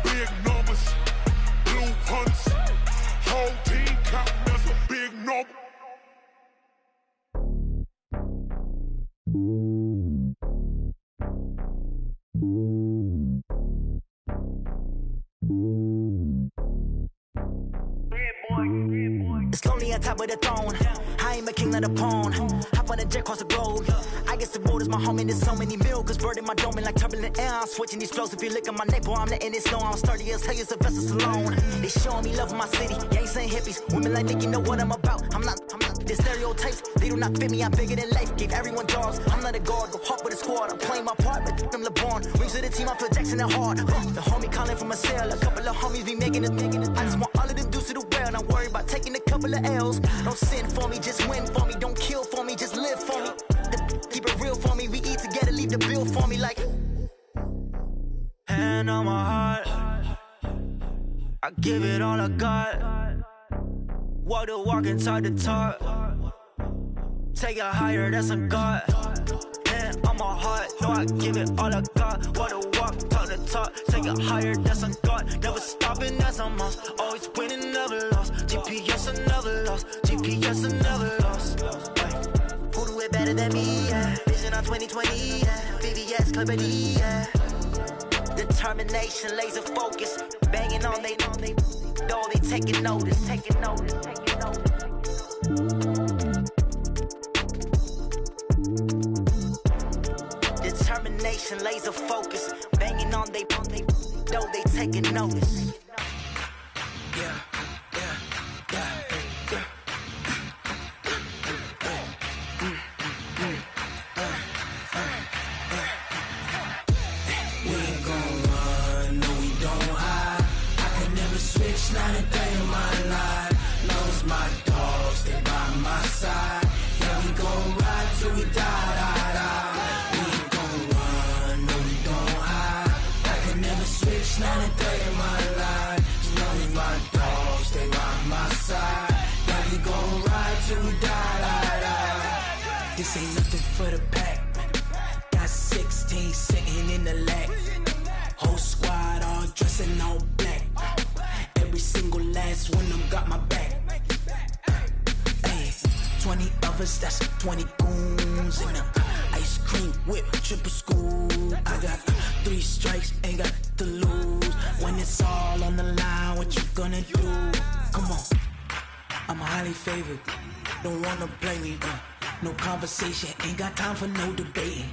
Big numbers, blue hunts, whole team counting, that's a big number. It's lonely on top of the throne. I ain't a king of the pawn. Hop on a jet across the globe. I guess the road is my home and there's so many milk. Cause bird in my dome and like turbulent air. I'm switching these flows. If you look at my neck, boy, I'm letting it snow. I'm sturdy as hell, it's a vessel alone. They showing me love in my city. Gangs and hippies. Women like Nick, you know what I'm about. I'm not. The stereotypes, they do not fit me. I'm bigger than life. Gave everyone jobs. I'm not a guard. Go hard with a squad. I'm playing my part, but I'm LeBron. Rings of the team, I feel Jackson and hard. The homie calling from a cell. A couple of homies be making it. I just want all of them dudes to do well. Not worry about taking a couple of L's. Don't sin for me, just win for me. Don't kill for me, just live for me. Keep it real for me. We eat together, leave the bill for me like. Hand on my heart, I give it all I got. Walk the walk and talk the talk. Take it higher, that's a God. And on my heart, know I give it all I got. Walk the walk, talk the talk. Take it higher, that's a God. Never stopping, that's a must. Always winning, never lost. GPS, I never lost. GPS, I never lost. Who do it better than me? Yeah. Vision on 2020. Yeah. VVS, Clarity. Yeah. Determination, laser focus. Banging on they door, they taking notice. Taking notice. Taking notice. Determination, laser focus. Banging on they door, they taking notice. Yeah. Not a day in my life. Knows my dogs, they by my side. Yeah, we gon' ride till we die. We ain't gon' run, no, we don't hide. I can never switch, not a day in my life. Knows my dogs, they by my side. Yeah, we gon' ride till we die. This ain't nothing for the pack. Got 16 sitting in the lap. Whole squad all dressing all black. Every single last one of them got my back. Hey, 20 of us, that's 20 goons. And ice cream whip, triple scoop. I got 3 strikes, ain't got to lose. When it's all on the line, what you gonna do? Come on, I'm highly favored. Don't wanna play me, no conversation, ain't got time for no debating.